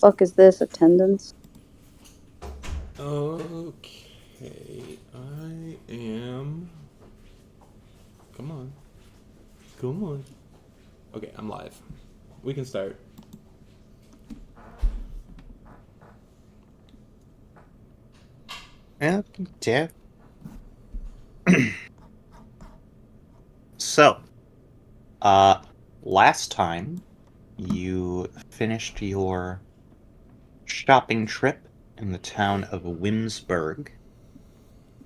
fuck is this? Attendance? Okay, I am. Come on. Come on. Okay, I'm live. We can start. Yeah. So, uh, last time you finished your shopping trip in the town of Wimsburg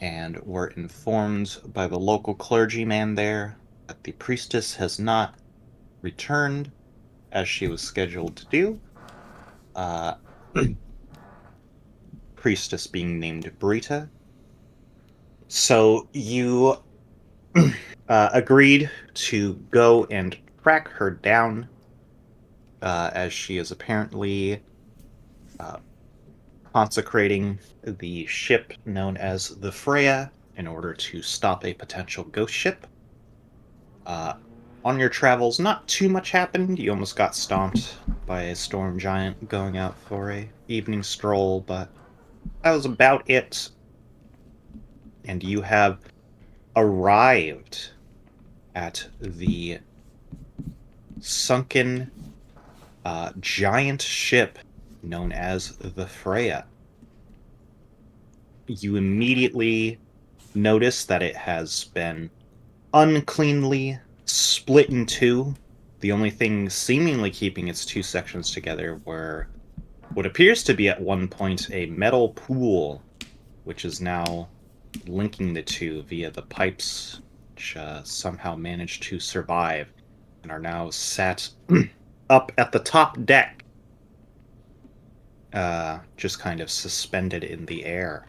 and were informed by the local clergyman there that the priestess has not returned as she was scheduled to do. Uh, priestess being named Brita. So you agreed to go and track her down, as she is apparently uh, consecrating the ship known as the Freya in order to stop a potential ghost ship. On your travels, not too much happened. You almost got stomped by a storm giant going out for a evening stroll, but that was about it. And you have arrived at the sunken giant ship known as the Freya. You immediately notice that it has been uncleanly split in two. The only thing seemingly keeping its two sections together were what appears to be at one point a metal pool, which is now linking the two via the pipes, which somehow managed to survive and are now sat up at the top deck, just kind of suspended in the air.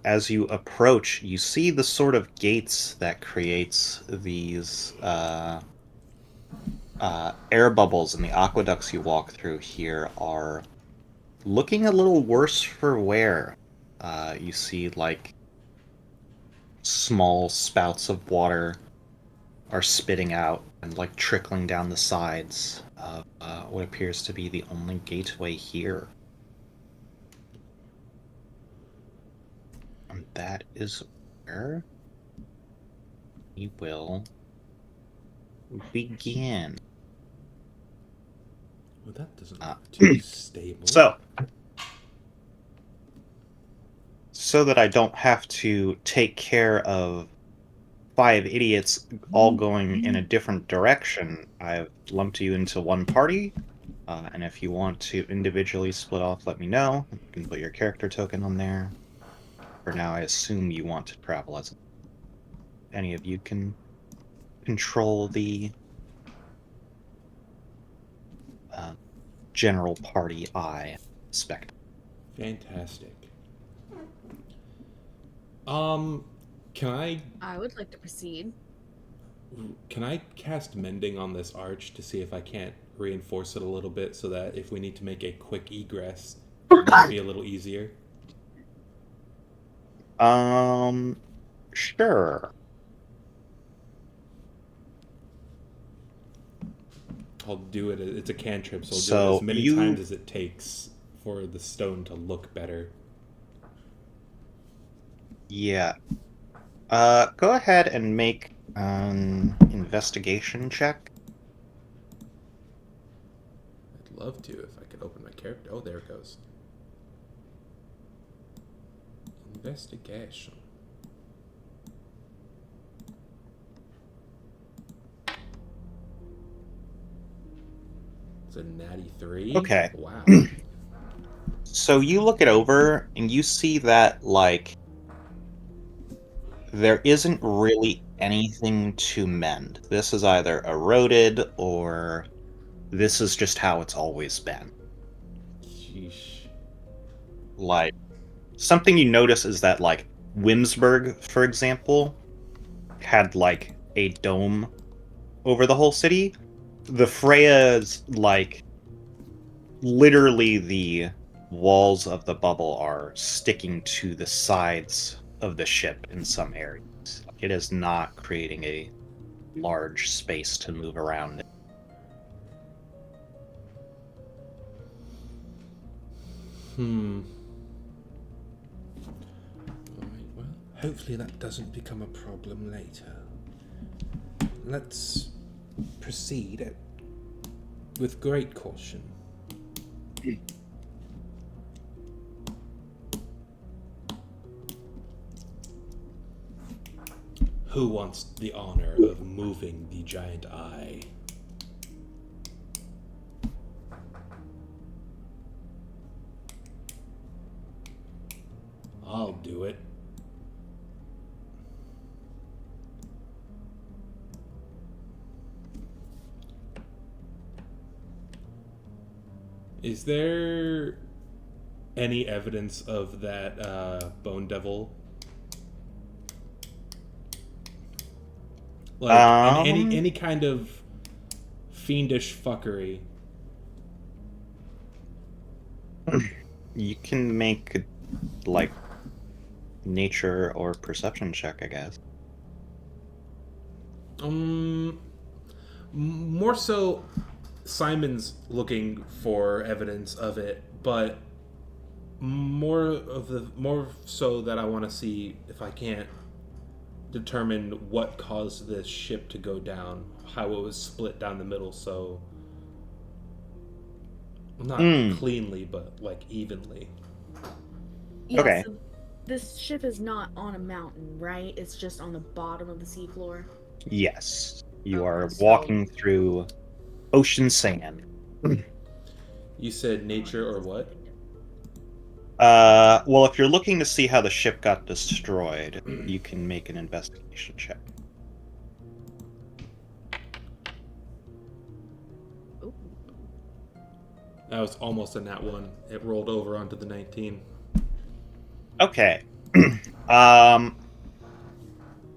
As you approach, you see the sort of gates that creates these air bubbles, and the aqueducts you walk through here are looking a little worse for wear. You see, like, small spouts of water are spitting out and, like, trickling down the sides of what appears to be the only gateway here. And that is where we will begin. Well, that doesn't look too stable. So that I don't have to take care of 5 idiots all going in a different direction, I've lumped you into one party. And if you want to individually split off, let me know. You can put your character token on there. For now, I assume you want to travel as any of you can control the general party I expect. Fantastic. Um, can I would like to proceed. I cast mending on this arch to see if I can't reinforce it a little bit so that if we need to make a quick egress, it might be a little easier? Sure. I'll do it. It's a cantrip, so I'll do it So as many you times as it takes for the stone to look better. Yeah. Go ahead and make an investigation check. I'd love to if I could open my character. Oh, there it goes. Investigation. It's a natty 3. Okay. Wow. So you look it over and you see that, like, there isn't really anything to mend. This is either eroded or this is just how it's always been. Sheesh. Like, something you notice is that, like, Wimsburg, for example, had, like, a dome over the whole city. The Freya's, like, literally the walls of the bubble are sticking to the sides of the ship in some areas. It is not creating a large space to move around. Hmm. Alright, well, hopefully that doesn't become a problem later. Let's proceed with great caution. Who wants the honor of moving the giant eye? I'll do it. Is there any evidence of that Bone Devil? Like any kind of fiendish fuckery? You can make like nature or perception check, I guess. More so, Simon's looking for evidence of it, but more so that I want to see if I can't determine what caused this ship to go down, how it was split down the middle, so not cleanly, but like evenly. Yeah, Okay. so this ship is not on a mountain, right? It's just on the bottom of the seafloor. Yes. You Okay, are so- walking through ocean sand. You said nature or what? Well, if you're looking to see how the ship got destroyed, you can make an investigation check. Ooh. That was almost a nat 1. It rolled over onto the 19. Okay.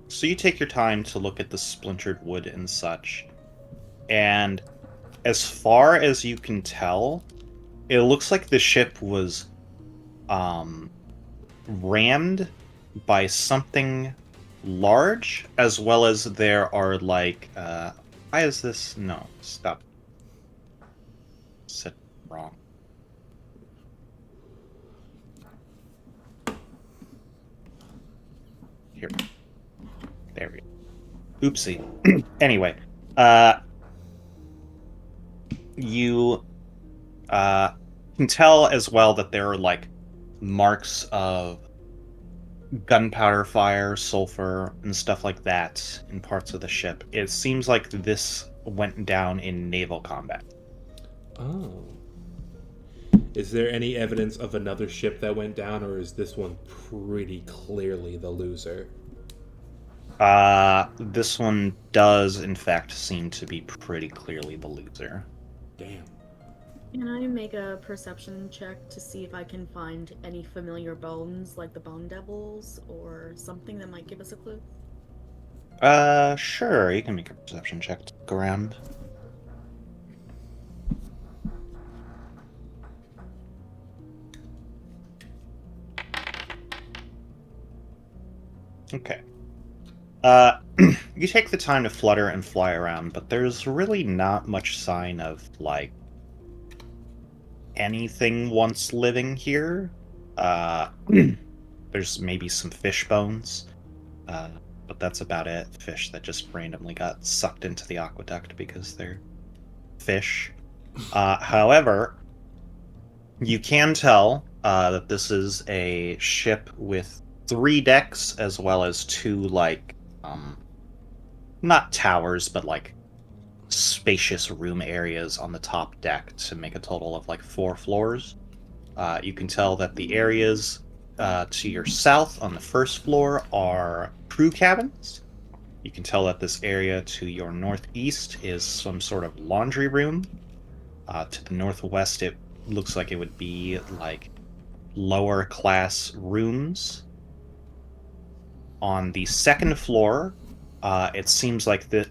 So you take your time to look at the splintered wood and such, and as far as you can tell, it looks like the ship was rammed by something large, as well as there are like why is this? No, stop. Said wrong. Here. There we go. Oopsie. Anyway, you can tell as well that there are like marks of gunpowder fire, sulfur, and stuff like that in parts of the ship. It seems like this went down in naval combat. Oh. Is there any evidence of another ship that went down, or is this one pretty clearly the loser? This one does, in fact, seem to be pretty clearly the loser. Damn. Can I make a perception check to see if I can find any familiar bones, like the Bone Devils, or something that might give us a clue? Sure, you can make a perception check to look around. Okay. You take the time to flutter and fly around, but there's really not much sign of, like, anything once living here. There's maybe some fish bones, but that's about it. Fish that just randomly got sucked into the aqueduct because they're fish. However, you can tell that this is a ship with 3 decks as well as 2, like, not towers, but like spacious room areas on the top deck to make a total of like 4 floors. You can tell that the areas to your south on the first floor are crew cabins. You can tell that this area to your northeast is some sort of laundry room. To the northwest, it looks like it would be like lower class rooms. On the second floor, it seems like the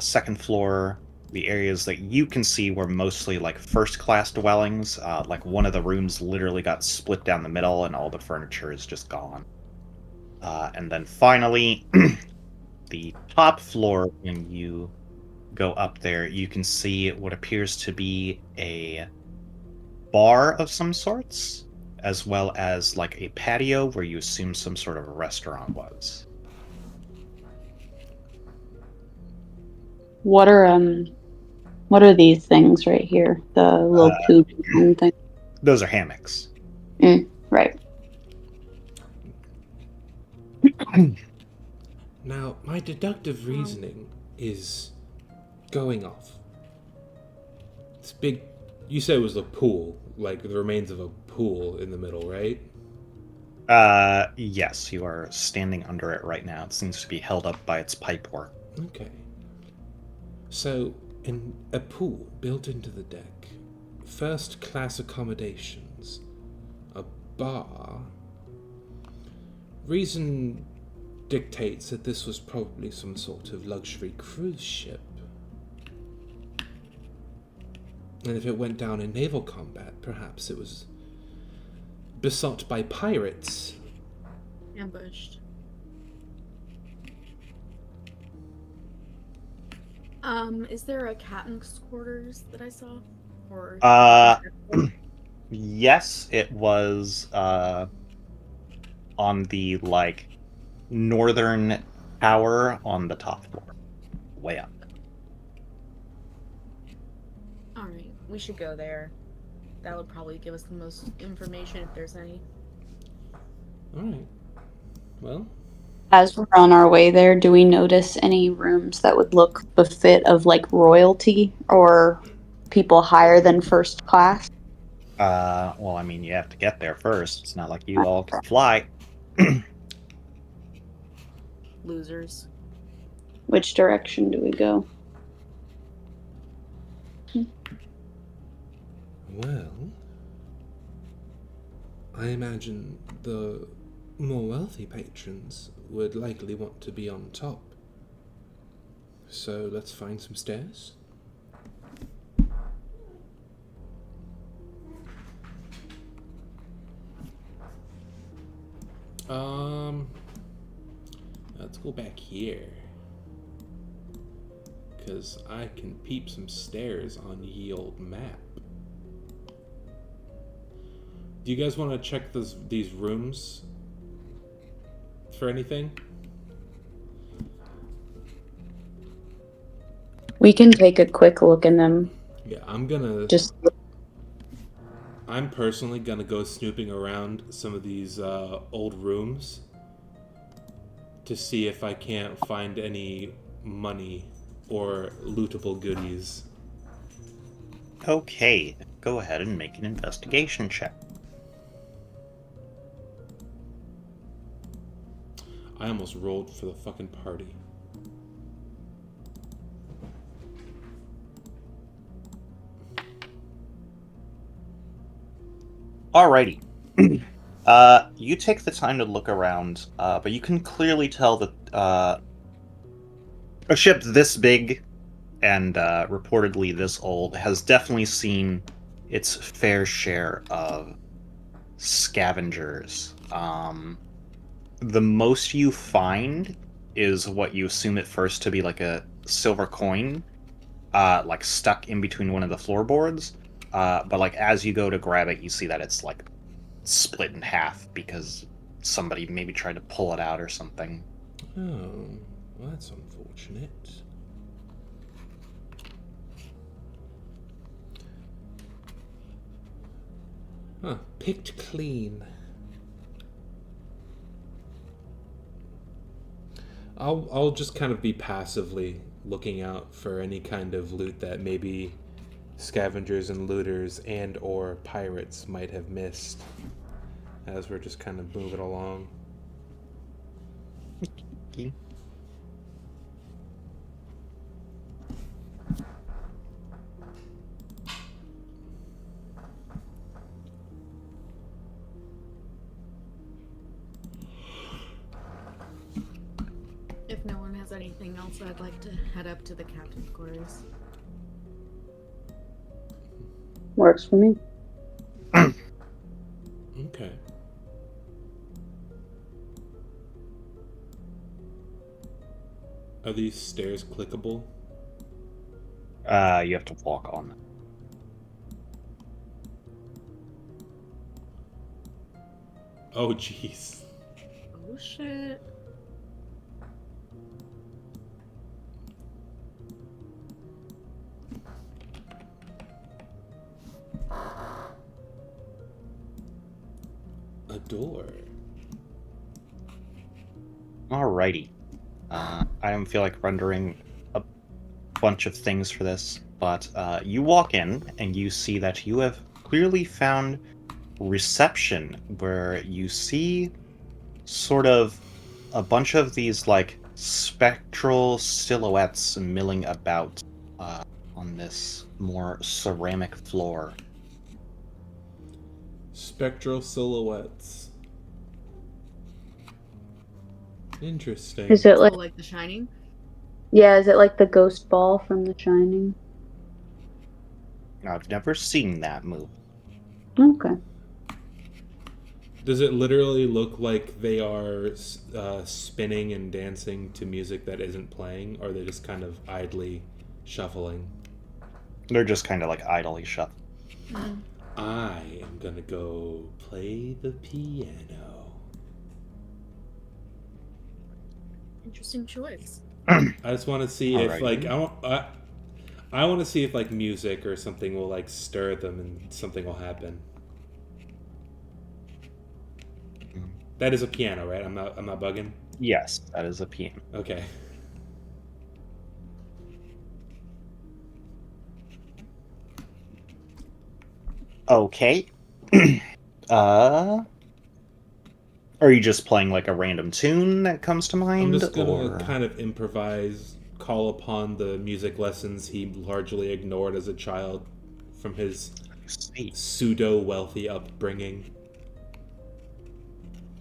second floor, the areas that you can see were mostly like first class dwellings. Like one of the rooms literally got split down the middle and all the furniture is just gone. And then finally, the top floor, when you go up there, you can see what appears to be a bar of some sorts, as well as like a patio where you assume some sort of a restaurant was. What are these things right here? The little poop thing. Those are hammocks. Right. Now, my deductive reasoning is going off. This big. You said it was a pool, like the remains of a pool in the middle, right? Yes, you are standing under it right now. It seems to be held up by its pipework. Okay. So, in a pool built into the deck, first class accommodations, a bar. Reason dictates that this was probably some sort of luxury cruise ship. And if it went down in naval combat, perhaps it was besought by pirates. Ambushed. Is there a captain's quarters that I saw? Or Yes, it was on the like northern tower on the top floor. Way up. Alright, we should go there. That would probably give us the most information if there's any. Alright. Well, As we're on our way there, do we notice any rooms that would look befit of like royalty or people higher than first class? Well, I mean, you have to get there first. It's not like you all can fly. Losers. Which direction do we go? well, I imagine the more wealthy patrons would likely want to be on top. So let's find some stairs. Let's go back here. Because I can peep some stairs on ye old map. Do you guys want to check these rooms for anything? We can take a quick look in them. Yeah, I'm personally gonna go snooping around some of these old rooms to see if I can't find any money or lootable goodies. Okay, go ahead and make an investigation check. I almost rolled for the fucking party. Alrighty. You take the time to look around, but you can clearly tell that a ship this big and reportedly this old has definitely seen its fair share of scavengers. The most you find is what you assume at first to be like a silver coin, like stuck in between one of the floorboards. But like as you go to grab it, you see that it's like split in half because somebody maybe tried to pull it out or something. Oh, well, that's unfortunate. Huh, picked clean. I'll just kind of be passively looking out for any kind of loot that maybe scavengers and looters and or pirates might have missed as we're just kind of moving along. Okay. If no one has anything else, I'd like to head up to the captain's quarters. Works for me. Okay. Are these stairs clickable? You have to walk on them. Oh, jeez. Oh shit. A door. Alrighty. I don't feel like rendering a bunch of things for this, but you walk in and you see that you have clearly found reception, where you see sort of a bunch of these like spectral silhouettes milling about on this more ceramic floor. Spectral silhouettes. Interesting. Is it So like, like The Shining? yeah, is it like the ghost ball from The Shining? I've never seen that move. Okay. Does it literally look like they are spinning and dancing to music that isn't playing, or are they just kind of idly shuffling? They're just kind of like idly shuffling. Mm. I am gonna go play the piano. Interesting choice. I just want to see if Alrighty. like I want to see if like music or something will like stir them and something will happen. That is a piano, right? I'm not bugging. Yes, that is a piano. Okay. Okay. Are you just playing like a random tune that comes to mind? I'm just gonna or... kind of improvise, call upon the music lessons he largely ignored as a child from his pseudo wealthy upbringing.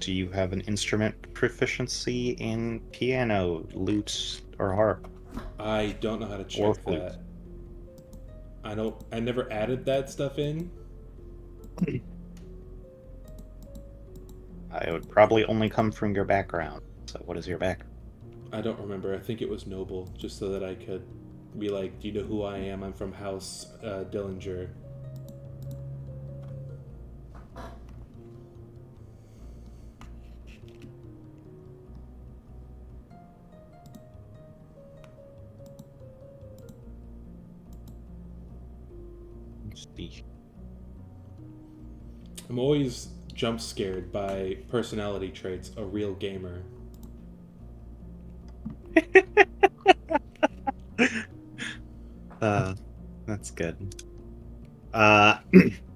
Do you have an instrument proficiency in piano, lute, or harp? I don't know how to Or check flute. that. I never added that stuff in. It would probably only come from your background. So what is your background? I don't remember. I think it was noble, just so that I could be like, do you know who I am? I'm from House Dillinger. Let's see. I'm always jump scared by personality traits. A real gamer. That's good.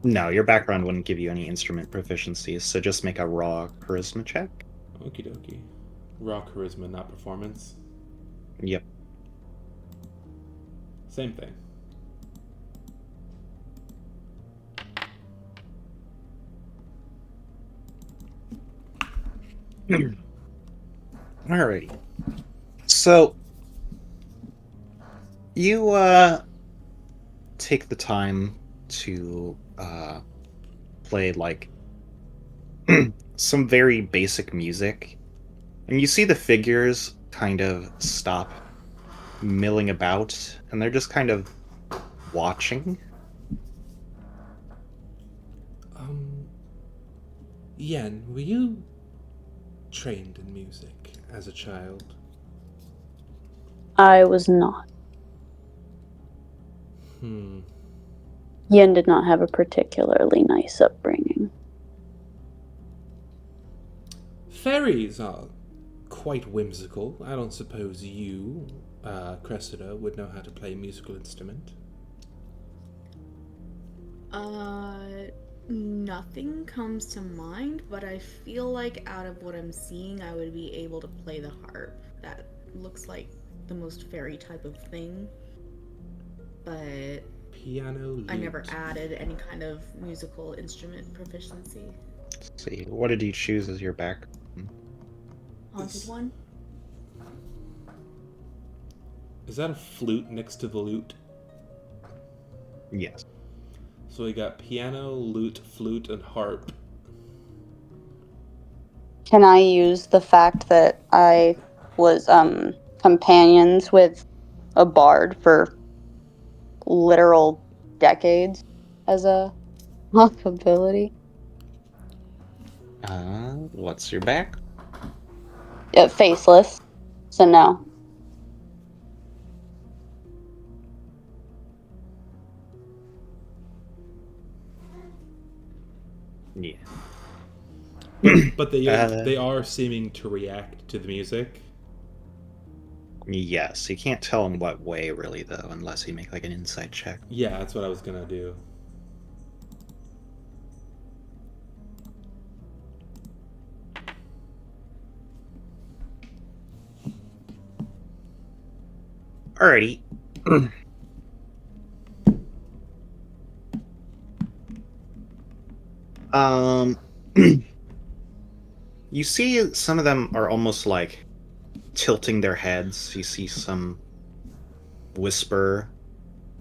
No, your background wouldn't give you any instrument proficiencies, so just make a raw charisma check. Okie dokie. Raw charisma, not performance. Yep. Same thing. Alrighty. So you take the time to play like some very basic music, and you see the figures kind of stop milling about, and they're just kind of watching. Yen, were you trained in music as a child? I was not. Yen did not have a particularly nice upbringing. Fairies are quite whimsical. I don't suppose you, Cressida, would know how to play a musical instrument. Nothing comes to mind, but I feel like out of what I'm seeing, I would be able to play the harp. That looks like the most fairy type of thing. But Piano, lute. I never added any kind of musical instrument proficiency. Let's see, what did you choose as your background? Haunted one? Is that a flute next to the lute? Yes. So we got piano, lute, flute, and harp. Can I use the fact that I was companions with a bard for literal decades as a possibility? What's your back? Faceless. So no. Yeah. But they Uh, they are seeming to react to the music. yes, you can't tell in what way, really, though, unless you make, like, an insight check. Yeah, that's what I was gonna do. Alrighty. um, you see some of them are almost, like, tilting their heads. You see some whisper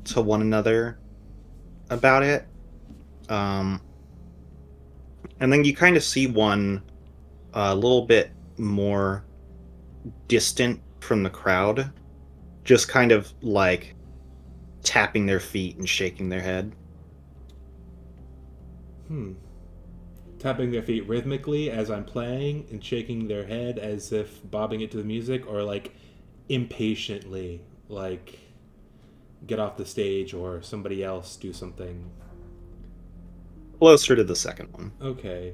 to one another about it. Um, and then you kind of see one a little bit more distant from the crowd, just kind of like tapping their feet and shaking their head. Tapping their feet rhythmically as I'm playing and shaking their head as if bobbing it to the music, or like impatiently, like get off the stage or somebody else do something. Closer to the second one. Okay.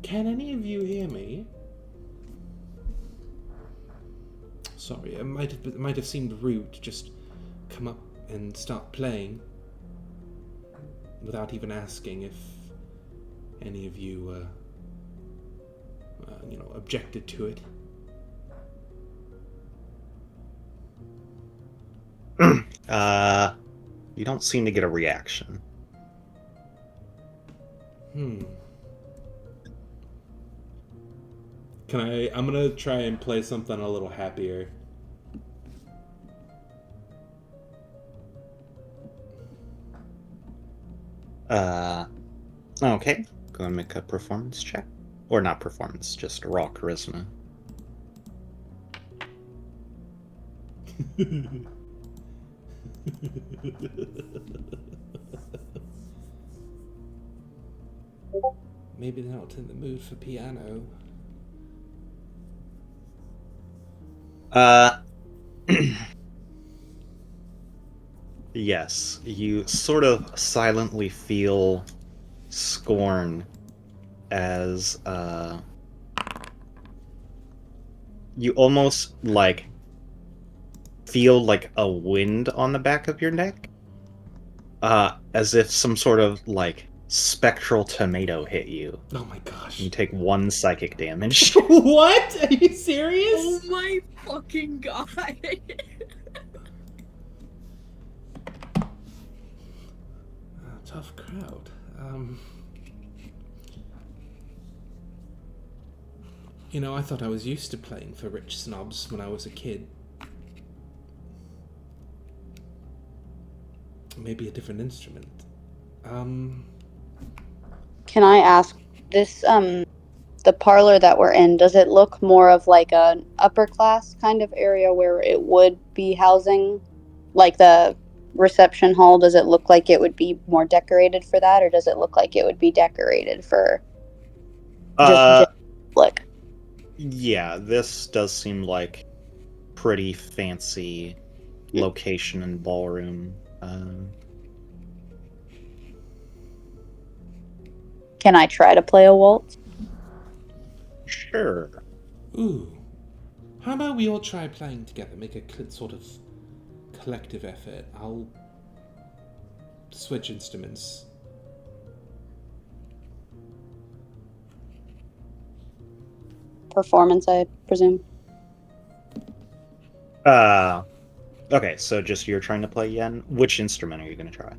Can any of you hear me? Sorry, it might have seemed rude to just come up and start playing without even asking if any of you, objected to it. You don't seem to get a reaction. I'm gonna try and play something a little happier. Okay. Go and make a performance check. Or not performance, just raw charisma. Maybe they're not in the mood for piano. Yes, you sort of silently feel scorn as you almost like feel like a wind on the back of your neck, as if some sort of like spectral tomato hit you. Oh my gosh. You take 1 psychic damage. What? Are you serious? Oh my fucking god. Tough crowd. I thought I was used to playing for rich snobs when I was a kid. Maybe a different instrument. Can I ask this the parlor that we're in, does it look more of like an upper class kind of area where it would be housing, like the reception hall? Does it look like it would be more decorated for that, or does it look like it would be decorated for just public? Yeah, this does seem like pretty fancy location and ballroom. Can I try to play a waltz? Sure. Ooh. How about we all try playing together? Make a sort of collective effort. I'll switch instruments. Performance, I presume. Okay, so just you're trying to play yen. Which instrument are you going to try?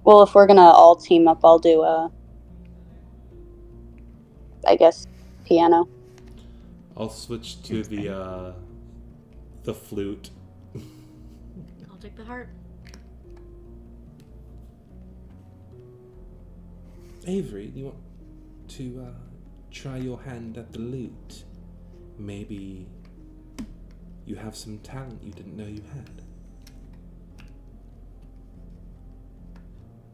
Well, if we're gonna all team up, I'll do I guess piano. I'll switch to the flute. I'll take the harp. Avery, do you want to try your hand at the lute? Maybe you have some talent you didn't know you had.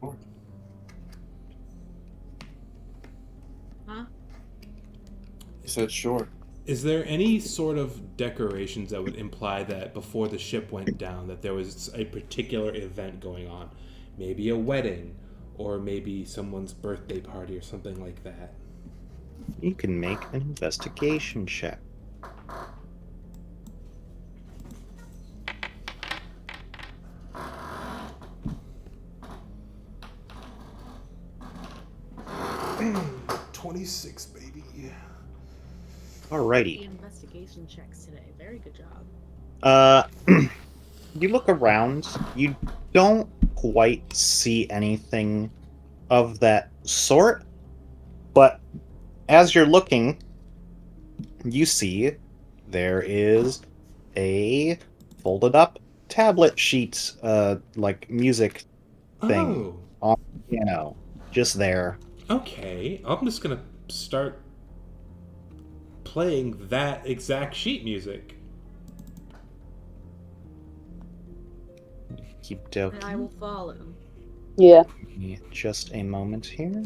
Huh? He said sure. Is there any sort of decorations that would imply that before the ship went down that there was a particular event going on? Maybe a wedding, or maybe someone's birthday party or something like that. You can make an investigation check. Bam! 26, baby. The Alrighty. investigation checks today. Very good job. You look around, you don't quite see anything of that sort, but as you're looking, you see there is a folded up tablet sheet, like music thing Oh, on the piano, just there. okay. I'm just gonna start playing that exact sheet music. Keep And I doking. will follow. Yeah. Just a moment here.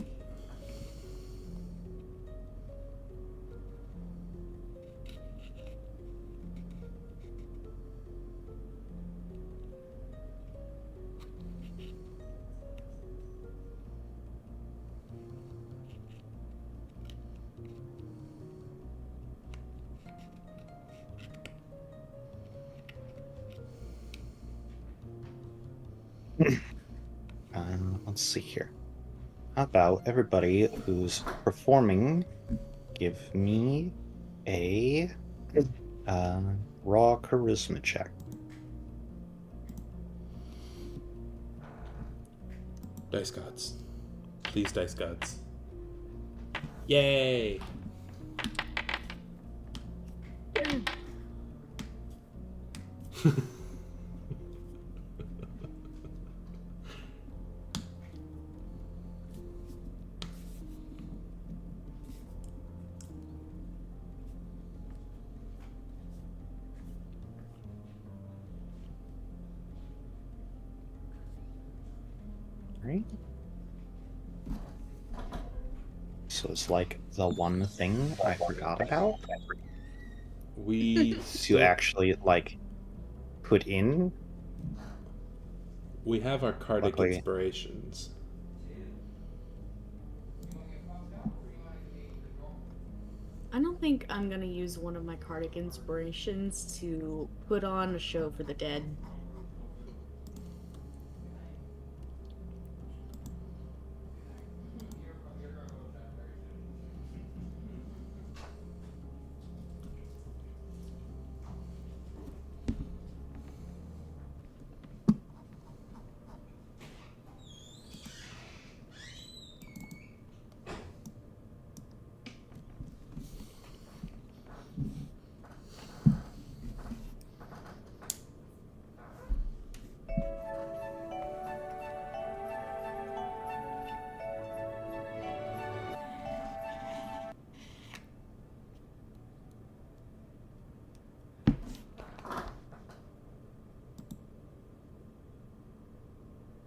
Let's see here. How about everybody who's performing give me a raw charisma check. Dice gods. Please, dice gods. Yay! Right? So it's like the one thing I forgot about We to still, actually like put in. we have our cardic Luckily. inspirations. I don't think I'm gonna use one of my cardiac inspirations to put on a show for the dead.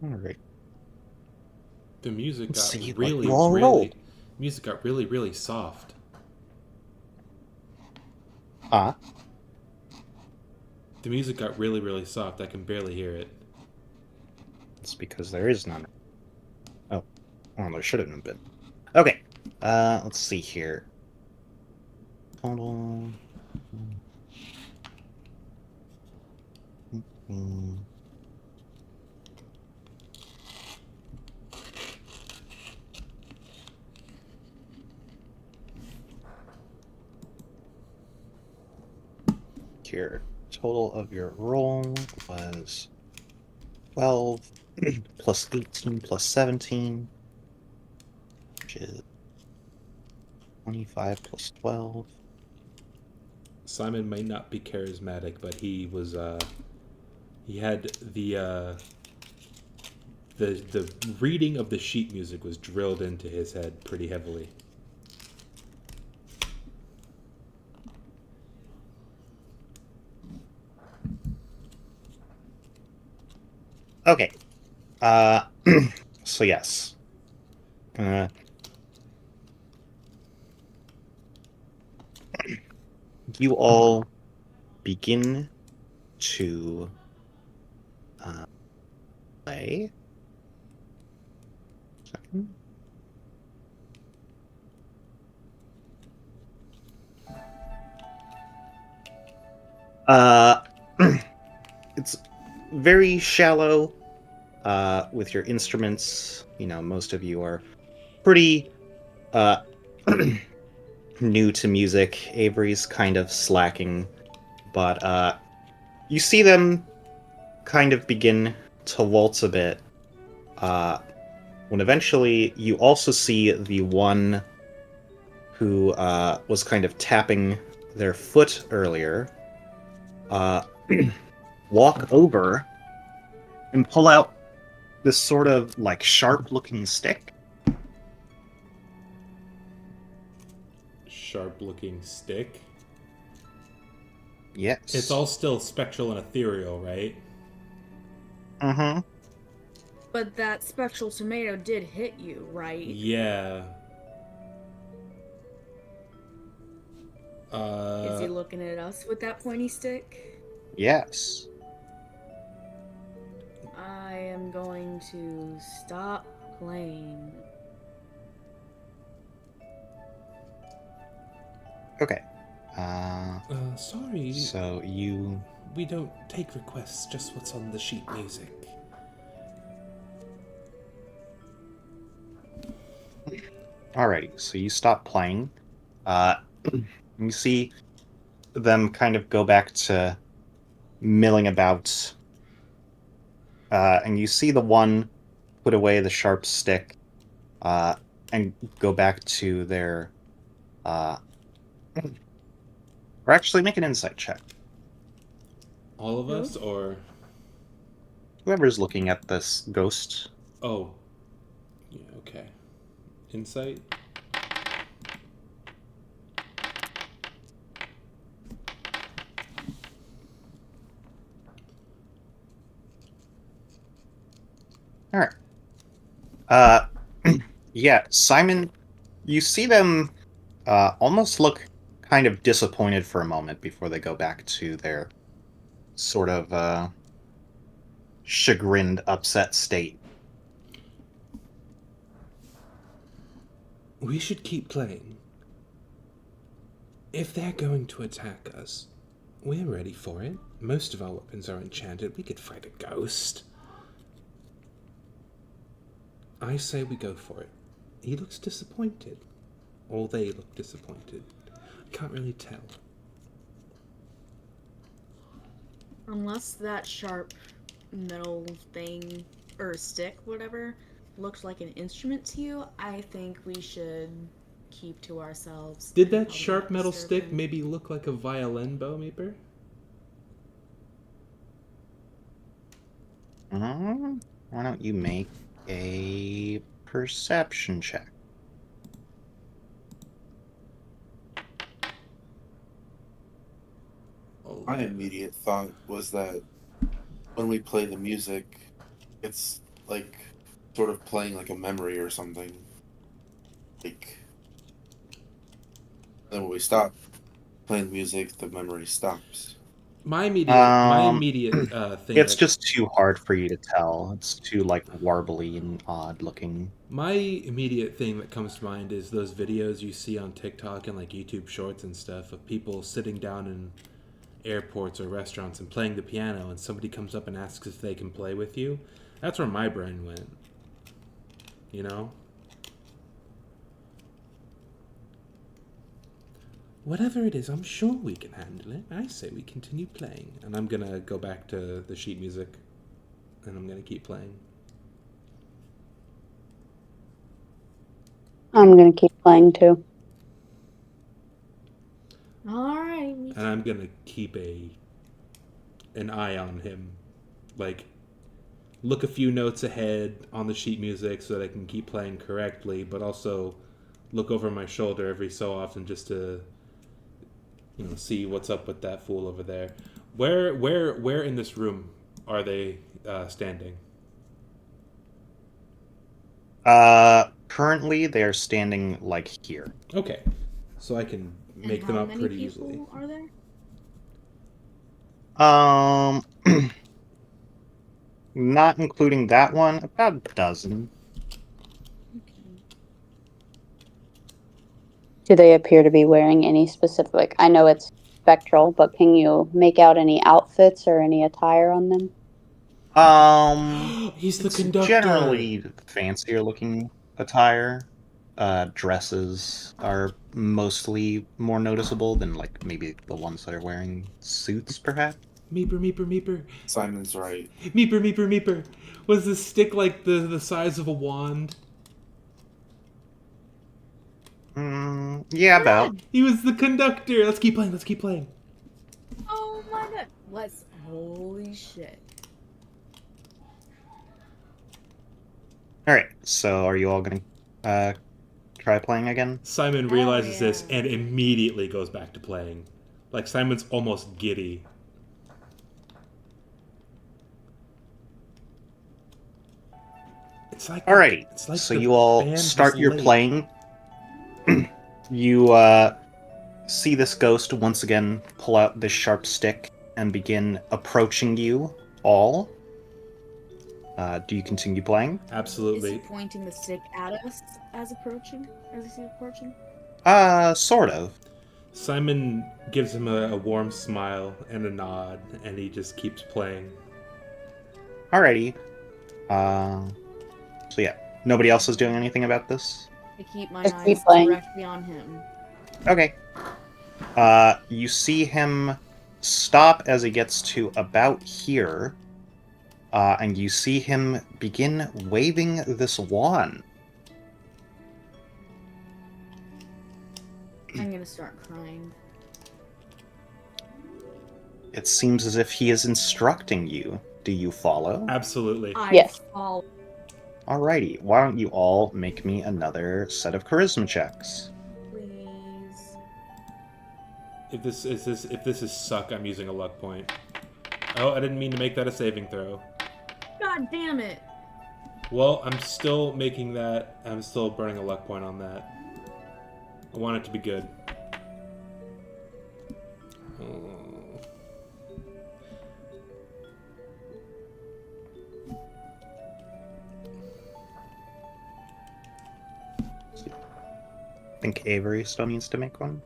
All right. The music Let's got see what really, you all really, rolled. music got really, really soft. Huh? The music got really, really soft. I can barely hear it. It's because there is none. Oh, well, there should have been. Okay. Let's see here. Total. Mm. Your total of your roll was 12 plus 18 plus 17, which is 25 plus 12. Simon might not be charismatic, but he was he had the reading of the sheet music was drilled into his head pretty heavily. Okay. So yes. Uh, you all begin to play. Second. It's very shallow with your instruments. You know, most of you are pretty uh, new to music. Avery's kind of slacking, but you see them kind of begin to waltz a bit. When eventually you also see the one who was kind of tapping their foot earlier walk over and pull out this sort of like sharp looking stick. Sharp looking stick. Yes. It's all still spectral and ethereal, right? Mm-hmm. But that spectral tomato did hit you, right? Yeah. Is he looking at us with that pointy stick? Yes. I am going to stop playing. Okay. Sorry. So you... We don't take requests, just what's on the sheet music. Alrighty, so you stop playing. You see them kind of go back to milling about. And you see the one put away the sharp stick and go back to their... or actually make an insight check. All of us, or... Whoever's looking at this ghost. Oh. Yeah, okay. Insight? Alright. Yeah, Simon, you see them almost look kind of disappointed for a moment before they go back to their sort of chagrined, upset state. We should keep playing. If they're going to attack us, we're ready for it. Most of our weapons are enchanted. We could fight a ghost. I say we go for it. He looks disappointed. Or they look disappointed. I can't really tell. Unless that sharp metal thing, or stick, whatever, looked like an instrument to you, I think we should keep to ourselves. Did and that probably sharp not metal disturb stick them. maybe look like a violin bow, maybe? Why don't you make a perception check? My immediate thought was that when we play the music, it's like sort of playing like a memory or something. Like, then when we stop playing the music, the memory stops. My immediate thing. It's just too hard for you to tell. It's too, like, warbly and odd looking. My immediate thing that comes to mind is those videos you see on TikTok and like YouTube Shorts and stuff of people sitting down in airports or restaurants and playing the piano, and somebody comes up and asks if they can play with you. That's where my brain went. You know? Whatever it is, I'm sure we can handle it. I say we continue playing. And I'm gonna go back to the sheet music. And I'm gonna keep playing. I'm gonna keep playing too. Alright. And I'm gonna keep an eye on him. Like, look a few notes ahead on the sheet music so that I can keep playing correctly, but also look over my shoulder every so often just to, you know, see what's up with that fool over there. Where in this room are they standing? Currently they are standing like here. Okay, so I can make and them how out many pretty people easily. are there? Not including that one, about a dozen. Okay. Do they appear to be wearing any specific? I know it's spectral, but can you make out any outfits or any attire on them? He's the It's conductor. generally fancier looking attire. Dresses are mostly more noticeable than like maybe the ones that are wearing suits, perhaps. Meeper, meeper, meeper. Simon's right. Meeper, meeper, meeper. Was the stick like the size of a wand? Yeah, about. He was the conductor. Let's keep playing. Let's keep playing. Oh my god. Holy shit. Alright, so are you all gonna try playing again? Simon Hell realizes this yeah. and immediately goes back to playing. Like Simon's almost giddy. It's like Alrighty, it's like so the you all band was start your late. playing. You see this ghost once again pull out this sharp stick and begin approaching you all. Do you continue playing? Is he Absolutely. pointing the stick at us as approaching? As he's approaching? Sort of. Simon gives him a warm smile and a nod, and he just keeps playing. Alrighty. So yeah, nobody else is doing anything about this? I keep my Just keep eyes playing. directly on him. Okay. You see him stop as he gets to about here, and you see him begin waving this wand. I'm gonna start crying. It seems as if he is instructing you. Do you follow? Absolutely. Yes. Fall. Alrighty, why don't you all make me another set of charisma checks? Please. If this is suck, I'm using a luck point. Oh, I didn't mean to make that a saving throw. God damn it. Well, I'm still making that. I'm still burning a luck point on that. I want it to be good. Oh. I think Avery still needs to make one.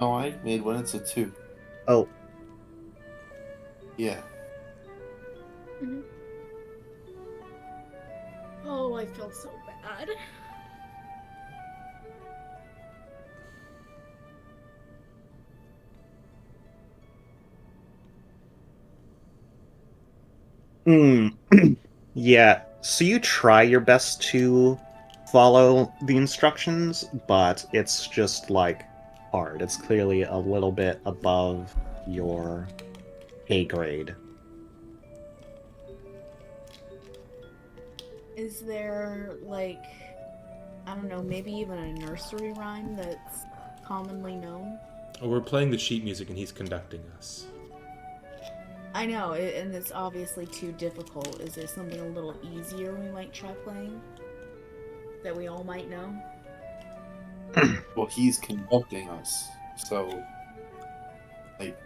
Oh, I made one. It's a 2. Oh, Yeah. Oh, I feel so bad. yeah. So you try your best to follow the instructions, but it's just like hard. It's clearly a little bit above your pay grade. Is there, like, I don't know, maybe even a nursery rhyme that's commonly known? Oh, we're playing the sheet music and he's conducting us. I know, and it's obviously too difficult. Is there something a little easier we might try playing? That we all might know? Well, he's conducting us, so like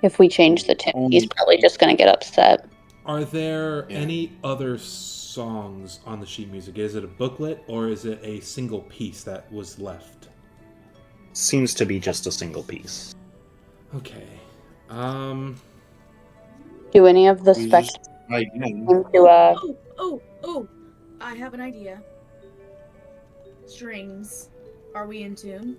If we change the tune, he's probably just going to get upset. Are there Yeah. any other songs on the sheet music? Is it a booklet or is it a single piece that was left? Seems to be just a single piece. Okay. Do any of the we spectral just try again. seem to Oh! I have an idea. Strings. Are we in tune?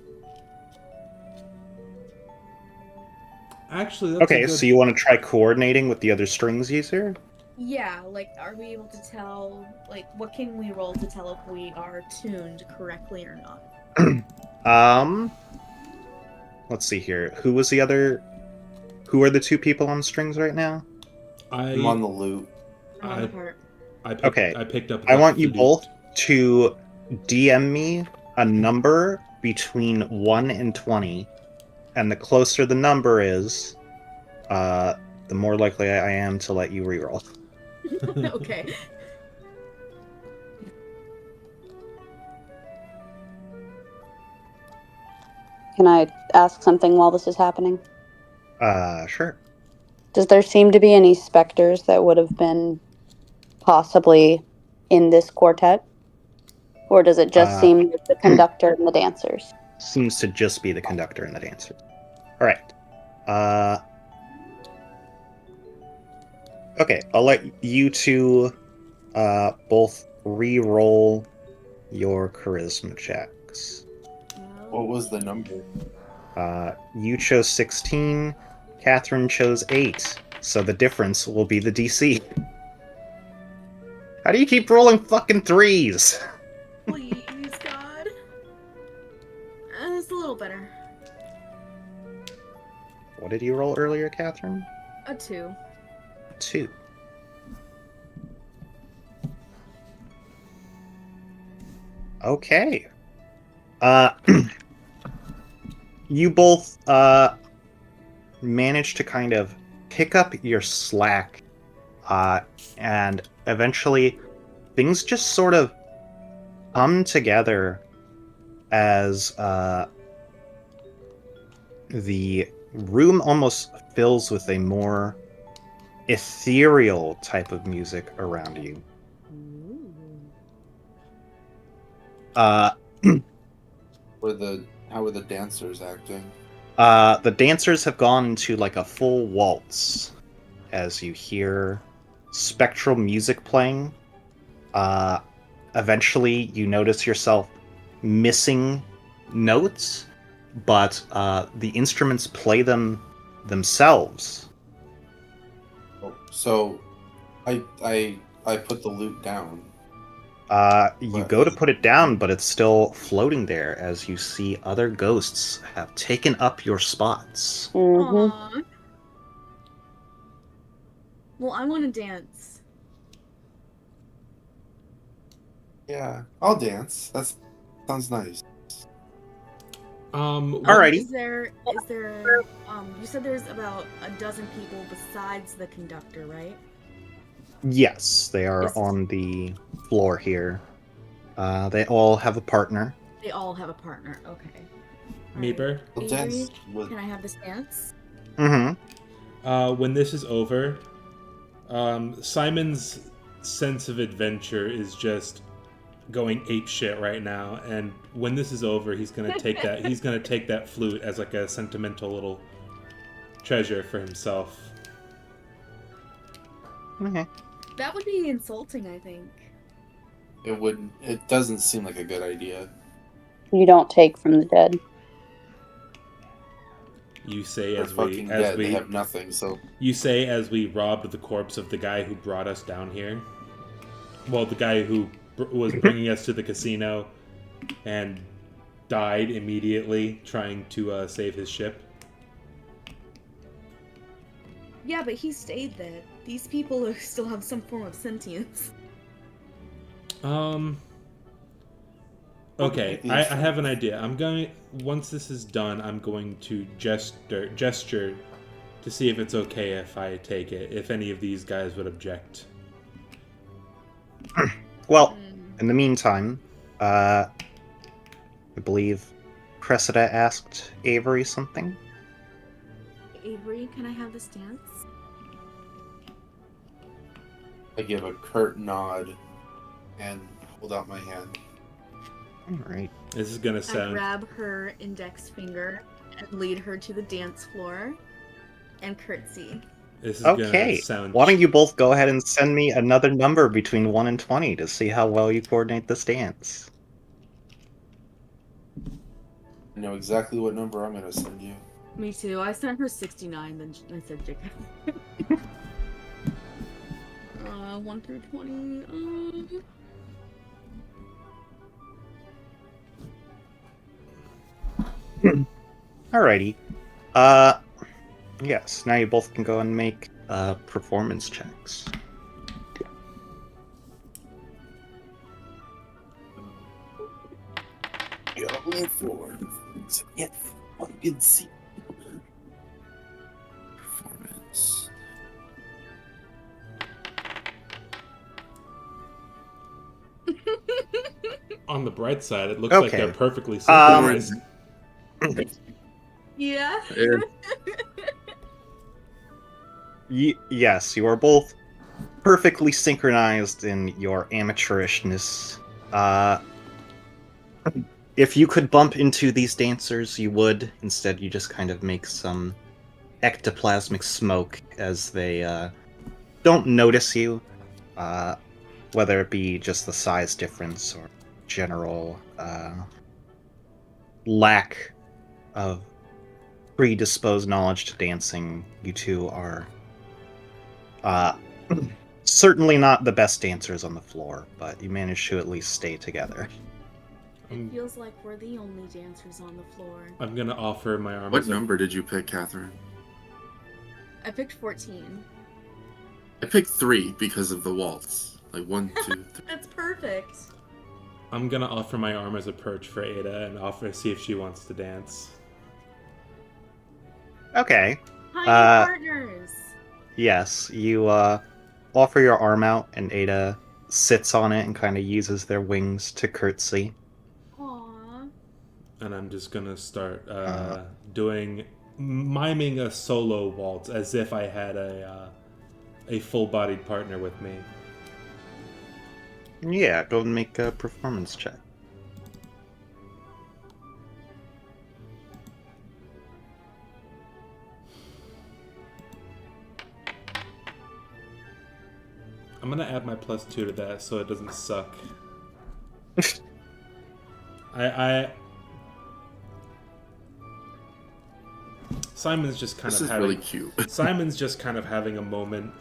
Actually, that's Okay, a good... so you want to try coordinating with the other strings user? Yeah, like, are we able to tell, like, what can we roll to tell if we are tuned correctly or not? Let's see here. Who are the two people on strings right now? I'm on the loop. I'm on the part. I picked up. I the want you flute. both to DM me a number between 1 and 20, and the closer the number is, the more likely I am to let you reroll. Okay. Can I ask something while this is happening? Sure. Does there seem to be any specters that would have been possibly in this quartet? Or does it just Uh, seem like the conductor and the dancers? Seems to just be the conductor and the dancer. All right. Okay, I'll let you two both re-roll your charisma checks. What was the number? You chose 16, Catherine chose 8, so the difference will be the DC. How do you keep rolling fucking 3s? Please, God. It's a little better. What did you roll earlier, Catherine? A 2. 2. Okay. You both managed to kind of pick up your slack, and eventually things just sort of come together as the room almost fills with a more ethereal type of music around you. How were the dancers acting? The dancers have gone into like a full waltz as you hear spectral music playing. Eventually, you notice yourself missing notes, but the instruments play them themselves. So, I put the lute down. You go to put it down, but it's still floating there as you see other ghosts have taken up your spots. Mm-hmm. Aww. Well, I want to dance. Yeah, I'll dance. That sounds nice. Alrighty. Is there, you said there's about a dozen people besides the conductor, right? Yes, they are on the floor here. They all have a partner. They all have a partner, okay. Meeper, I'll Avery, dance with. can I have this dance? Mm-hmm. when this is over, Simon's sense of adventure is just going ape shit right now, and when this is over, he's gonna take that. He's gonna take that flute as like a sentimental little treasure for himself. Okay. That would be insulting, I think. It doesn't seem like a good idea. You don't take from the dead. You say They're as fucking we dead. They have nothing. So you say as we robbed the corpse of the guy who brought us down here. Well, the guy who was bringing us to the casino and died immediately trying to save his ship. Yeah, but he stayed there. These people still have some form of sentience. Okay, I have an idea. Once this is done, I'm going to gesture to see if it's okay if I take it, if any of these guys would object. Well, in the meantime, I believe Cressida asked Avery something. Avery, can I have this dance? I give a curt nod and hold out my hand. Alright. This is gonna I sound. grab her index finger and lead her to the dance floor and curtsy. This is Okay. gonna sound. Why don't you both go ahead and send me another number between 1 and 20 to see how well you coordinate this dance? I know exactly what number I'm gonna send you. Me too. I sent her 69, then I said Jacob. 1 through 20. Alrighty. Yes, now you both can go and make performance checks. Going forward. Yet, one can see. Performance. On the bright side, it looks like Okay. they're perfectly synchronized. Yeah. Yes, you are both perfectly synchronized in your amateurishness. If you could bump into these dancers, you would. Instead, you just kind of make some ectoplasmic smoke as they don't notice you, whether it be just the size difference or general lack of predisposed knowledge to dancing. You two are certainly not the best dancers on the floor, but you manage to at least stay together. It feels like we're the only dancers on the floor. I'm gonna offer my arm. What number did you pick, Catherine? I picked 14. I picked 3 because of the waltz. Like 1, 2, 3. That's perfect. I'm gonna offer my arm as a perch for Ada and offer to see if she wants to dance. Okay. Hi, partners. Yes, you offer your arm out, and Ada sits on it and kind of uses their wings to curtsy. Aww. And I'm just gonna start miming a solo waltz as if I had a full-bodied partner with me. Yeah, go and make a performance check. I'm gonna add my +2 to that so it doesn't suck. Simon's just kind This of is having really cute. Simon's just kind of having a moment.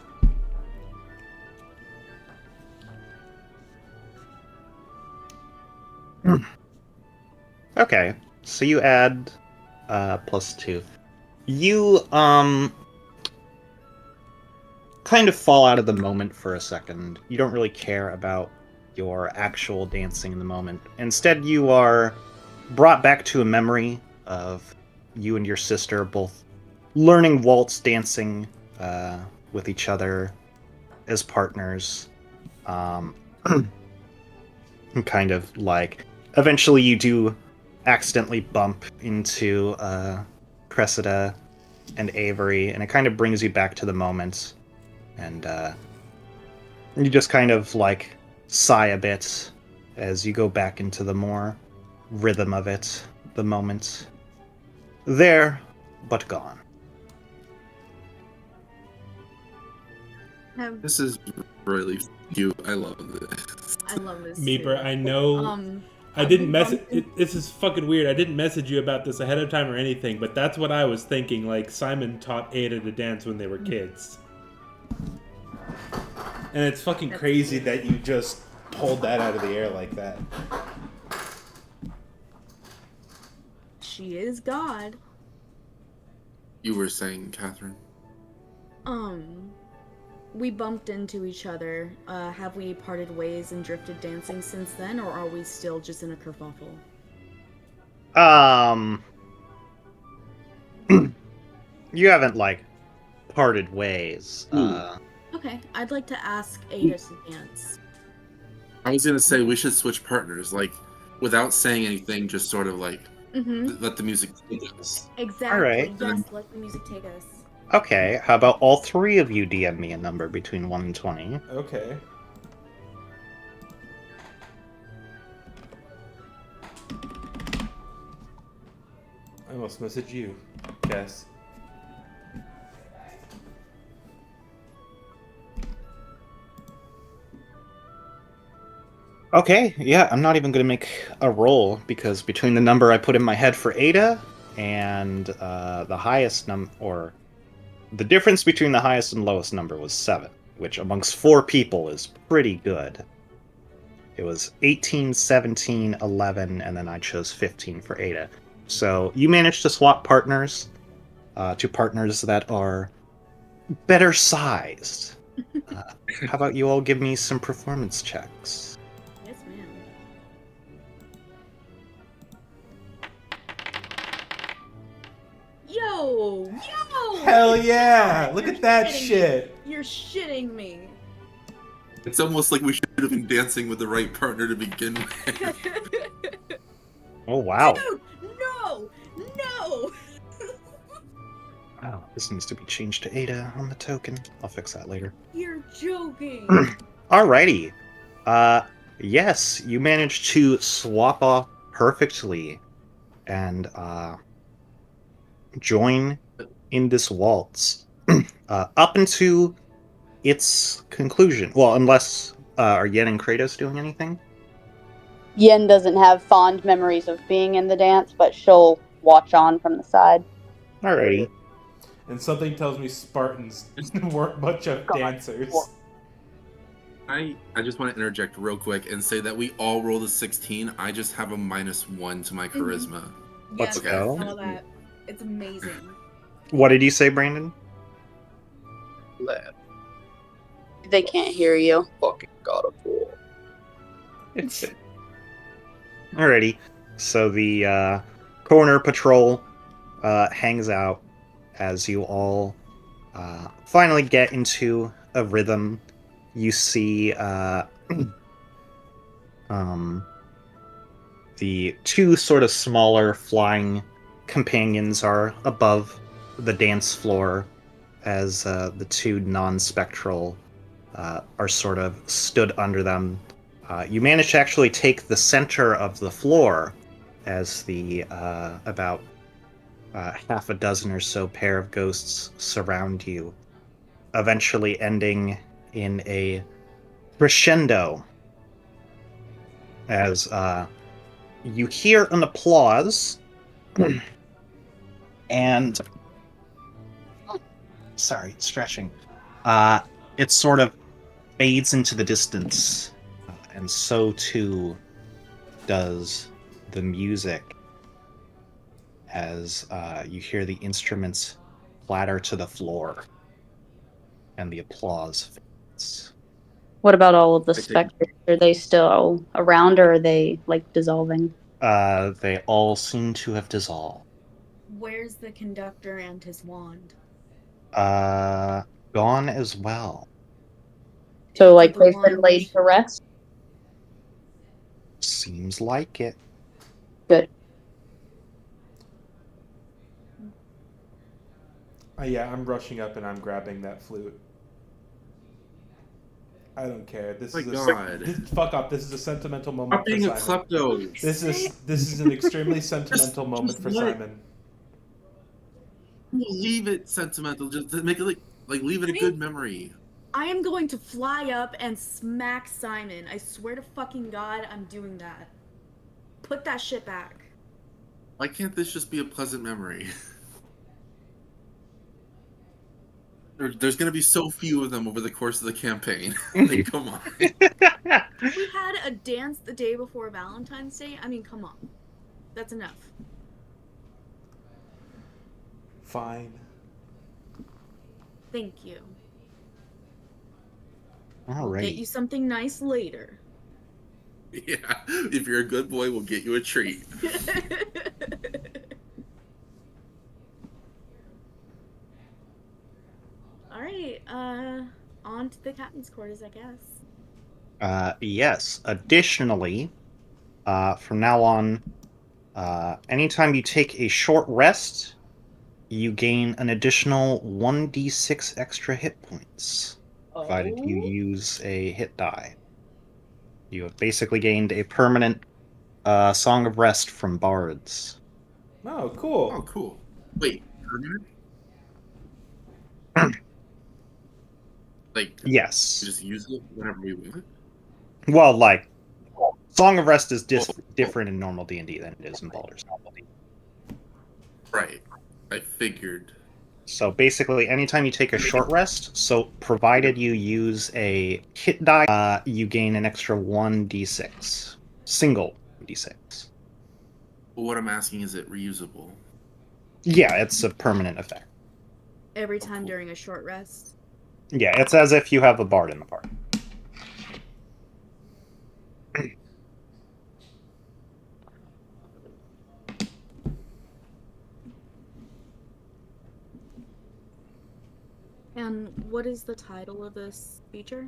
Okay, so you add +2. You kind of fall out of the moment for a second. You don't really care about your actual dancing in the moment. Instead, you are brought back to a memory of you and your sister both learning waltz dancing with each other as partners. And kind of like, eventually you do accidentally bump into Cressida and Avery, and it kind of brings you back to the moment. And you just kind of like sigh a bit as you go back into the more rhythm of it, the moment. There, but gone. This is really cute. I love this. I love this. Meeper, too. I know I didn't message. This is fucking weird. I didn't message you about this ahead of time or anything, but that's what I was thinking. Like, Simon taught Ada to dance when they were kids. And it's fucking crazy that you just pulled that out of the air like that. She is God. You were saying, Catherine? We bumped into each other. Have we parted ways and drifted dancing since then, or are we still just in a kerfuffle? You haven't, like, parted ways. Okay, I'd like to ask Ada to dance. I was gonna say we should switch partners, like, without saying anything, just sort of like, let the music take us. Exactly. All right. Yes, let the music take us. Okay, how about all three of you DM me a number between 1 and 20? Okay. I must message you, Cass. Okay, yeah, I'm not even going to make a roll, because between the number I put in my head for Ada and the highest number, or the difference between the highest and lowest number was 7, which amongst 4 people is pretty good. It was 18, 17, 11, and then I chose 15 for Ada. So you managed to swap partners to partners that are better sized. How about you all give me some performance checks? Yes, ma'am. Yo! Hell yeah! Look You're at that shitting shit! me. You're shitting me. It's almost like we should have been dancing with the right partner to begin with. Oh, wow. Dude, no! No! Oh, this needs to be changed to Ada on the token. I'll fix that later. You're joking. Alrighty. Yes, you managed to swap off perfectly and join in this waltz up into its conclusion. Well, unless are Yen and Kratos doing anything? Yen doesn't have fond memories of being in the dance, but she'll watch on from the side. Alrighty. And something tells me Spartans weren't much of dancers. I just want to interject real quick and say that we all rolled a 16. I just have a -1 to my charisma. Let's Yes, go. I saw that. It's amazing. What did you say, Brandon? Lad, They can't hear you. fucking God of War. Alrighty. So the corner patrol hangs out as you all finally get into a rhythm. You see the two sort of smaller flying companions are above the dance floor as the two non-spectral are sort of stood under them. You manage to actually take the center of the floor as the about half a dozen or so pair of ghosts surround you, eventually ending in a crescendo as you hear an applause and sorry, stretching. It sort of fades into the distance, and so too does the music as you hear the instruments clatter to the floor and the applause fades. What about all of the I think- specters? Are they still around, or are they like dissolving? They all seem to have dissolved. Where's the conductor and his wand? Gone as well. So like The they've been wand- laid to rest. Seems like it. Good. Yeah, I'm rushing up and I'm grabbing that flute. I don't care. This My is God. fuck off. This is a sentimental moment Stop being for a Simon. klepto. This is an extremely sentimental moment for let it- Simon. Leave it sentimental. Just to make it like leave it a good memory. I am going to fly up and smack Simon. I swear to fucking God, I'm doing that. Put that shit back. Why can't this just be a pleasant memory? There's gonna be so few of them over the course of the campaign. Like, come on. We had a dance the day before Valentine's Day. I mean, come on. That's enough. Fine. Thank you. All I'll right. get you something nice later. Yeah, if you're a good boy, we'll get you a treat. Alright, on to the captain's quarters, I guess. Yes. Additionally, from now on, anytime you take a short rest, you gain an additional 1d6 extra hit points, provided you use a hit die. You have basically gained a permanent Song of Rest from bards. Oh, cool. Oh, cool. Wait, permanent? Like, Yes. we just use it whenever we want? Well, like, Song of Rest is different in normal D&D than it is in Baldur's Gate. Right. I figured. So basically, anytime you take a short rest, so provided you use a hit die, you gain an extra 1d6. Single d6. But what I'm asking, is it reusable? Yeah, it's a permanent effect. Every time cool. during a short rest. Yeah, it's as if you have a bard in the party. And what is the title of this feature?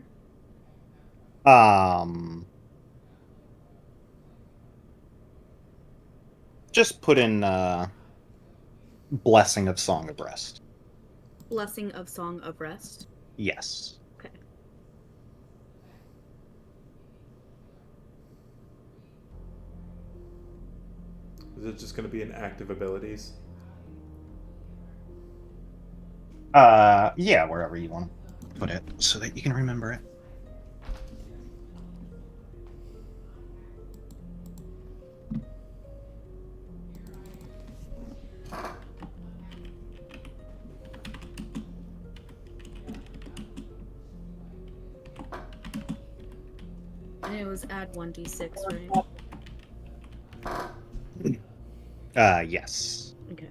Just put in Blessing of Song of Rest. Blessing of Song of Rest. Yes. Okay. Is it just going to be an active abilities? Yeah, wherever you want to put it, so that you can remember it. And it was add 1d6, right? Yes. Okay.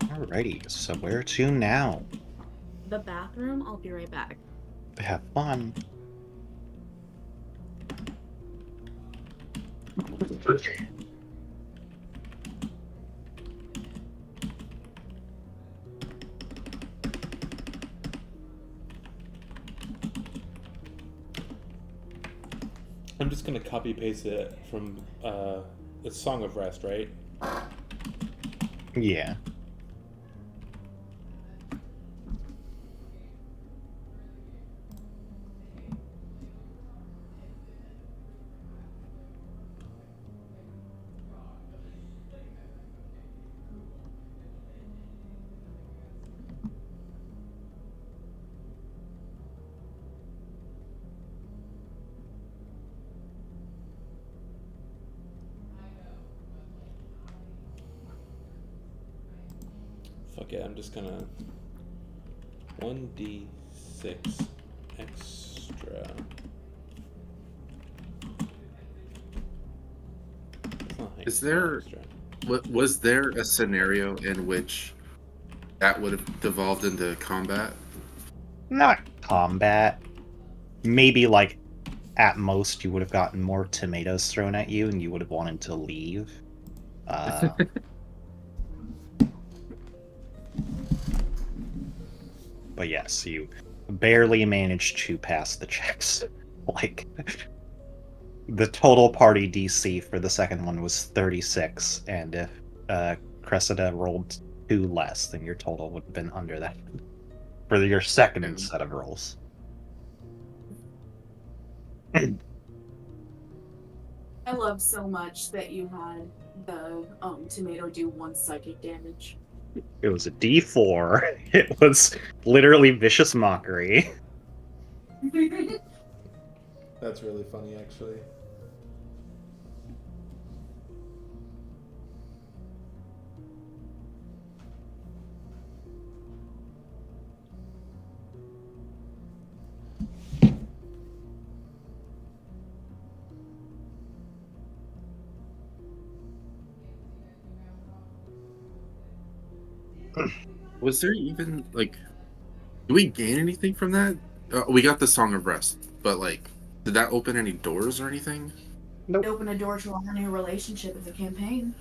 Alrighty, so where to now? The bathroom, I'll be right back. Have fun. I'm just going to copy paste it from the Song of Rest, right? Yeah. Fuck it, I'm just gonna 1d6 extra. That's not Is there- extra. Was there a scenario in which that would have devolved into combat? Not combat. Maybe, like, at most you would have gotten more tomatoes thrown at you and you would have wanted to leave. But yes, you barely managed to pass the checks. Like, the total party DC for the second one was 36, and if Cressida rolled 2 less, then your total would have been under that for your second set of rolls. I love so much that you had the tomato do 1 psychic damage. It was a D4. It was literally vicious mockery. That's really funny, actually. Was there even like, do we gain anything from that? We got the Song of Rest, but like, did that open any doors or anything? It opened a door to our new relationship in the campaign.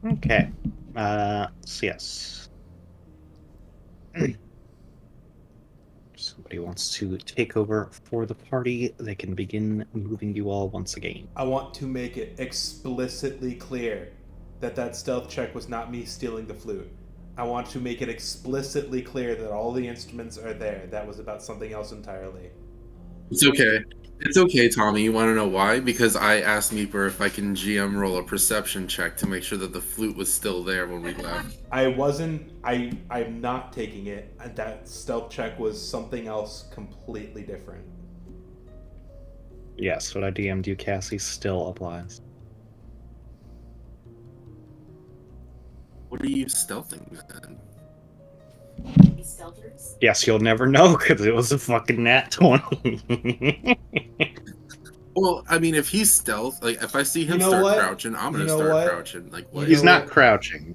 Okay. So yes. Somebody wants to take over for the party, they can begin moving you all once again. I want to make it explicitly clear that that stealth check was not me stealing the flute. I want to make it explicitly clear that all the instruments are there. That was about something else entirely. It's okay. It's okay, Tommy. You want to know why? Because I asked Meeper if I can GM roll a perception check to make sure that the flute was still there when we left. I wasn't. I'm not taking it. That stealth check was something else completely different. Yes, what I DM'd you, Cassie, still applies. What are you stealthing then? These stealthers. Yes, you'll never know because it was a fucking nat 20. Well, I mean, if he's stealth, like if I see him You know start what? crouching, I'm You gonna know start what? crouching. Like what? He's know not what? crouching.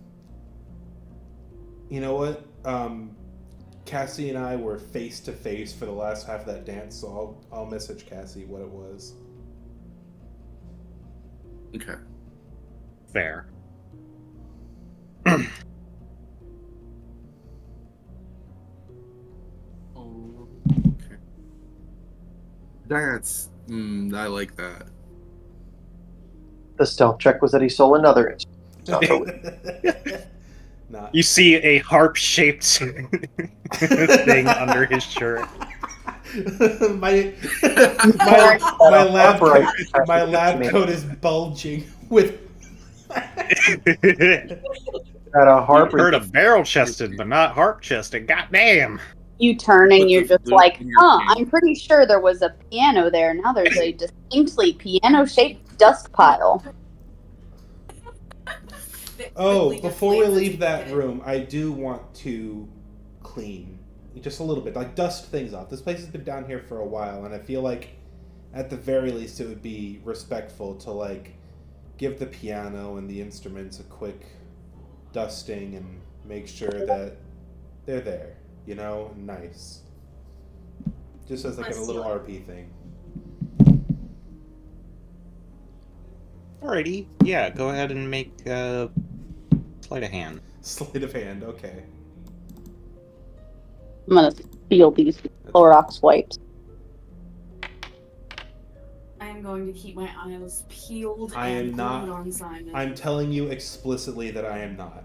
You know what? Cassie and I were face to face for the last half of that dance, so I'll message Cassie what it was. Okay. Fair. Oh, okay. That's. I like that. The stealth check was that he stole another instrument. Not. You see a harp-shaped thing under his shirt. my Upright lab coat is bulging with. At a harp. Heard of barrel-chested, but not harp-chested. Goddamn! You turn Put and you're the just flute like, in your huh, hand. I'm pretty sure there was a piano there. Now there's a distinctly piano-shaped dust pile. Oh, Quickly before we deflates leave it. that room, I do want to clean just a little bit, like dust things off. This place has been down here for a while, and I feel like at the very least it would be respectful to like give the piano and the instruments a quick dusting and make sure that they're there, you know, nice. Just as like a little RP thing. Alrighty, yeah, go ahead and make sleight of hand. Sleight of hand, okay. I'm gonna steal these Clorox wipes. I am going to keep my eyes peeled I and am not- glued on Simon. I'm telling you explicitly that I am not.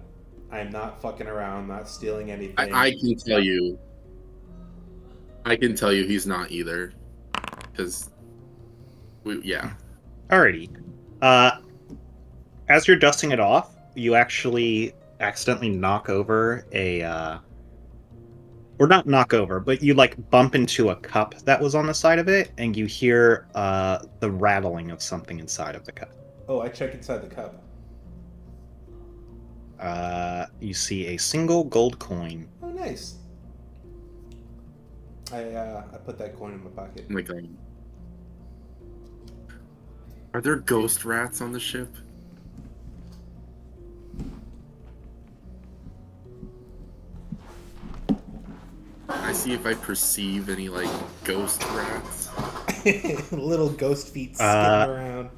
I am not fucking around, not stealing anything. I can tell you. I can tell you he's not either. Because. Yeah. Alrighty. As you're dusting it off, you actually accidentally knock over or not knock over, but you like bump into a cup that was on the side of it, and you hear the rattling of something inside of the cup. Oh, I check inside the cup. You see a single gold coin. Oh, nice. I put that coin in my pocket. Like, are there ghost rats on the ship? I see if I perceive any like ghost rats. Little ghost feet skipping around.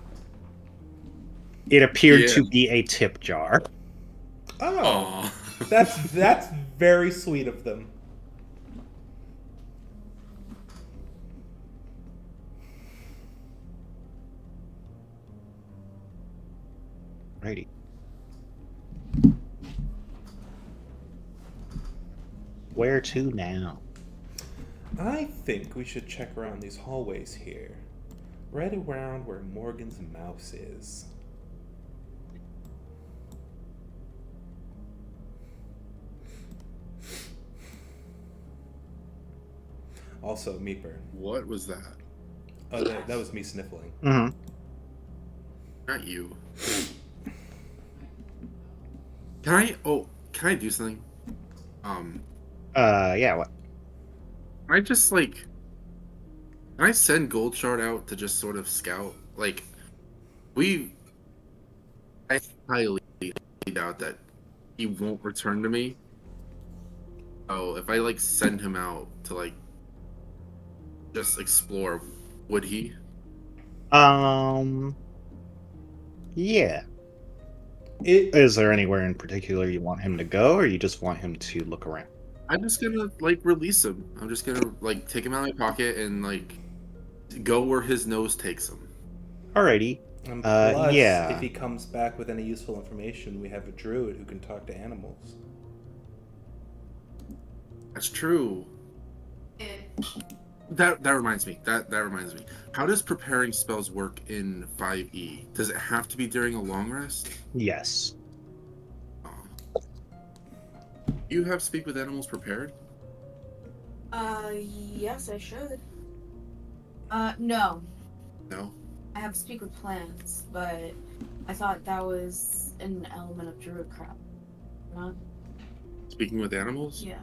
It appeared Yeah. to be a tip jar. Oh, Oh. that's very sweet of them. Righty. Where to now? I think we should check around these hallways here. Right around where Morgan's mouse is. Also, Meeper. What was that? Oh, that was me sniffling. Mm-hmm. Not you. Can I? Oh, can I do something? Yeah, what? I just like. Can I send Goldshard out to just sort of scout? Like, I highly doubt that he won't return to me. Oh, if I like send him out to like just explore, would he? Yeah. It Is there anywhere in particular you want him to go, or you just want him to look around? I'm just gonna like release him. I'm just gonna like take him out of my pocket and like go where his nose takes him. Alrighty. plus, yeah. if he comes back with any useful information, we have a druid who can talk to animals. That's true. That reminds me. That reminds me. How does preparing spells work in 5e? Does it have to be during a long rest? Yes. Oh. You have speak with animals prepared? Yes, I should. No. No. I have speak with plants, but I thought that was an element of druidcraft. Not? Speaking with animals? Yeah.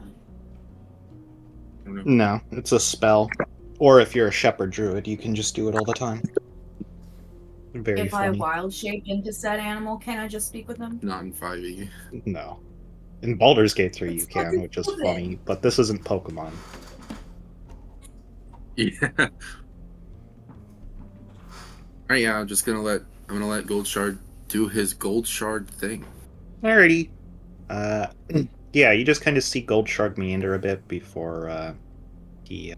I don't know. No, it's a spell. Or if you're a shepherd druid, you can just do it all the time. Very If I funny. wild shape into said animal, can I just speak with them? Not in 5e. No. In Baldur's Gate 3 you It's can, fucking which is cool then. funny, but this isn't Pokemon. Yeah. Alright, yeah, I'm gonna let Gold Shard do his Gold Shard thing. Alrighty. Yeah, you just kind of see Gold Shard meander a bit before he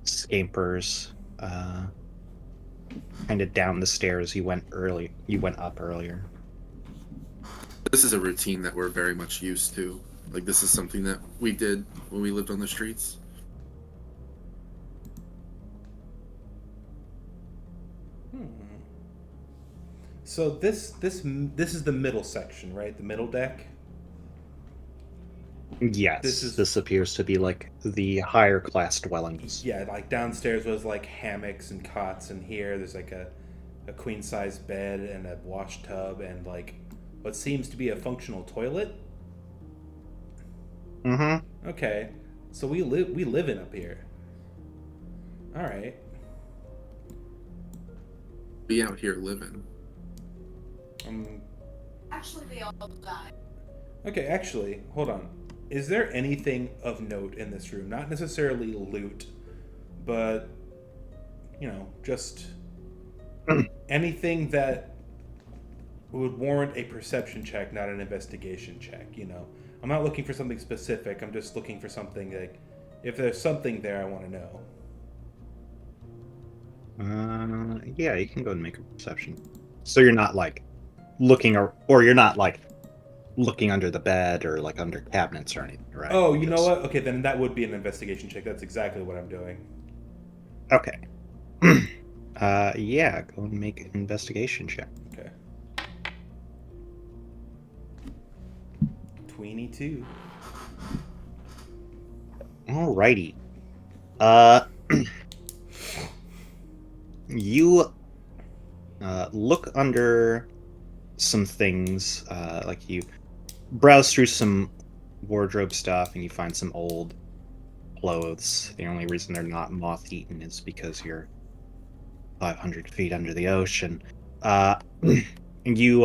scampers kind of down the stairs you went up earlier. This is a routine that we're very much used to. Like, this is something that we did when we lived on the streets. So this is the middle section, right? The middle deck. Yes, this appears to be like the higher class dwellings. Yeah, like downstairs was like hammocks and cots, and here there's like a queen size bed and a wash tub and like what seems to be a functional toilet. Mm-hmm. Okay, so we live in up here. All right. Be out here living. Actually, they all died. Okay, actually, hold on. Is there anything of note in this room? Not necessarily loot, but, you know, just anything that would warrant a perception check, not an investigation check, you know? I'm not looking for something specific. I'm just looking for something like, if there's something there, I want to know. Yeah, you can go and make a perception. So you're not like looking or you're not like looking under the bed or like under cabinets or anything, right? Oh, you know what? Okay, then that would be an investigation check. That's exactly what I'm doing. Okay. Yeah, go and make an investigation check. Okay. 22. Alrighty. You look under some things, like you browse through some wardrobe stuff and you find some old clothes. The only reason they're not moth-eaten is because you're 500 feet under the ocean. And you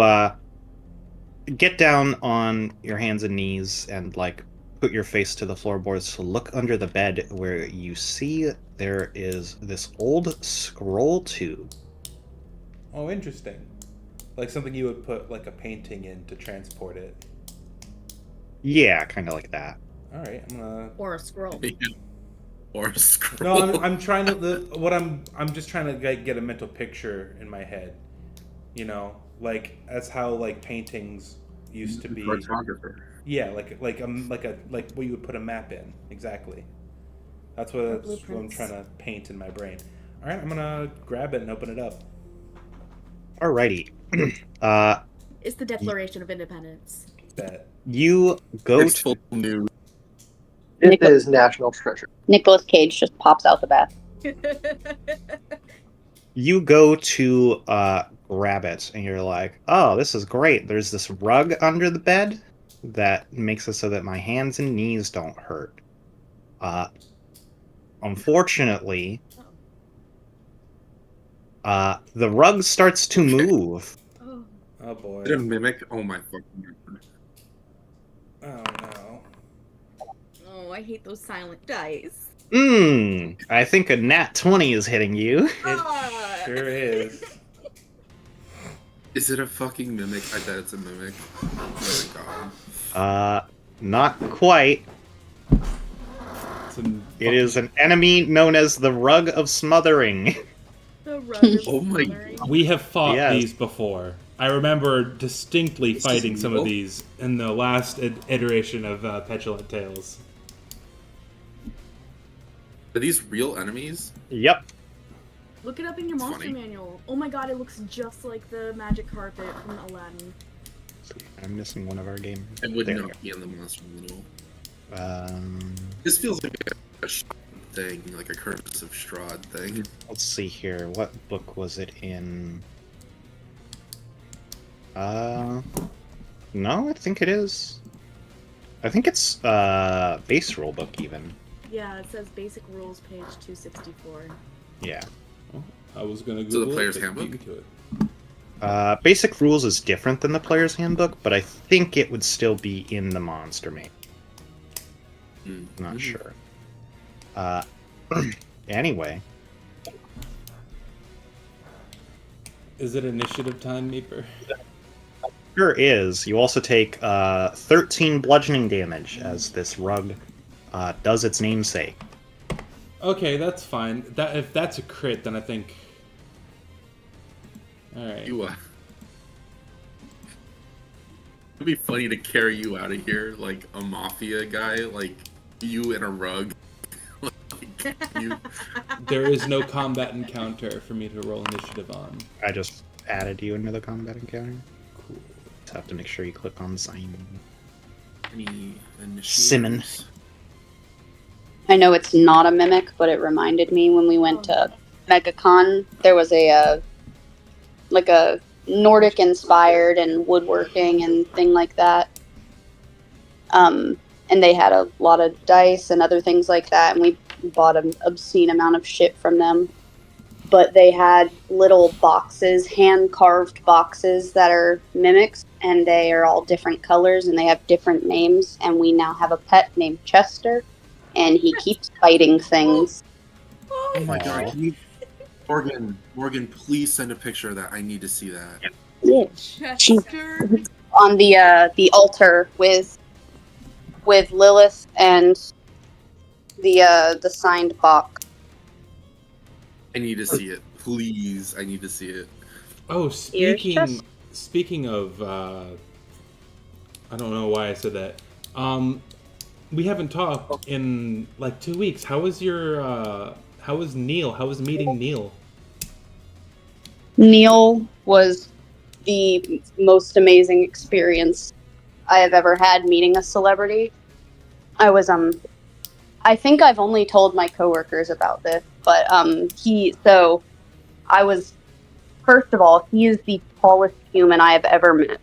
get down on your hands and knees and like put your face to the floorboards to look under the bed, where you see there is this old scroll tube. Oh, interesting. Like something you would put like a painting in to transport it. Yeah, kind of like that. All right, I'm gonna. Or a scroll. Or a scroll. No, I'm trying to. I'm just trying to get a mental picture in my head. You know, like that's how like paintings used to be. Cartographer. Yeah, like what you would put a map in. Exactly. That's what I'm Blueprints. trying to paint in my brain. All right, I'm gonna grab it and open it up. Alrighty. It's the Declaration of Independence. Bet. You go It's to full of news. It is national treasure. Nicolas Cage just pops out the bath. grab it and you're like, oh, this is great. There's this rug under the bed that makes it so that my hands and knees don't hurt. Unfortunately, the rug starts to move. Oh. Oh boy. Is it a mimic? Oh my fucking god. Oh no. Oh, I hate those silent dice. I think a nat 20 is hitting you. It sure is. Is it a fucking mimic? I bet it's a mimic. Oh my god. Not quite. It is an enemy known as the Rug of Smothering. The rug of Oh my smothering. We have fought Yes. these before. I remember distinctly This fighting is some of evil. these in the last iteration of Petulant Tales. Are these real enemies? Yep. Look it up in your It's monster funny. manual. Oh my god, it looks just like the magic carpet from Aladdin. I'm missing one of our gamers. It would There we not be in the monster manual. go. This feels like a thing, like a Curse of Strahd thing. Let's see here. What book was it in? No, I think it is. I think it's base rule book even. Yeah, it says basic rules, page 264. Yeah. I was gonna So the Google player's it, but handbook? beat me to it. Basic rules is different than the player's handbook, but I think it would still be in the monster manual. Not sure. Anyway. Is it initiative time, Meeper? Sure is. You also take 13 bludgeoning damage as this rug does its namesake. Okay, that's fine. That if that's a crit, then I think. All right. You, it'd be funny to carry you out of here like a mafia guy, like you in a rug. Like, you... There is no combat encounter for me to roll initiative on. I just added you into the combat encounter. Cool. Just have to make sure you click on Simon. Any initiatives? Simon. I know it's not a mimic, but it reminded me when we went to MegaCon, there was a like a Nordic inspired and woodworking and thing like that. And they had a lot of dice and other things like that, and we bought an obscene amount of shit from them. But they had little boxes, hand-carved boxes that are mimics, and they are all different colors, and they have different names, and we now have a pet named Chester, and he keeps fighting things. Oh my god! Can you... Morgan, please send a picture of that. I need to see that. Yeah. Chester. On the altar with Lilith and the signed box. I need to see it, please. I need to see it. Oh, Here's Chester. speaking of, I don't know why I said that. We haven't talked in like 2 weeks. How was your? How was Neil? How was meeting Neil? Neil was the most amazing experience I have ever had meeting a celebrity. I think I've only told my coworkers about this, but first of all, he is the tallest human I have ever met.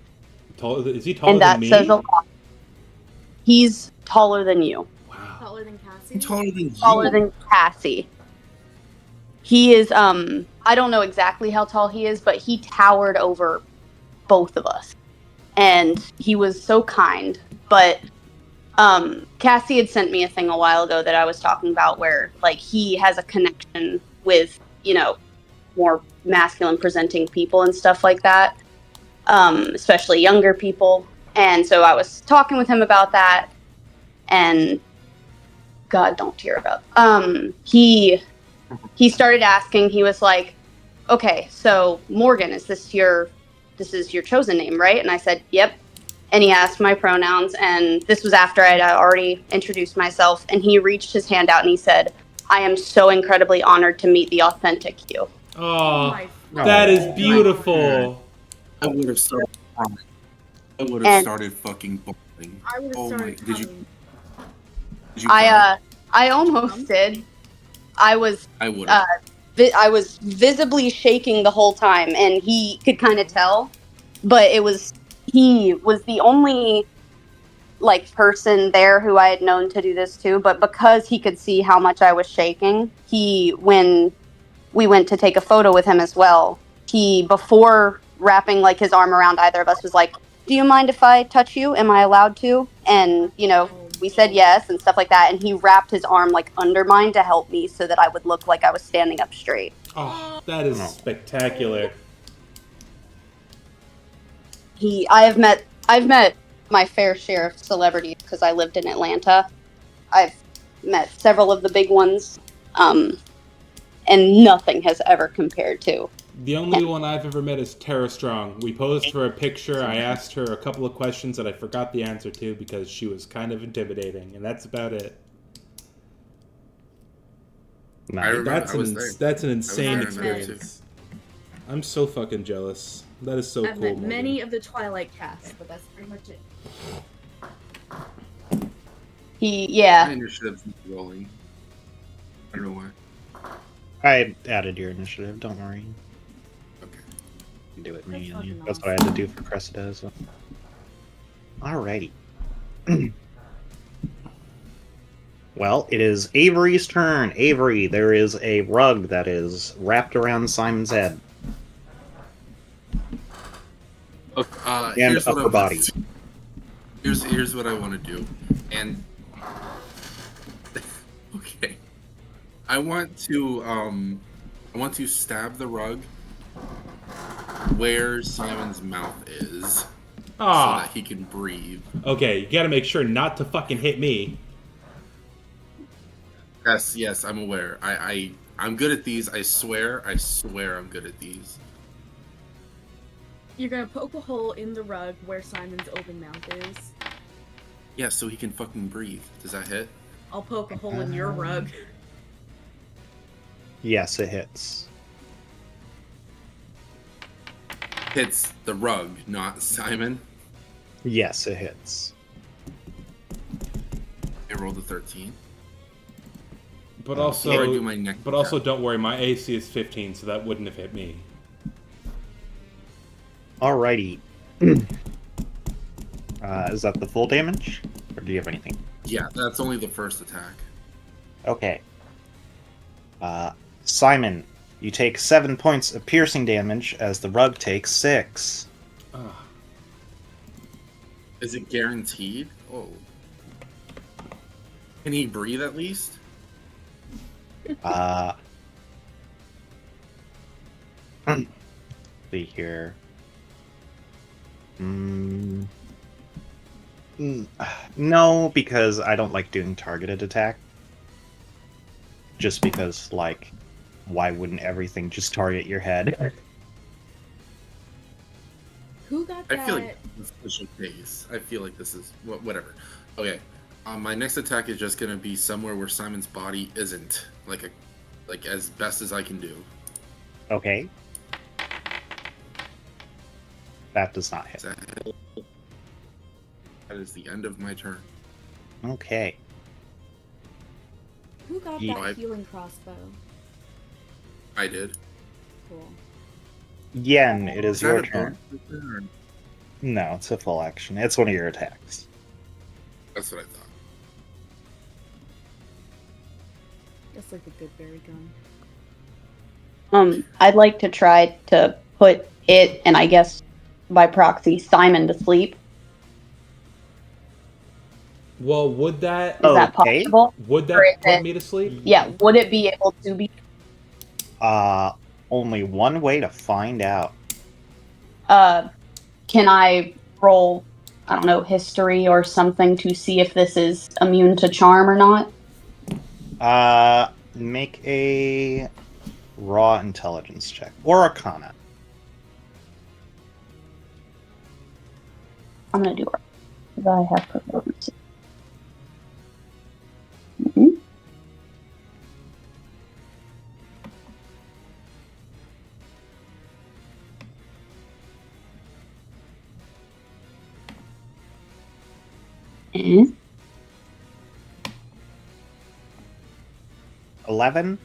Is he taller And that than me? says a lot. He's taller than you. Wow. Taller than Cassie? I'm taller than you. Taller than Cassie. He is, I don't know exactly how tall he is, but he towered over both of us. And he was so kind. But Cassie had sent me a thing a while ago that I was talking about where, like, he has a connection with, more masculine presenting people and stuff like that, especially younger people. And so I was talking with him about that, and God, don't tear about. He started asking. He was like, "Okay, so Morgan, this is your chosen name, right?" And I said, "Yep." And he asked my pronouns, and this was after I had already introduced myself. And he reached his hand out and he said, "I am so incredibly honored to meet the authentic you." Oh, my that is beautiful. I would have started crying. I would have started fucking bawling. I would have Oh my! started Did you? crying. Did you cry? I almost did. I was I would have. I was visibly shaking the whole time, and he could kind of tell. But he was the only person there who I had known to do this too. But because he could see how much I was shaking, when we went to take a photo with him as well, he, before wrapping his arm around either of us, was like, "Do you mind if I touch you? Am I allowed to?" And we said yes and stuff like that, and he wrapped his arm under mine to help me so that I would look like I was standing up straight. Oh, that is spectacular. I've met my fair share of celebrities because I lived in Atlanta. I've met several of the big ones, and nothing has ever compared to. The only one I've ever met is Tara Strong. We posed for a picture. I asked her a couple of questions that I forgot the answer to because she was kind of intimidating, and that's about it. I remember. That's I was there. that's an insane there experience. I'm so fucking jealous. That is so I've cool. met Morgan. many of the Twilight cast, but that's pretty much it. He, My yeah. initiative's not rolling. I don't know why. I added your initiative, don't worry. Okay. You can do it That's manually. fucking That's what I had to do for Cressida as well. Alrighty. Well, it is Avery's turn. Avery, there is a rug that is wrapped around Simon's head. Okay, And here's what upper body. Here's what I want to do, and okay, I want to stab the rug where Simon's mouth is, so Ah, that he can breathe. okay. You got to make sure not to fucking hit me. Yes, I'm aware. I'm good at these. I swear I'm good at these. You're gonna poke a hole in the rug where Simon's open mouth is. Yeah, so he can fucking breathe. Does that hit? I'll poke a hole in your rug. Yes, it hits. Hits the rug, not Simon. Yes, it hits. I rolled a 13. But Before I do my next but also attack. don't worry. My AC is 15, so that wouldn't have hit me. Alrighty. Is that the full damage? Or do you have anything? Yeah, that's only the first attack. Okay. Simon, you take 7 points of piercing damage as the rug takes 6. Ah. Is it guaranteed? Oh. Can he breathe at least? See here. No, because I don't like doing targeted attack. Just because, like, why wouldn't everything just target your head? Who got I that? feel like it's a special case. I feel like this is whatever. Okay. My next attack is just gonna be somewhere where Simon's body isn't. Like as best as I can do. Okay. That does not hit. That is the end of my turn. Okay. Who got Yeah. that healing crossbow? I did. Cool. Yen, it is Is your that a turn. bonus action, or- No, it's a full action. It's one of your attacks. That's what I thought. That's like a good berry gun. I'd like to try to put it, and I guess by proxy, Simon to sleep. Well, would that Is that Okay. possible? would Or is that put it- me to sleep? Yeah, would it be able to be? Only one way to find out. Can I roll, I don't know, history or something to see if this is immune to charm or not? Make a raw intelligence check. Or Arcana. I'm gonna do it because I have performance. Mhm. Mhm. 11.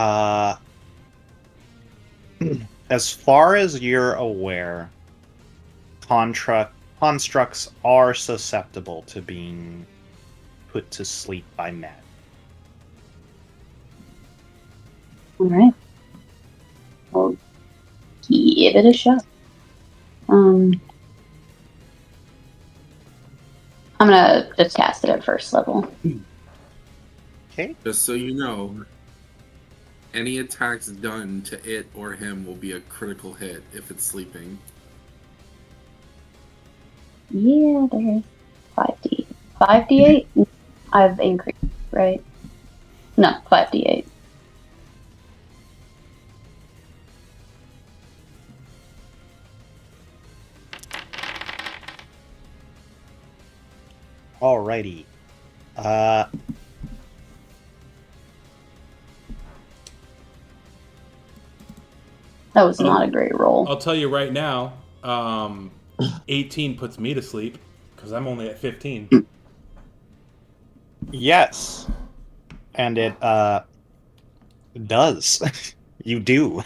Uh, as far as you're aware, constructs are susceptible to being put to sleep by men. All right. Well, give it a shot. I'm gonna just cast it at first level. Okay. Just so you know, any attacks done to it or him will be a critical hit if it's sleeping. Yeah, there's 5d. 5d8? I've increased, right? No, 5d8. Alrighty. That was not a great roll. I'll tell you right now, 18 puts me to sleep because I'm only at 15. Yes. And it does. You do.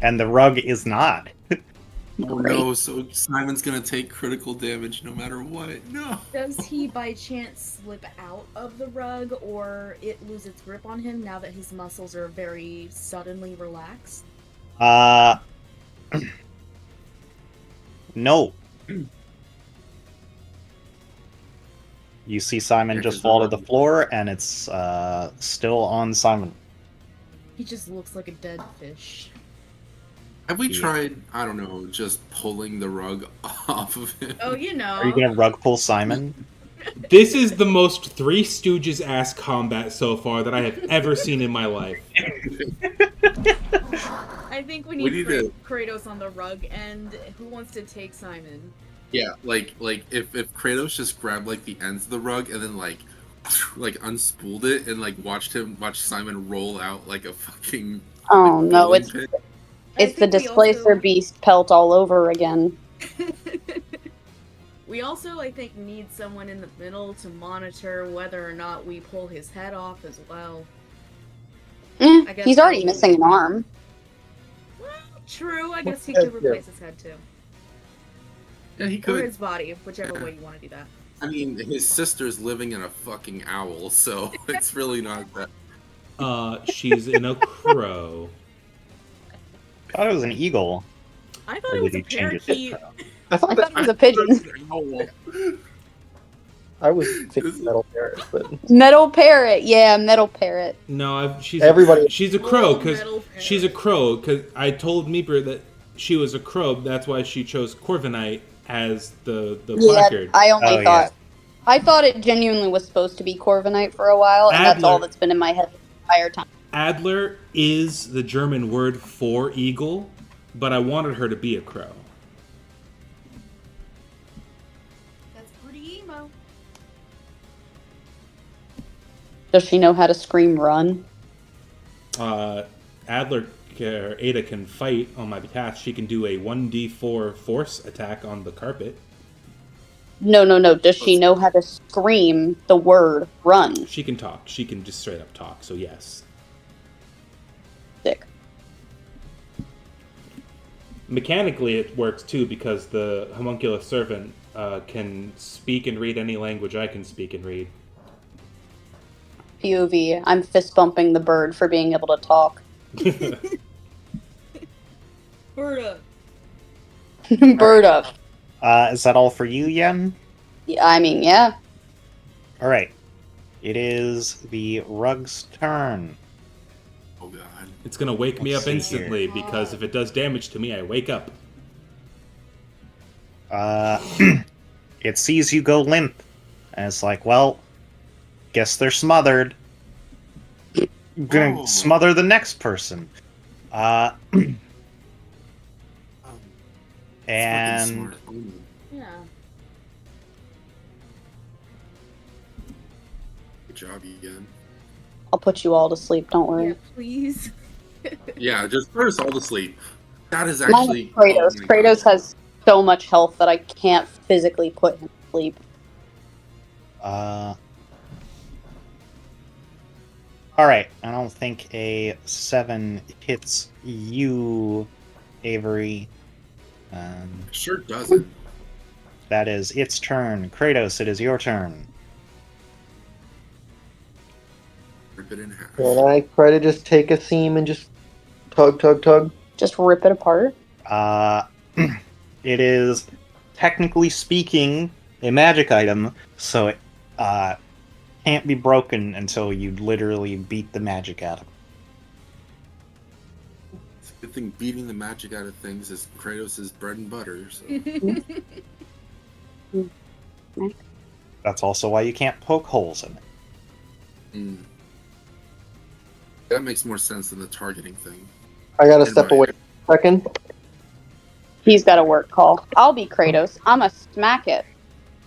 And the rug is not. Oh no, so Simon's gonna take critical damage no matter what. No. Does he by chance slip out of the rug, or it lose its grip on him now that his muscles are very suddenly relaxed? No. You see Simon Yeah, just 'cause fall the to the rug- floor, and it's still on Simon. He just looks like a dead fish. Have we Yeah. tried, I don't know, just pulling the rug off of him? Oh, you know. Are you gonna rug pull Simon? This is the most Three Stooges ass combat so far that I have ever seen in my life. I think we We need, need to- Kratos on the rug, and who wants to take Simon? Yeah, like if Kratos just grabbed like the ends of the rug and then like unspooled it and like watch Simon roll out like a fucking Oh no, bowling it's pit. it's the I think we displacer beast pelt all over again. We also, I think, need someone in the middle to monitor whether or not we pull his head off as well. I guess He's already probably. missing an arm. Well, true, I guess he could replace his head too. Yeah, he Or could. his body, whichever way you want to do that. I mean, his sister's living in a fucking owl, so it's really not that. She's in a crow. I thought it was an eagle. I thought Or it was did a he change it to parakeet. crow? I I thought thought that it was a pigeon. Owl. I was thinking metal parrot, but Metal parrot, yeah, metal parrot. No, she's Everybody- she's a crow Little because metal parrot. she's a crow because I told Meeper that she was a crow. That's why she chose Corviknight as the Yeah, placard. I only Oh, thought. I thought it genuinely was supposed to be Corviknight for a while, and that's all Adler. that's been in my head the entire time. Adler is the German word for eagle, but I wanted her to be a crow. That's pretty emo. Does she know how to scream run? Adler or Ada can fight on my behalf. She can do a 1d4 force attack on the carpet. No. Does she know how to scream the word run? She can talk. She can just straight up talk. So yes. Sick. Mechanically, it works too because the homunculus servant can speak and read any language I can speak and read. POV, I'm fist bumping the bird for being able to talk. Bird up. Bird up. Is that all for you, Yen? Yeah, I mean, yeah. Alright. It is the rug's turn. Oh god. It's gonna wake me Let's up see instantly because if it does damage to me, I wake up. It sees you go limp. And it's like, well, guess they're smothered. Gonna Oh. smother the next person. It's And fucking smart. Yeah. Good job, again. I'll put you all to sleep, don't worry. Yeah, please. Yeah, just put us all to sleep. That is Mine actually is Kratos. oh my Kratos God. has so much health that I can't physically put him to sleep. Alright, I don't think a 7 hits you, Avery. Sure doesn't. That is its turn. Kratos, it is your turn. Rip it in half. can I try to just take a seam and just tug? Just rip it apart. It is, technically speaking, a magic item, so it can't be broken until you literally beat the magic out of it. It's a good thing beating the magic out of things is Kratos' bread and butter. So. That's also why you can't poke holes in it. Mm. That makes more sense than the targeting thing. I gotta In step my- away for a second. He's got a work call. I'll be Kratos. I'ma smack it.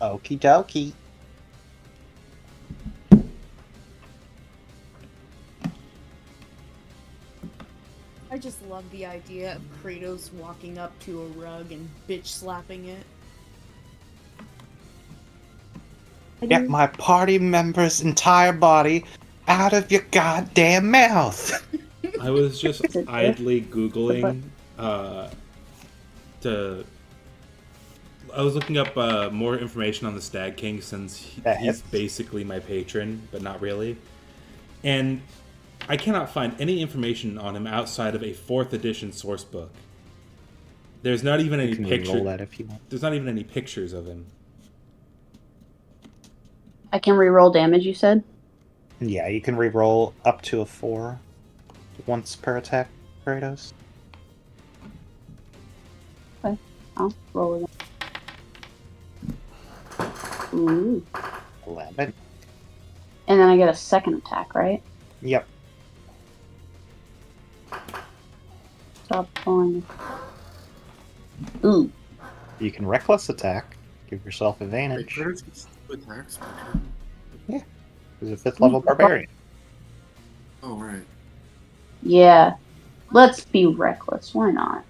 Okie dokie. just love the idea of Kratos walking up to a rug and bitch slapping it. Get my party member's entire body out of your goddamn mouth. I was just Is it idly Googling to. I was looking up more information on the Stag King since That he's hits. basically my patron, but not really. And I cannot find any information on him outside of a 4th edition source book. There's not even any You can roll pictures. that if you want. There's not even any pictures of him. I can re-roll damage, you said? Yeah, you can re-roll up to a 4 once per attack, Kratos. I'll roll it. Ooh. 11. And then I get a second attack, right? Yep. Stop rolling. Ooh. You can reckless attack. Give yourself Wait, advantage. Kratos gets 2 attacks? He's a 5th level barbarian. Oh, right. Yeah. Let's be reckless. Why not?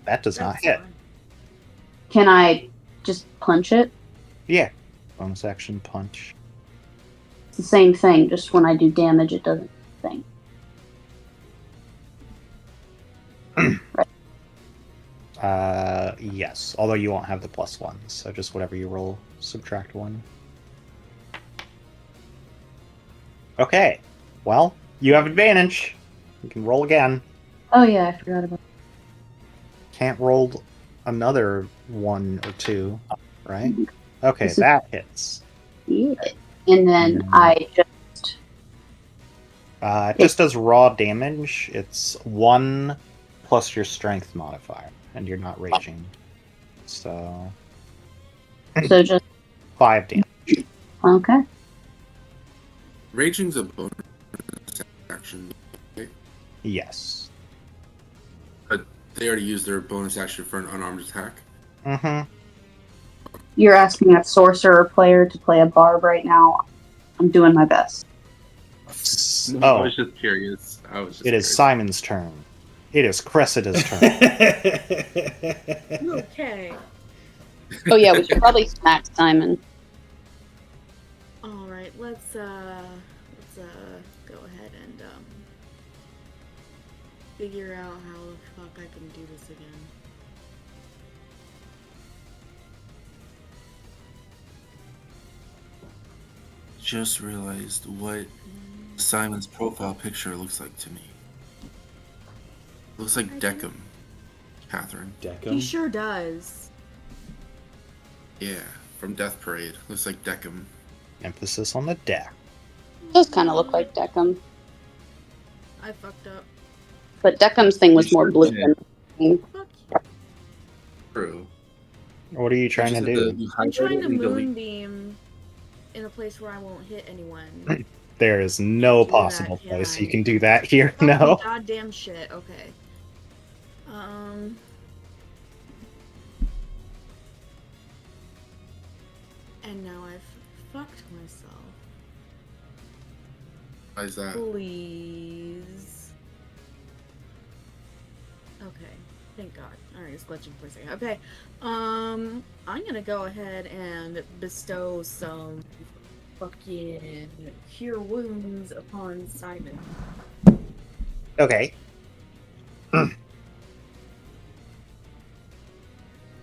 That does not That's hit. fine. Can I just punch it? Yeah. Bonus action punch. It's the same thing, just when I do damage, it doesn't thing. Yes. Although you won't have the +1, so just whatever you roll, subtract 1. Okay. Well, you have advantage. You can roll again. Oh yeah, I forgot about Can't roll another 1 or 2, right? Mhm. Okay, This is- that hits. yeah. And then Mm. I just It just does raw damage. It's 1 plus your strength modifier, and you're not raging. So so just 5 damage. okay. Raging's a bonus action. Yes. But they already used their bonus action for an unarmed attack. Mm-hmm. You're asking a sorcerer player to play a barb right now. I'm doing my best. I Oh, was just curious. it is curious. Simon's turn. It is Cressida's turn. Okay. Oh yeah, we should probably smack Simon. All right. Let's go ahead and figure out how the fuck I can do this again. Just realized what Simon's profile picture looks like to me. Looks like I do. Deckham, Catherine. He Deckham? sure does. Yeah, from Death Parade. Looks like Deckham. Emphasis on the deck. Does kind of look like Deckham, I fucked up. but Deckham's thing was You more sure blue did. than Fuck you. True. What are you trying to do? I'm trying to moonbeam in a place where I won't hit anyone. There is no Do that, possible can place I? you can do that here. Fucking No. goddamn shit. Okay. And now I've fucked myself. Why is that? Please. Okay. Thank God. Alright, it's glitching for a second. Okay. I'm gonna go ahead and bestow some fucking cure wounds upon Simon. Okay.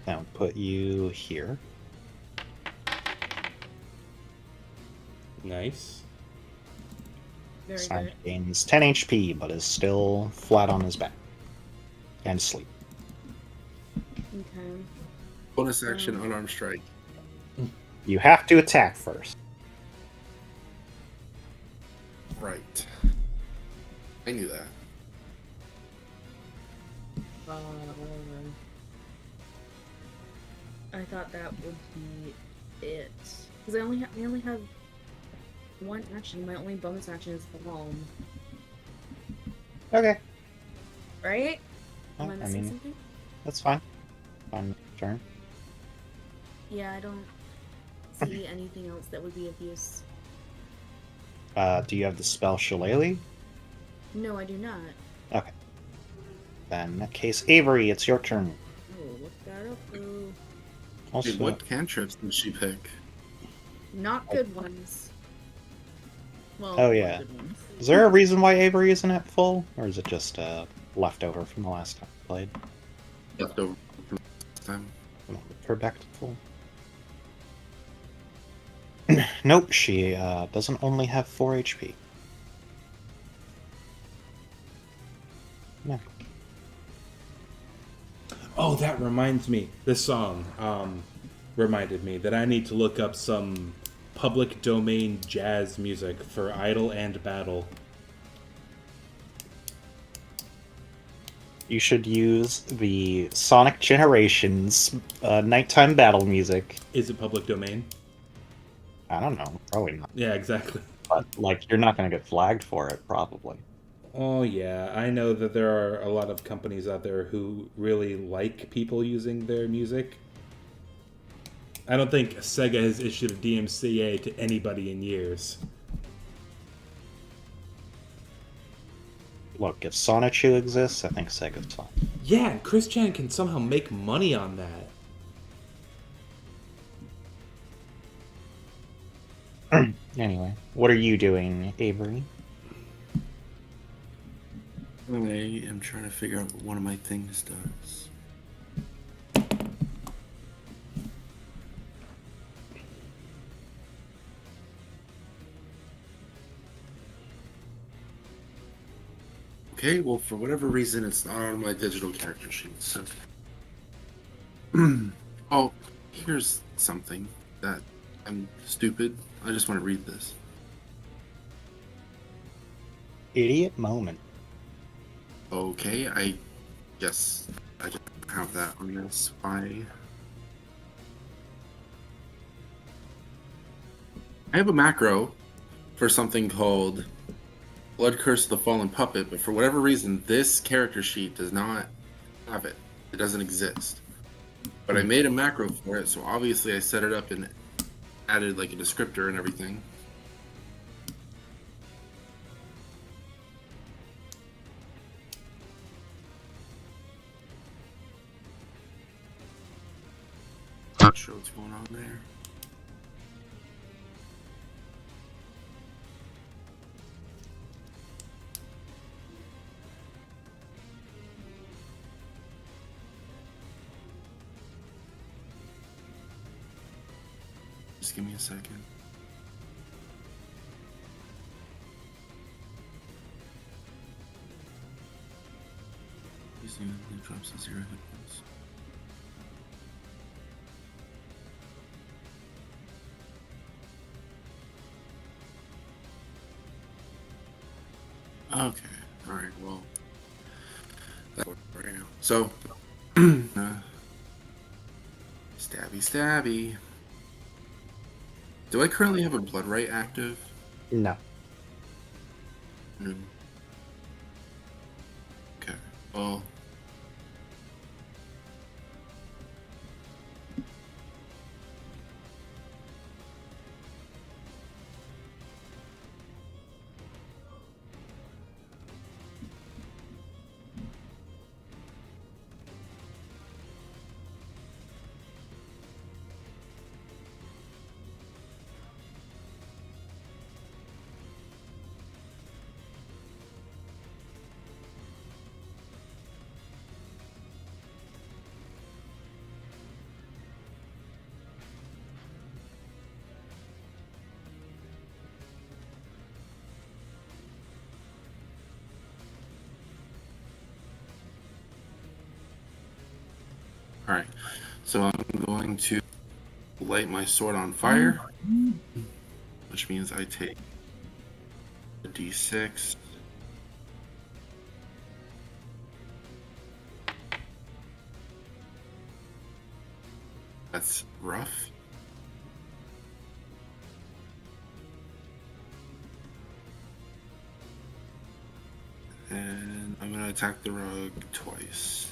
Now put you here. Nice. Very Simon good. gains 10 HP, but is still flat on his back. And asleep. Okay. Bonus action, unarmed strike. You have to attack first. Right. I knew that. I thought that would be it. Because I only have one action. My only bonus action is the home. Okay. Right? Am I I missing mean, something? that's fine. On turn. Yeah, I don't see anything else that would be of use. Do you have the spell Shillelagh? No, I do not. Okay. Then in that case, Avery, it's your turn. Oh, look that up. Ooh. Also, Dude, what cantrips did she pick? Not good ones. Well, Oh, not yeah. good ones. is there a reason why Avery isn't at full, or is it just leftover from the last time I played? Left over from last time. I'm gonna whip her back to full. Nope, she doesn't only have 4 HP. No. Oh, that reminds me. This song reminded me that I need to look up some public domain jazz music for Idle and Battle. You should use the Sonic Generations nighttime battle music. Is it public domain? I don't know, probably not. Yeah, exactly. But, like, you're not going to get flagged for it, probably. Oh, yeah. I know that there are a lot of companies out there who really like people using their music. I don't think Sega has issued a DMCA to anybody in years. Look, if Sonichu exists, I think Sega's fine. Yeah, and Chris Chan can somehow make money on that. Anyway, what are you doing, Avery? I am trying to figure out what one of my things does. Okay, well, for whatever reason, it's not on my digital character sheet. So, oh, here's something that I'm stupid. I just want to read this. Idiot moment. Okay, I guess I just have that on this. I have a macro for something called Blood Curse of the Fallen Puppet, but for whatever reason, this character sheet does not have it. It doesn't exist. But I made a macro for it, so obviously I set it up and added like a descriptor and everything. Not sure what's going on there. Just give me a second. Using it drops to 0 hit points. Okay. Alright, well. That worked right now. So, stabby stabby. Do I currently have a blood right active? No. No. Okay. Well. Alright, so I'm going to light my sword on fire, which means I take a d6. That's rough. And I'm going to attack the rogue twice.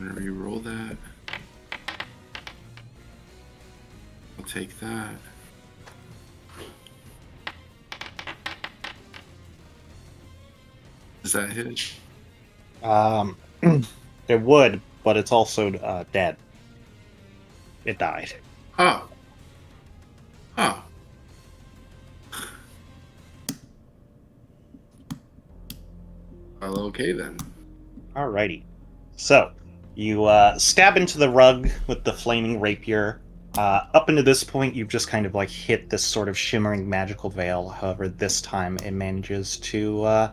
I'm gonna Reroll that. I'll take that. Does that hit? It would, but it's also dead. It died. Oh. Oh. Well, okay then. Alrighty. So, you stab into the rug with the flaming rapier. Up until this point, you've just kind of like hit this sort of shimmering magical veil. However, this time it manages to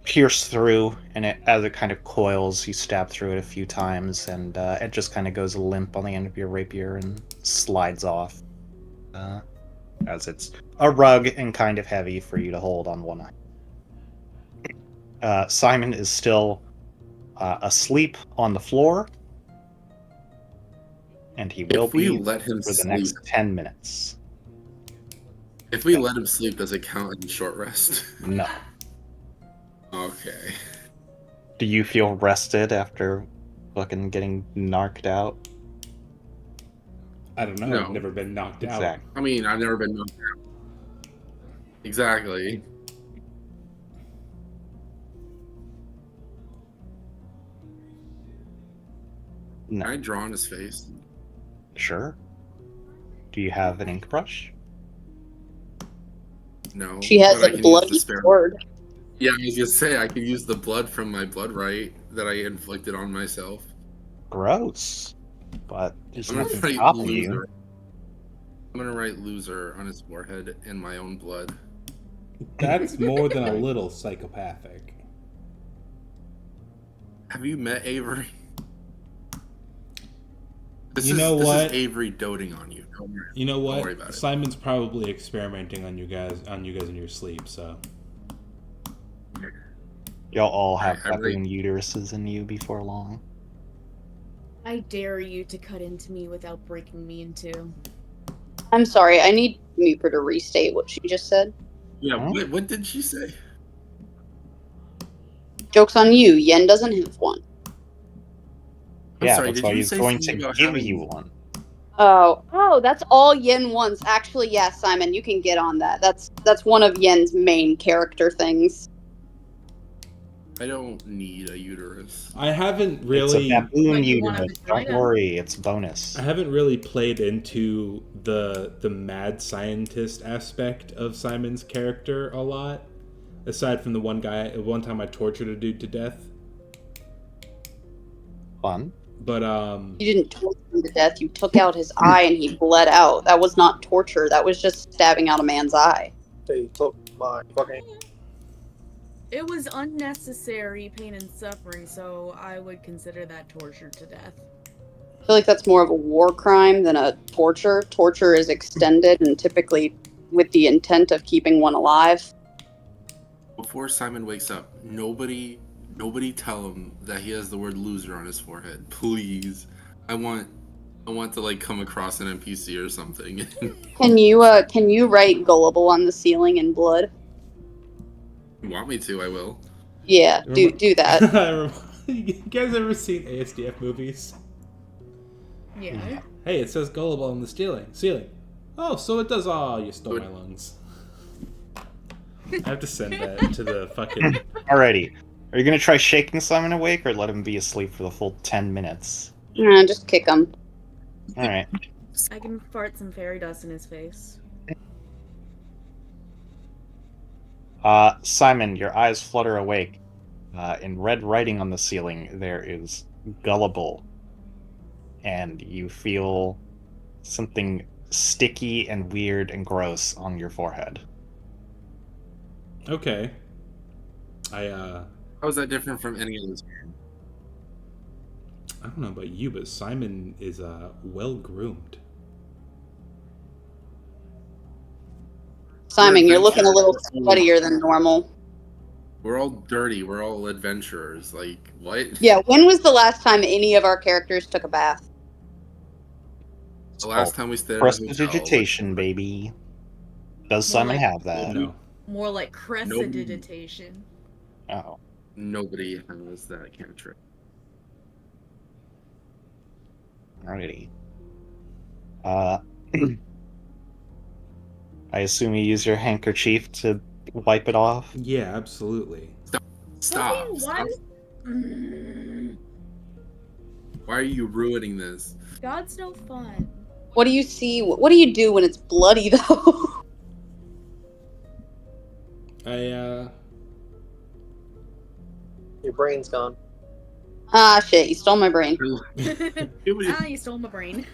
pierce through, and as it kind of coils, you stab through it a few times, and it just kind of goes limp on the end of your rapier and slides off. As it's a rug and kind of heavy for you to hold on one eye. Simon is still asleep on the floor, and he will If we be let him for the sleep, next 10 minutes. if we let him sleep, does it count as short rest? No. Okay. Do you feel rested after fucking getting knocked out? I don't know. No. I've never been knocked out. Exactly. I mean, I've never been knocked out. Exactly. No. Can I draw on his face? Sure. Do you have an ink brush? No. She has but I a can use bloody the spare- sword. Yeah, I was gonna say I could use the blood from my blood right that I inflicted on myself. Gross. But there's I'm gonna nothing write stopping loser. you. I'm gonna write loser on his forehead in my own blood. That's more than a little psychopathic. Have you met Avery? This You know this what? is Avery doting on you. Don't worry. You know Don't what? worry about it. Simon's probably experimenting on you guys in your sleep. So Y'all all have I really- baboon uteruses in you before long. I dare you to cut into me without breaking me in two. I'm sorry, I need Meeper to restate what she just said. Yeah, Huh? what did she say? Joke's on you, Yen doesn't have one. I'm Yeah, sorry, that's did why you he's say going to something about give having- you one. Oh, that's all Yen wants. Actually, yes, Simon, you can get on that. That's one of Yen's main character things. I don't need a uterus. I haven't It's really. a baboon But you want a uterus. Don't vagina? worry, it's bonus. I haven't really played into the mad scientist aspect of Simon's character a lot. Aside from the one time I tortured a dude to death. Fun. But You didn't torture him to death. You took out his eye and he bled out. That was not torture. That was just stabbing out a man's eye. They took my fucking. It was unnecessary pain and suffering, so I would consider that torture to death. I feel like that's more of a war crime than a torture. Torture is extended and typically with the intent of keeping one alive. Before Simon wakes up, nobody tell him that he has the word loser on his forehead. Please. I want to like come across an NPC or something. Can you write gullible on the ceiling in blood? You want me to, I will. Yeah, do that. You guys ever seen ASDF movies? Yeah. Hey, it says gullible on the ceiling. Oh, so it does. Oh, you stole my lungs. I have to send that to the fucking. Alrighty. Are you gonna try shaking Simon awake or let him be asleep for the full 10 minutes? Nah, just kick him. Alright. I can fart some fairy dust in his face. Simon, your eyes flutter awake. In red writing on the ceiling, there is gullible. And you feel something sticky and weird and gross on your forehead. Okay. How is that different from any of this? I don't know about you, but Simon is well groomed. Simon, you're looking a little sweatier than normal. We're all dirty. We're all adventurers. Like, what? Yeah, when was the last time any of our characters took a bath? The last time we stayed at a hotel, Prestidigitation, baby. Does More Simon like- have that? No. More like cressidigitation. Oh. nobody has that cantrip. Alrighty. I assume you use your handkerchief to wipe it off. Yeah, absolutely. Stop. Sophie, Stop. why? Why are you ruining this? God's no fun. What do you see? What do you do when it's bloody, though? Your brain's gone. Ah, shit, you stole my brain. It would You stole my brain.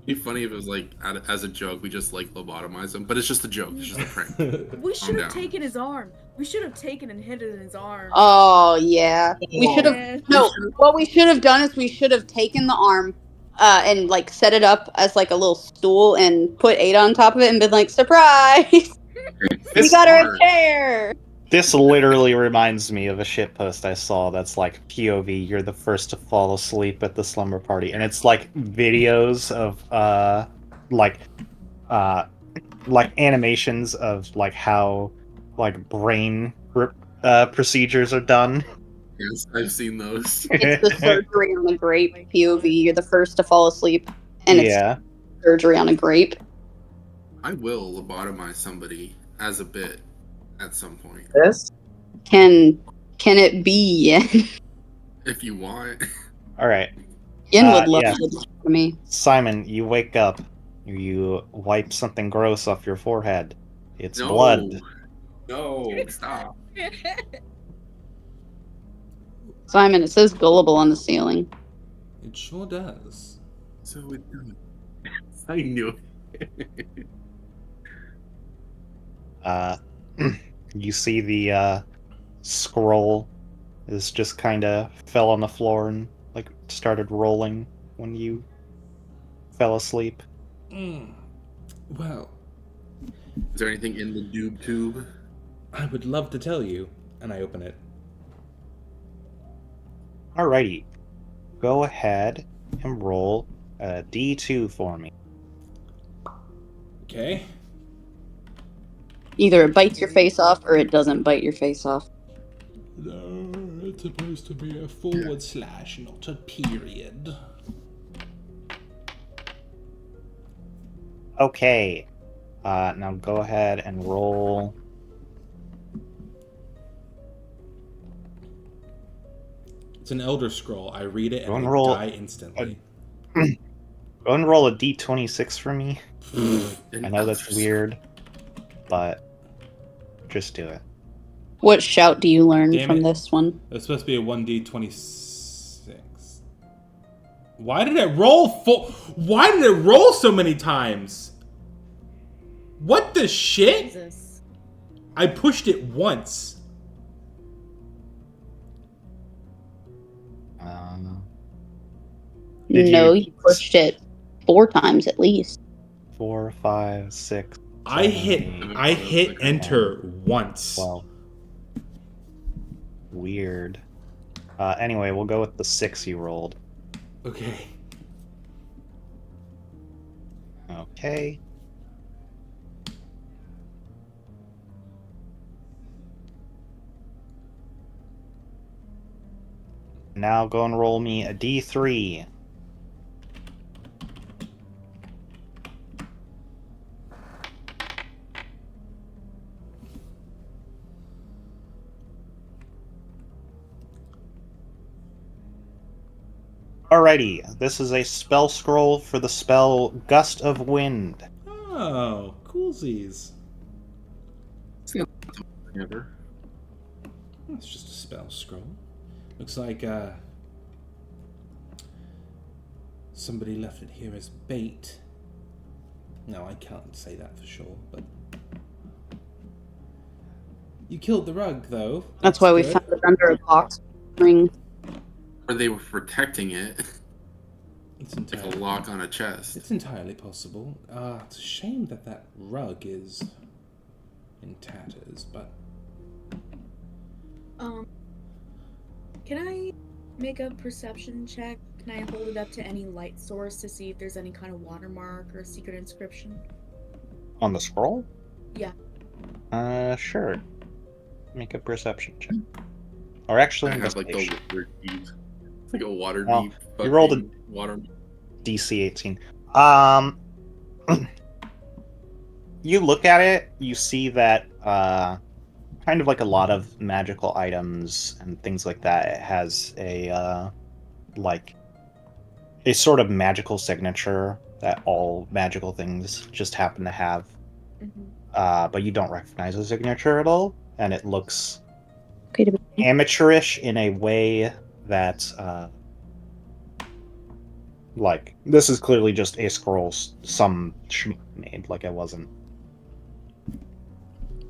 be funny if it was like, as a joke, we just like lobotomize him. But it's just a joke. It's just a prank. We should have down. taken his arm. We should have taken and hit it in his arm. Oh, yeah. We should have... Yeah. No, what we should have done is we should have taken the arm and, like, set it up as, like, a little stool and put Ada on top of it and been like, surprise! We got her a chair! This literally reminds me of a shitpost I saw that's like POV, you're the first to fall asleep at the slumber party. And it's like videos of like animations of like how like brain procedures are done. Yes, I've seen those. It's the surgery on a grape POV. You're the first to fall asleep, and Yeah. it's surgery on a grape. I will lobotomize somebody as a bit at some point. This? Can it be Yin? If you want. Alright. Yin would love yeah. to for me. Simon, you wake up. You wipe something gross off your forehead. It's No. blood. No, stop. Simon, it says gullible on the ceiling. It sure does. So it I knew it. You see the scroll is just kind of fell on the floor and like started rolling when you fell asleep. Well, Is there anything in the doob tube? I would love to tell you. And I open it. Alrighty, go ahead and roll a D2 for me. Okay. Either it bites your face off or it doesn't bite your face off. No, it's supposed to be a forward slash, not a period. Okay, now go ahead and roll. It's an Elder Scroll. I read it and Go and I roll die instantly. Go and roll a D26 for me. I know that's weird, but just do it. What shout do you learn Damn from it. this one? It's supposed to be a 1d26. Why did it roll Why did it roll so many times? What the shit? Jesus. I pushed it once. Did No, you- you pushed it 4 times at least. 4, 5, 6. I 7, hit 8, enter once. 12. Weird. Anyway, we'll go with the 6 you rolled. Okay. Okay. Now go and roll me a D3. Alrighty, this is a spell scroll for the spell Gust of Wind. Oh, coolsies. Never. It's just a spell scroll. Looks like somebody left it here as bait. No, I can't say that for sure, but you killed the rug, though. That's why we good. found it under a box ring. Or they were protecting it. It's Like a entirely, lock on a chest. it's entirely possible. It's a shame that that rug is in tatters, but Can I make a perception check? Can I hold it up to any light source to see if there's any kind of watermark or secret inscription? On the scroll? Yeah. Sure. Make a perception check. Or actually, I have like the investigation. water deep. It's like a water Oh, deep. you rolled a- fucking water. DC 18. You look at it, you see that kind of like a lot of magical items and things like that, it has a like a sort of magical signature that all magical things just happen to have. But you don't recognize the signature at all, and it looks amateurish in a way that like this is clearly just a scroll some schmuck made, like it wasn't.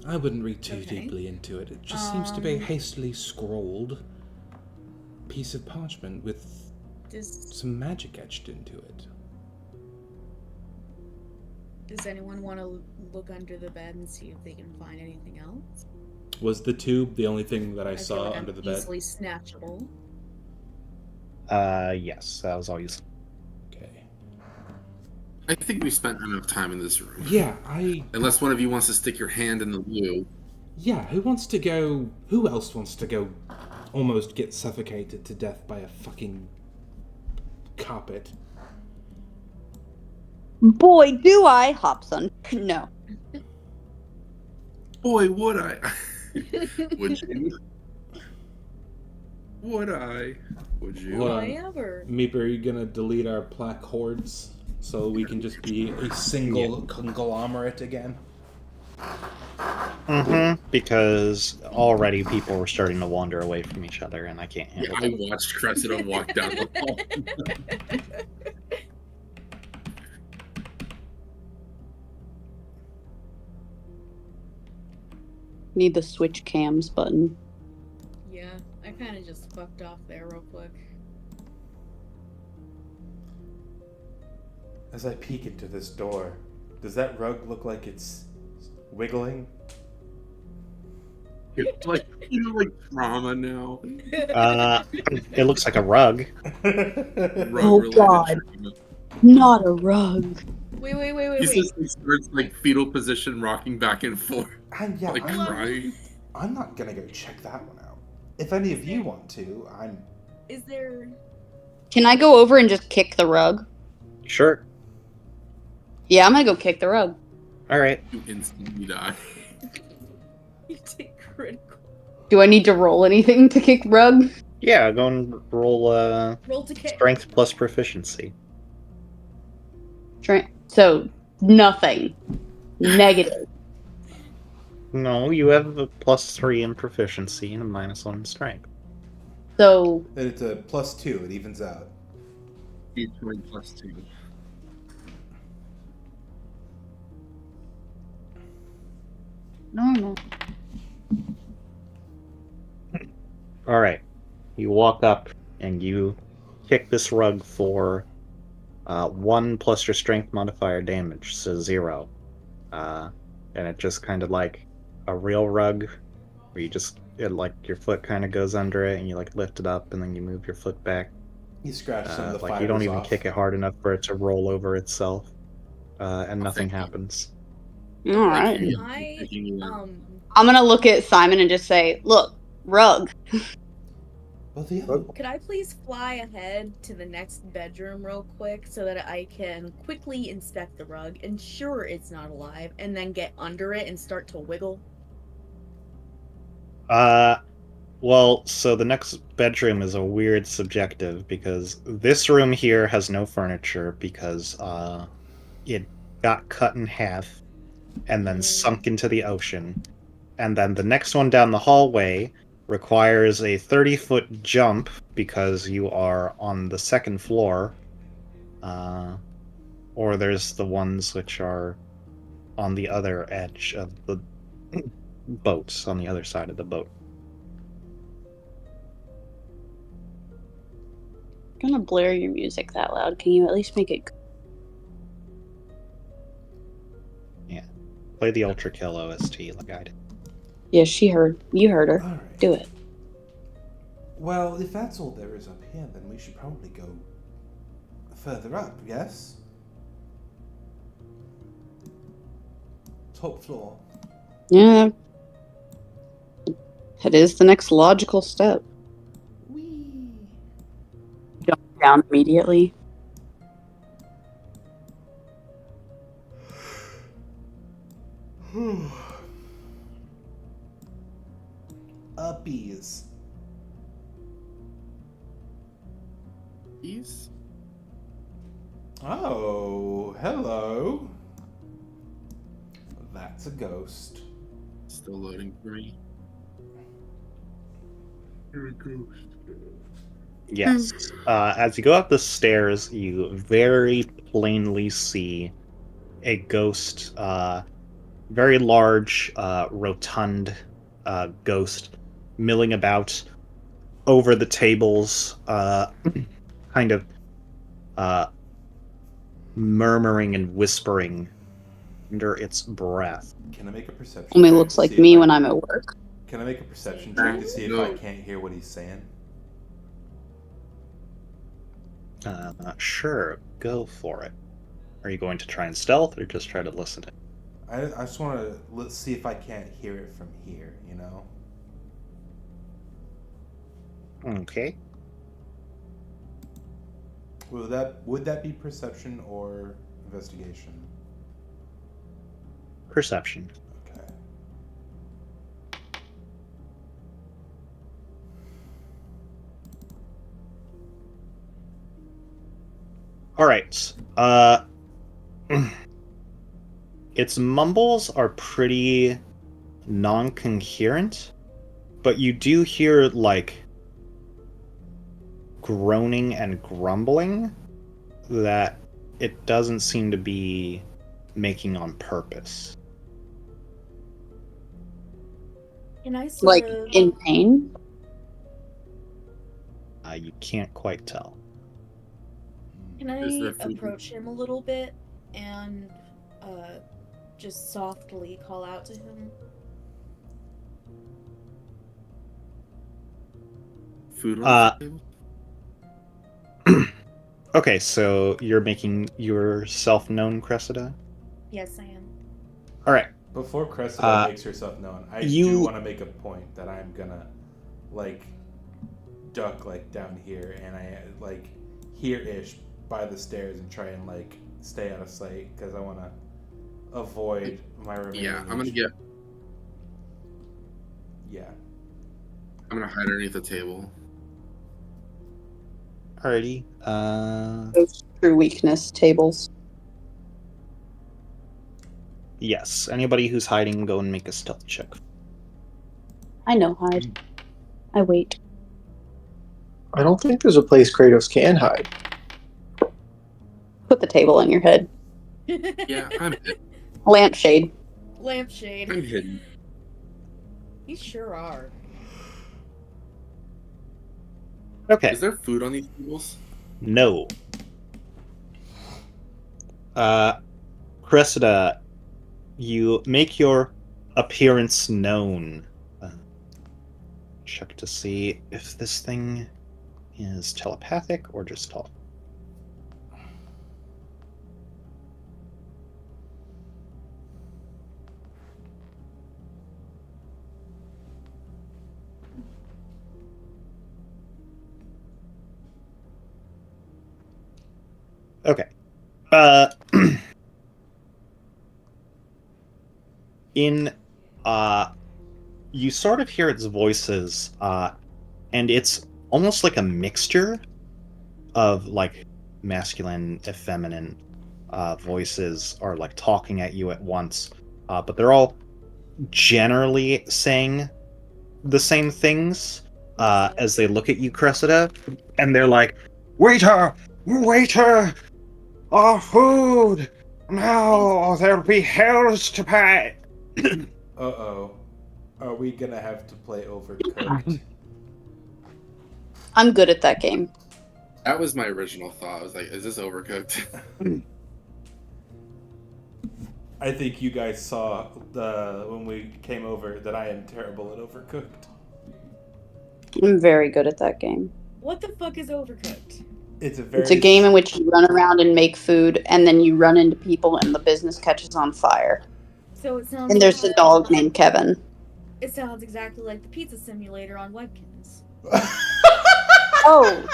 I wouldn't read too deeply into it. It just seems to be a hastily scrawled piece of parchment with some magic etched into it. Does anyone want to look under the bed and see if they can find anything else? Was the tube the only thing that I feel saw like under I'm the bed? easily snatchable. Yes, that was always. Okay. I think we spent enough time in this room. Yeah, Unless one of you wants to stick your hand in the loo. Yeah, who else wants to go almost get suffocated to death by a fucking carpet? Boy, do I, Hobson. No. Boy, would I. Would you? Would I? Would you? Hold on. Whatever. Meeper, are you gonna delete our plaque hordes so we can just be a single conglomerate again? Because already people were starting to wander away from each other, and I can't handle I it. watched Cressida walk down the hall. Need the switch cams button. Yeah, I kind of just fucked off there real quick. As I peek into this door, does that rug look like it's wiggling? It's like, like trauma now. It looks like a rug. Rug-related God. trauma. Not a rug. Wait. He says he starts like fetal position, rocking back and forth, like crying. I'm not gonna go check that one out. If any of you want to, Is there... Can I go over and just kick the rug? Sure. Yeah, I'm gonna go kick the rug. All right. You instantly die. You take critical. Do I need to roll anything to kick rug? Yeah, go and roll Roll to kick. strength plus proficiency. So, nothing. Negative. No, you have a +3 in proficiency and a -1 in strength. So, it's a +2. It evens out. Each one +2. normal. All right. You walk up and you kick this rug for 1 plus your strength modifier damage, so 0. And it just kind of like a real rug, where you just your foot kind of goes under it, and you like lift it up, and then you move your foot back. You scratch some of the fibers you don't even off. kick it hard enough for it to roll over itself, and nothing happens. All right. Can I, I'm gonna look at Simon and just say, "Look, rug." Well, the other one. could I please fly ahead to the next bedroom real quick so that I can quickly inspect the rug, ensure it's not alive, and then get under it and start to wiggle? Well, so the next bedroom is a weird subjective, because this room here has no furniture because it got cut in half and then sunk into the ocean. And then the next one down the hallway requires a 30-foot jump because you are on the second floor. Or there's the ones which are on the other edge of the boats, on the other side of the boat. I'm gonna blare your music that loud. Can you at least make it? Yeah. Play the Ultra Kill OST like I did. Yeah, she heard. You heard her. All right. Do it. Well, if that's all there is up here, then we should probably go further up, yes? Top floor. Yeah. It is the next logical step. Whee! Jump down immediately. puppies. He's Oh, hello. That's a ghost. still loading for me. Here we go. Yes. As you go up the stairs, you very plainly see a ghost, very large, rotund ghost, milling about over the tables, kind of murmuring and whispering under its breath. Can I make a perception Only check looks to like see if me I- when I'm at work. Can I make a perception check to see if I No. can't hear what he's saying? Sure, go for it. Are you going to try and stealth or just try to listen to it? I just want to let's see if I can't hear it from here. You know. Okay. Would that be perception or investigation? Perception. Okay. All right. Its mumbles are pretty non-coherent, but you do hear like groaning and grumbling that it doesn't seem to be making on purpose. Can I sort Like of in pain. You can't quite tell. Can Is I there food? approach him a little bit and just softly call out to him? Food on the table? Okay, so you're making yourself known, Cressida? Yes, I am. All right. Before Cressida makes herself known, I do want to make a point that I'm gonna like duck like down here and I like here-ish by the stairs and try and like stay out of sight because I want to avoid my remaining. Yeah, I'm gonna hide underneath the table. Alrighty. Those true weakness tables. Yes. Anybody who's hiding, go and make a stealth check. I know hide. I wait. I don't think there's a place Kratos can hide. Put the table on your head. Yeah, I'm hidden. Lampshade. Lampshade. I'm hidden. You sure are. Okay. Is there food on these tables? No. Cressida, you make your appearance known. Check to see if this thing is telepathic or just talk. Okay. You sort of hear its voices, and it's almost like a mixture of like masculine and feminine voices are like talking at you at once, but they're all generally saying the same things as they look at you, Cressida, and they're like, "Waiter! Waiter! Our food! Now there'll be hells to pay!" Uh-oh. Are we gonna have to play Overcooked? I'm good at that game. That was my original thought. I was like, is this overcooked? I think you guys saw when we came over that I am terrible at Overcooked. I'm very good at that game. What the fuck is Overcooked? It's a game in which you run around and make food, and then you run into people, and the business catches on fire. So it sounds. And there's a dog named Kevin. It sounds exactly like the pizza simulator on Webkins. Oh,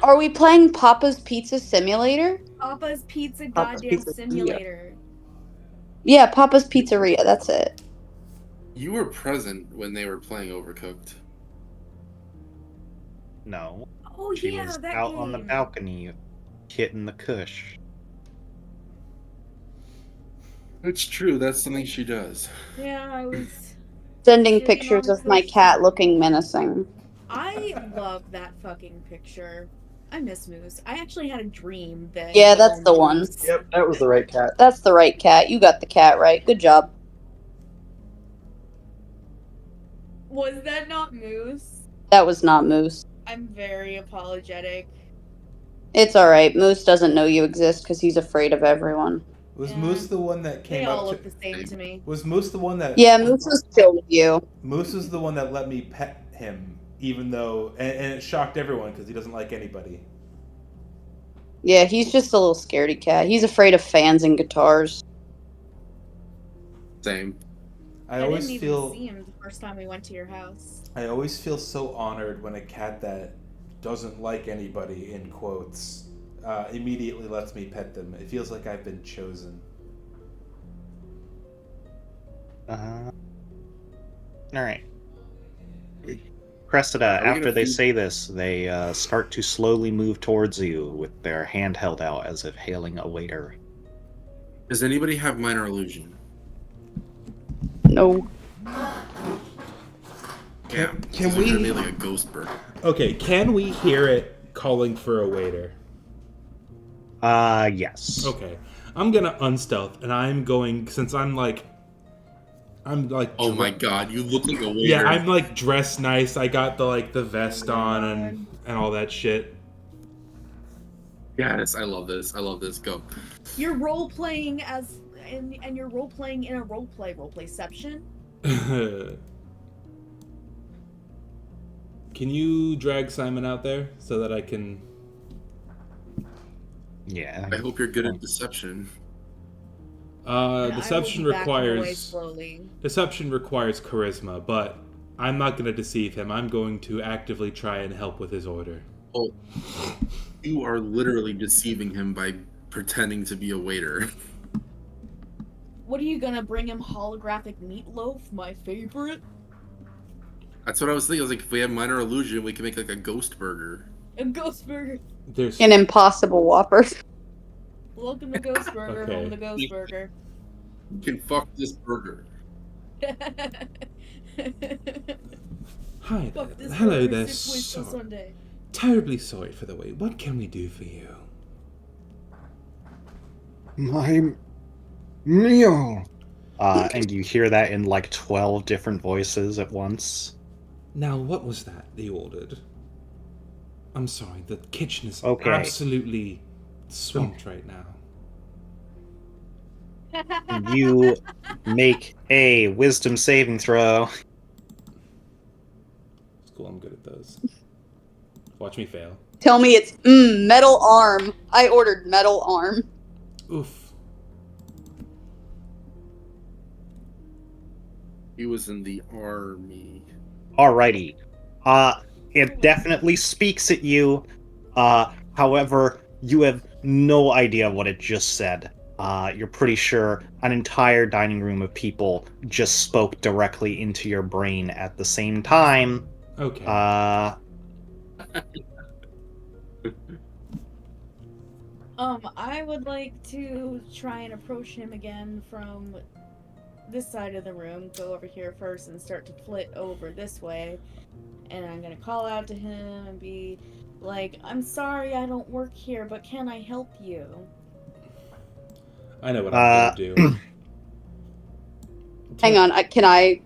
are we playing Papa's Pizza Simulator? Papa's Pizza Papa's goddamn Pizza, simulator. Yeah, Papa's Pizzeria. That's it. You were present when they were playing Overcooked. No. Oh She yeah, was that out game. on the balcony, hitting the cush. It's true. That's something she does. Yeah, I was Sending shitting pictures on of my Kush. cat looking menacing. I love that fucking picture. I miss Moose. I actually had a dream that Yeah, it was that's all the one. Moose. Yep, that was the right cat. That's the right cat. You got the cat right. Good job. Was that not Moose? That was not Moose. I'm very apologetic. It's alright. Moose doesn't know you exist because he's afraid of everyone. Was Yeah. Moose the one that They came all up look to? the same to me. Was Moose the one that? Yeah, Moose was chill with you. Moose is the one that let me pet him, even though, and it shocked everyone because he doesn't like anybody. Yeah, he's just a little scaredy cat. He's afraid of fans and guitars. Same. I didn't always even feel. see him the first time we went to your house. I always feel so honored when a cat that doesn't like anybody, in quotes, immediately lets me pet them. It feels like I've been chosen. Alright. Cressida, Are we after gonna they feed- say this, they start to slowly move towards you with their hand held out as if hailing a waiter. Does anybody have minor illusion? No. Yeah. Can We're gonna we- be like a ghost bird. Okay, can we hear it calling for a waiter? Yes. Okay. I'm gonna unstealth, and I'm going, since I'm like... Oh my god, you look like a waiter. Yeah, I'm like dressed nice. I got the vest on and all that shit. Yes, I love this. I love this. Go. You're role playing and you're role playing in a roleplayception. Can you drag Simon out there so that I can... Yeah. I hope you're good at deception. Deception requires charisma, but I'm not going to deceive him. I'm going to actively try and help with his order. Oh, you are literally deceiving him by pretending to be a waiter. What are you gonna bring him? Holographic meatloaf, my favorite. That's what I was thinking. I was like, if we have minor illusion, we can make like a ghost burger. A ghost burger. There's An impossible Whopper. Welcome to Ghost Burger. Okay. Home to Ghost Burger. You can fuck this burger. Hi there. Fuck this Hello burger, there. sip Twister Sorry. Sunday. Terribly sorry for the wait. What can we do for you? My meal. And you hear that in like 12 different voices at once. Now, what was that you ordered? I'm sorry, the kitchen is Okay. absolutely swamped right now. You make a wisdom saving throw. It's cool, I'm good at those. Watch me fail. Tell me it's metal arm. I ordered metal arm. Oof. He was in the army. Alrighty. It definitely speaks at you. However, you have no idea what it just said. You're pretty sure an entire dining room of people just spoke directly into your brain at the same time. Okay. I would like to try and approach him again from this side of the room. Go over here first and start to flit over this way. And I'm gonna call out to him and be like, I'm sorry I don't work here, but can I help you? I know what I'm gonna do. Hang on, can I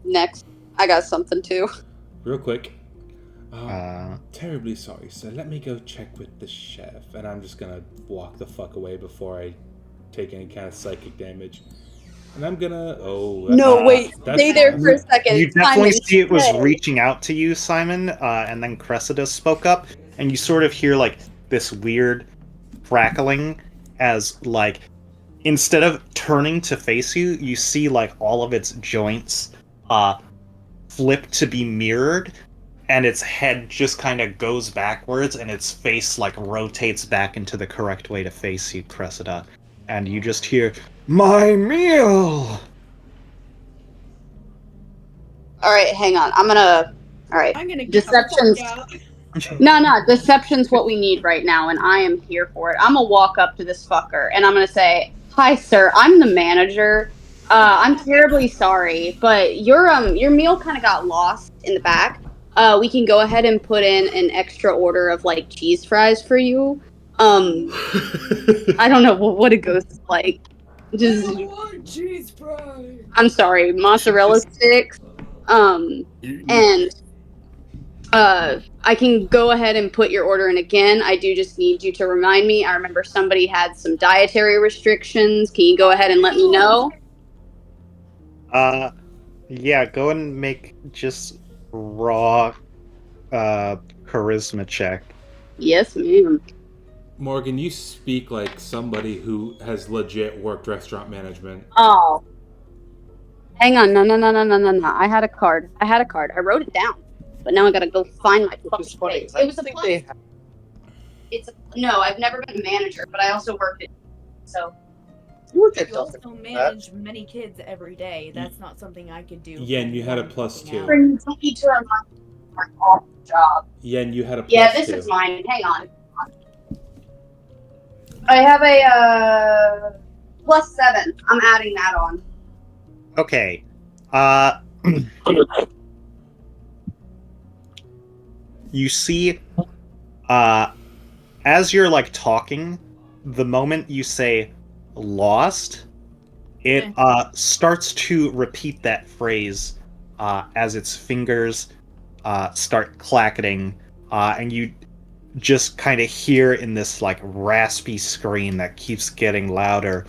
next? I got something too. Real quick. Terribly sorry, sir. Let me go check with the chef. And I'm just gonna walk the fuck away before I take any kind of psychic damage. And I'm gonna... Oh, No, wait. that's Stay there for a second. You definitely Simon, see it was stay. reaching out to you, Simon, and then Cressida spoke up, and you sort of hear, like, this weird crackling as, like, instead of turning to face you, you see, like, all of its joints flip to be mirrored, and its head just kind of goes backwards, and its face, like, rotates back into the correct way to face you, Cressida. And you just hear, "My meal!" All right, hang on. I'm gonna. All right. I'm gonna get Deception's. the fuck out. No. Deception's what we need right now, and I am here for it. I'm gonna walk up to this fucker, and I'm gonna say, "Hi, sir. I'm the manager. I'm terribly sorry, but your meal kind of got lost in the back. We can go ahead and put in an extra order of like cheese fries for you. I don't know what it goes like. Just, I want cheese fries. I'm sorry, mozzarella sticks. And I can go ahead and put your order in again. I do just need you to remind me. I remember somebody had some dietary restrictions. Can you go ahead and let me know? Yeah, go and make just raw charisma check. Yes, ma'am. Morgan, you speak like somebody who has legit worked restaurant management. Oh. Hang on, no. I had a card. I wrote it down. But now I gotta go find my fucking thing. It was a plus. No, I've never been a manager, but I also worked it. So. You also manage many kids every day. That's not something I could do. Yen, you had a +2. You don't need to remind me of my awful job. Yen, you had a +2. Yeah, this is mine. Hang on. I have a +7. I'm adding that on. Okay. You see, as you're like talking, the moment you say lost, it starts to repeat that phrase as its fingers start clacketing, and you just kind of hear in this like raspy scream that keeps getting louder.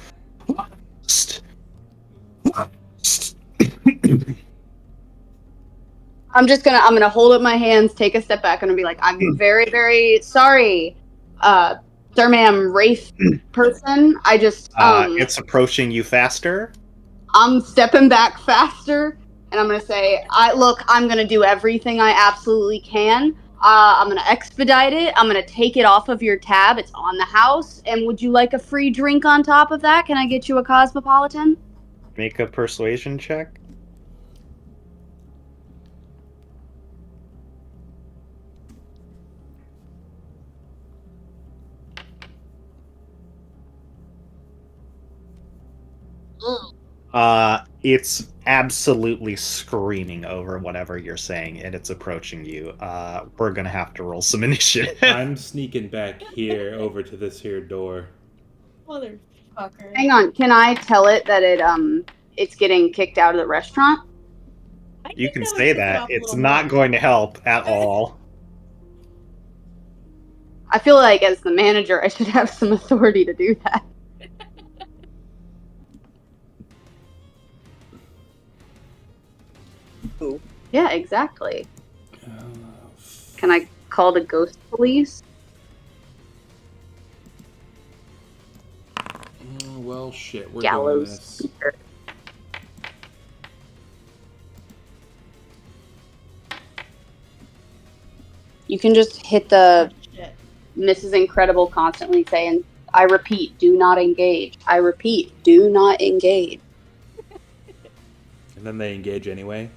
I'm gonna hold up my hands, take a step back, and be like, I'm very, very sorry, sir, ma'am, Rafe person. I just it's approaching you faster. I'm stepping back faster, and I'm gonna say, I'm gonna do everything I absolutely can. I'm gonna expedite it. I'm gonna take it off of your tab. It's on the house. And would you like a free drink on top of that? Can I get you a Cosmopolitan? Make a persuasion check. It's absolutely screaming over whatever you're saying, and it's approaching you. We're gonna have to roll some initiative. I'm sneaking back here over to this here door. Motherfucker. Hang on, can I tell it that it's getting kicked out of the restaurant? You can say that. It's not going to help at all. I feel like as the manager, I should have some authority to do that. Yeah, exactly. Can I call the ghost police? Well, shit, we're Gallows doing this. speaker. You can just hit the Mrs. Incredible constantly saying, I repeat, do not engage. I repeat, do not engage. And then they engage anyway.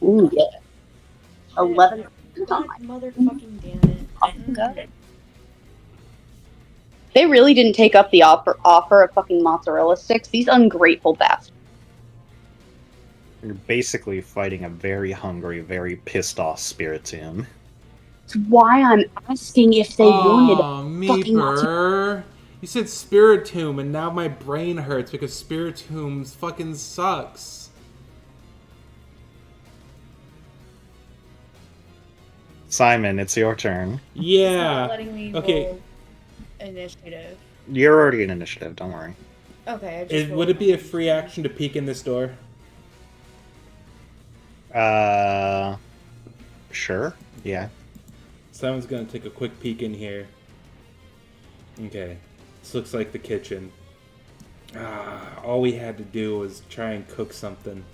Ooh, yeah. 11. God, motherfucking damn it. God. They really didn't take up the offer of fucking mozzarella sticks. These ungrateful bastards. You're basically fighting a very hungry, very pissed off Spiritomb. That's why I'm asking if they wanted fucking Meeper. You said Spiritomb, and now my brain hurts because Spiritomb fucking sucks. Simon, it's your turn. Yeah. Letting me Okay. roll initiative. You're already in initiative, don't worry. Okay. Would it be a free action to peek in this door? Sure. Yeah. Simon's gonna take a quick peek in here. Okay. This looks like the kitchen. All we had to do was try and cook something.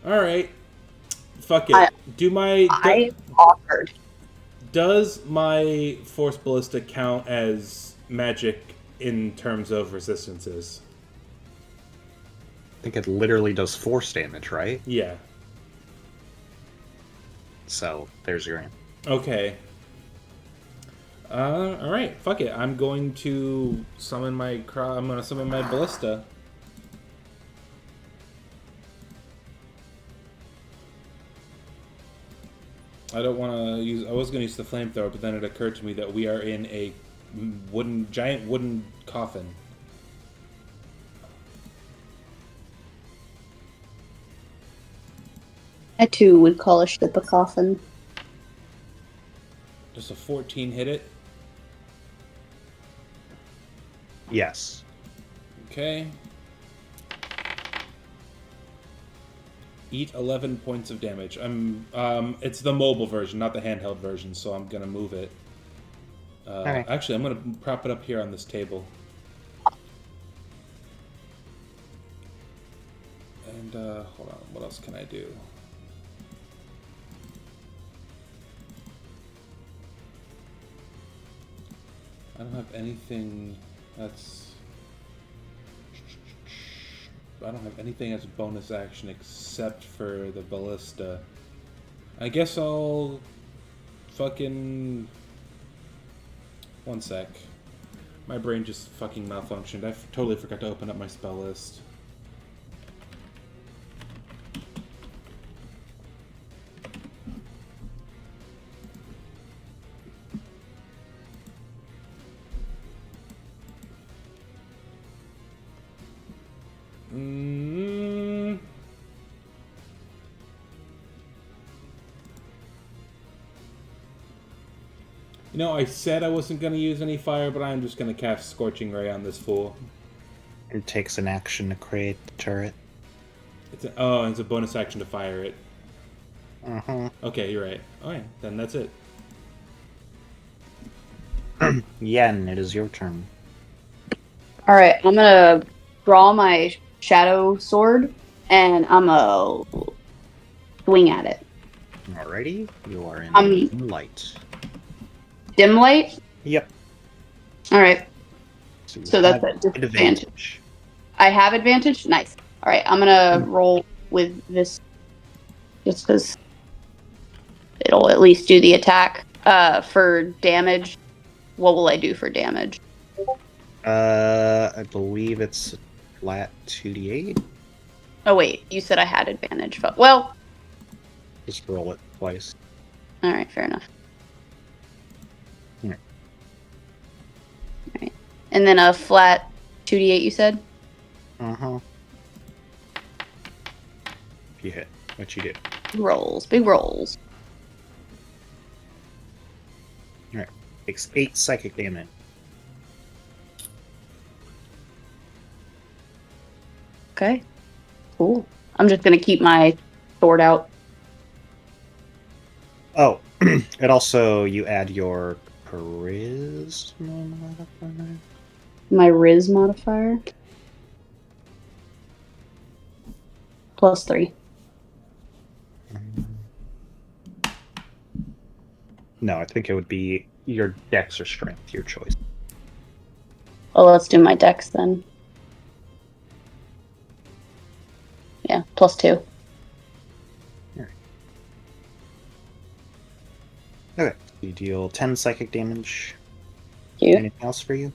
Alright. Fuck it. I offered. Does my Force Ballista count as magic in terms of resistances? think it literally does force damage, right? Yeah. So there's your answer. Okay. All right. Fuck it. I'm going to summon my. I'm going to summon my ballista. I don't want to use. I was going to use the flamethrower, but then it occurred to me that we are in a giant wooden coffin. I too would call a ship a coffin. Does a 14 hit it? Yes. Okay. Eat 11 points of damage. It's the mobile version, not the handheld version, so I'm gonna move it. Okay. Actually, I'm gonna prop it up here on this table. And hold on, what else can I do? I don't have anything that's... I don't have anything as a bonus action except for the ballista. I guess I'll... fucking... One sec. My brain just fucking malfunctioned. I totally forgot to open up my spell list. You know, I said I wasn't going to use any fire, but I'm just going to cast Scorching Ray on this fool. It takes an action to create the turret. It's a bonus action to fire it. Uh-huh. Okay, you're right. Alright, then that's it. Yen, it is your turn. Alright, I'm gonna draw my shadow sword, and I'm gonna swing at it. Alrighty, you are in light. Dim light? Yep. Alright. So that's have a disadvantage. I have advantage? Nice. Alright, I'm gonna roll with this just because it'll at least do the attack. For damage, what will I do for damage? I believe it's flat 2d8. Oh wait, you said I had advantage. But, well... Just roll it twice. Alright, fair enough. Yeah. Alright. And then a flat 2d8, you said? Uh-huh. If you hit, what you do. Rolls. Big rolls. Alright. Takes 8 psychic damage. Okay. Cool. I'm just gonna keep my sword out. Oh, it also, you add your charisma modifier. My Riz modifier. +3. No, I think it would be your dex or strength, your choice. Well, let's do my dex then. Yeah, +2. Okay. You deal 10 psychic damage. You? Anything else for you?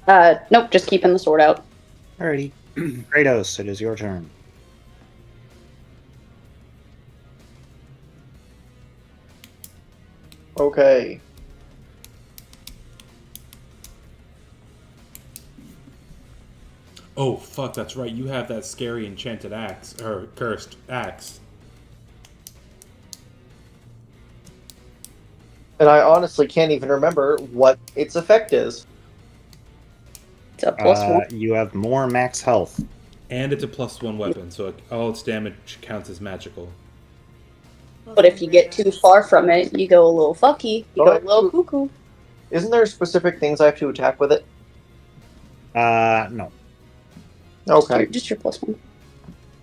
Nope, just keeping the sword out. Alrighty. Kratos, it is your turn. Okay. Oh, fuck, that's right. You have that scary enchanted axe, or cursed axe. And I honestly can't even remember what its effect is. It's a +1. You have more max health. And it's a +1 weapon, so all its damage counts as magical. But if you get too far from it, you go a little fucky. You go a little cuckoo. Isn't there specific things I have to attack with it? No. Okay. Just your +1.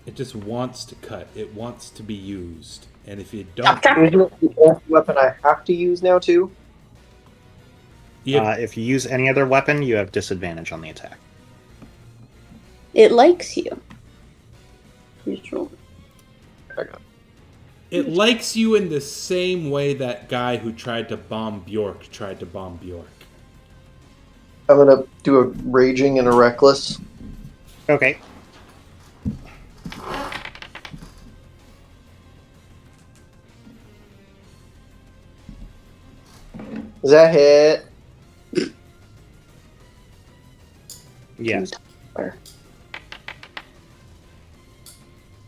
It just wants to cut. It wants to be used. And if you don't... Isn't it the only weapon I have to use now, too? If you use any other weapon, you have disadvantage on the attack. It likes you. Neutral. I got it. It likes you in the same way that guy who tried to bomb Bjork tried to bomb Bjork. I'm gonna do a raging and a reckless. Okay. Does that hit? Yes.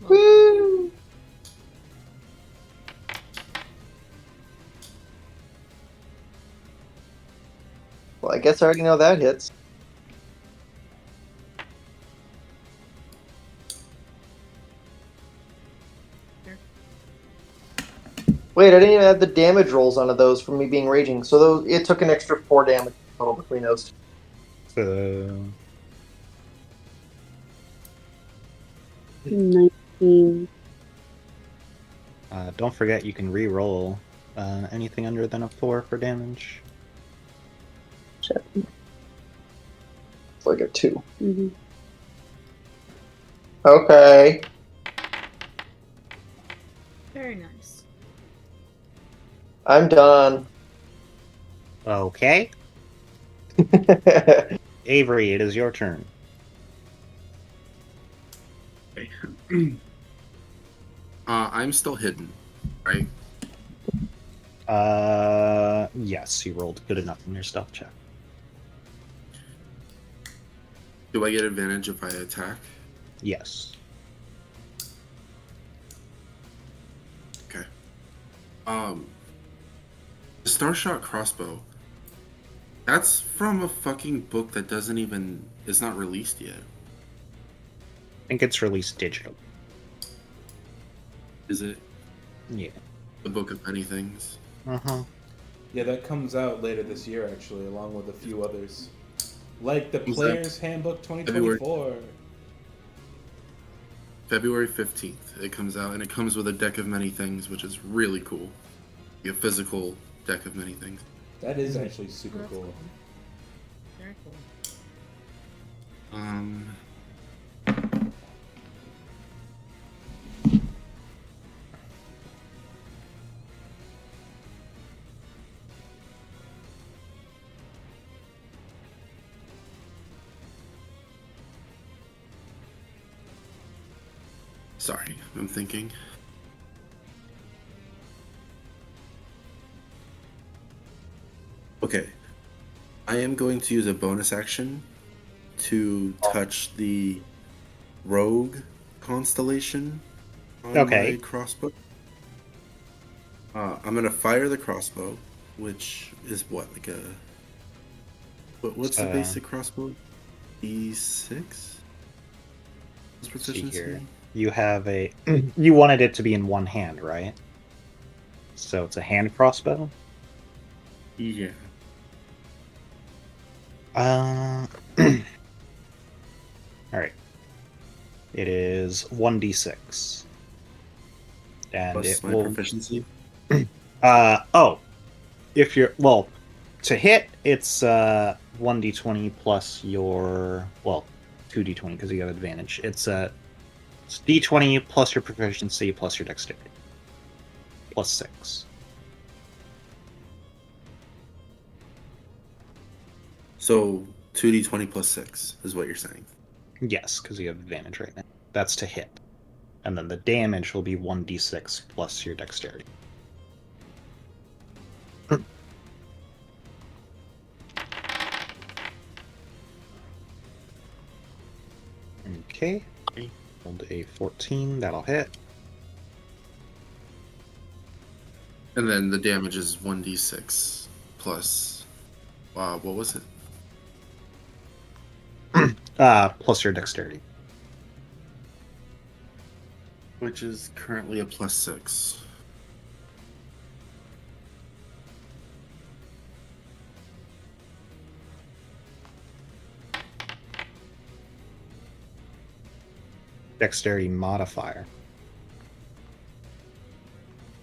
Woo! Well, I guess I already know that hits. Wait, I didn't even have the damage rolls onto those from me being raging, so those it took an extra 4 damage total between those. So 19. don't forget you can re-roll anything under than a 4 for damage. Shit. It's like a 2. Mm-hmm. Okay. Very nice. I'm done. Okay. Avery, it is your turn. I'm still hidden, right? Yes, you rolled good enough in your stealth check. Do I get advantage if I attack? Yes. Okay. The Starshot crossbow. That's from a fucking book that is not released yet. I think it's released digital. Is it? Yeah. The Book of Many Things. Uh-huh. Yeah, that comes out later this year, actually, along with a few others. Like the Is that Player's Handbook 2024. February 15th it comes out, and it comes with a deck of many things, which is really cool. A physical deck of many things. That is actually super That's cool. Very cool. Sorry, I'm thinking. Okay. I am going to use a bonus action to touch the rogue constellation on Okay. my crossbow. I'm going to fire the crossbow, which is what, like a... What's the basic crossbow? E6? Let's see here. You have a... You wanted it to be in one hand, right? So it's a hand crossbow? Yeah. Alright. It is 1d6. And Plus it my will... proficiency? If you're... Well, to hit, it's 1d20 plus your... Well, 2d20 because you have advantage. It's d20 plus your proficiency plus your dexterity. Plus 6. So 2d20 plus 6 is what you're saying. Yes, because you have advantage right now. That's to hit. And then the damage will be 1d6 plus your dexterity. Okay. Rolled a 14, that'll hit. And then the damage is 1d6 plus... what was it? Plus your dexterity. Which is currently a plus 6. Dexterity modifier.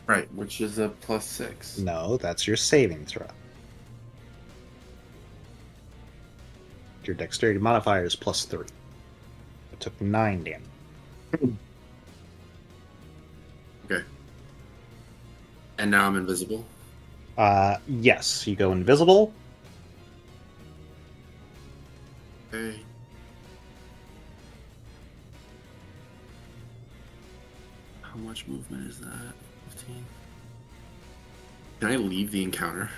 Right, which is a plus 6. No, that's your saving throw. Your dexterity modifier is plus 3. It took 9 damage. And now I'm invisible. Yes, you go invisible. Okay. How much movement is that? 15. Can I leave the encounter?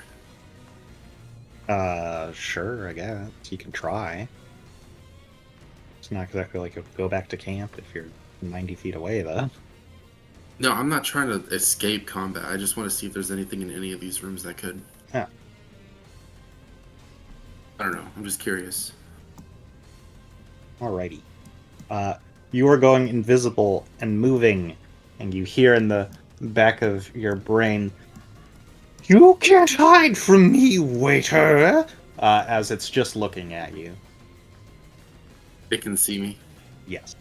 Sure, I guess. You can try. It's not exactly like you go back to camp if you're 90 feet away, though. No, I'm not trying to escape combat. I just want to see if there's anything in any of these rooms that could. Yeah. I don't know. I'm just curious. Alrighty. You are going invisible and moving, and you hear in the back of your brain, "You can't hide from me, waiter!" As it's just looking at you. It can see me. Yes.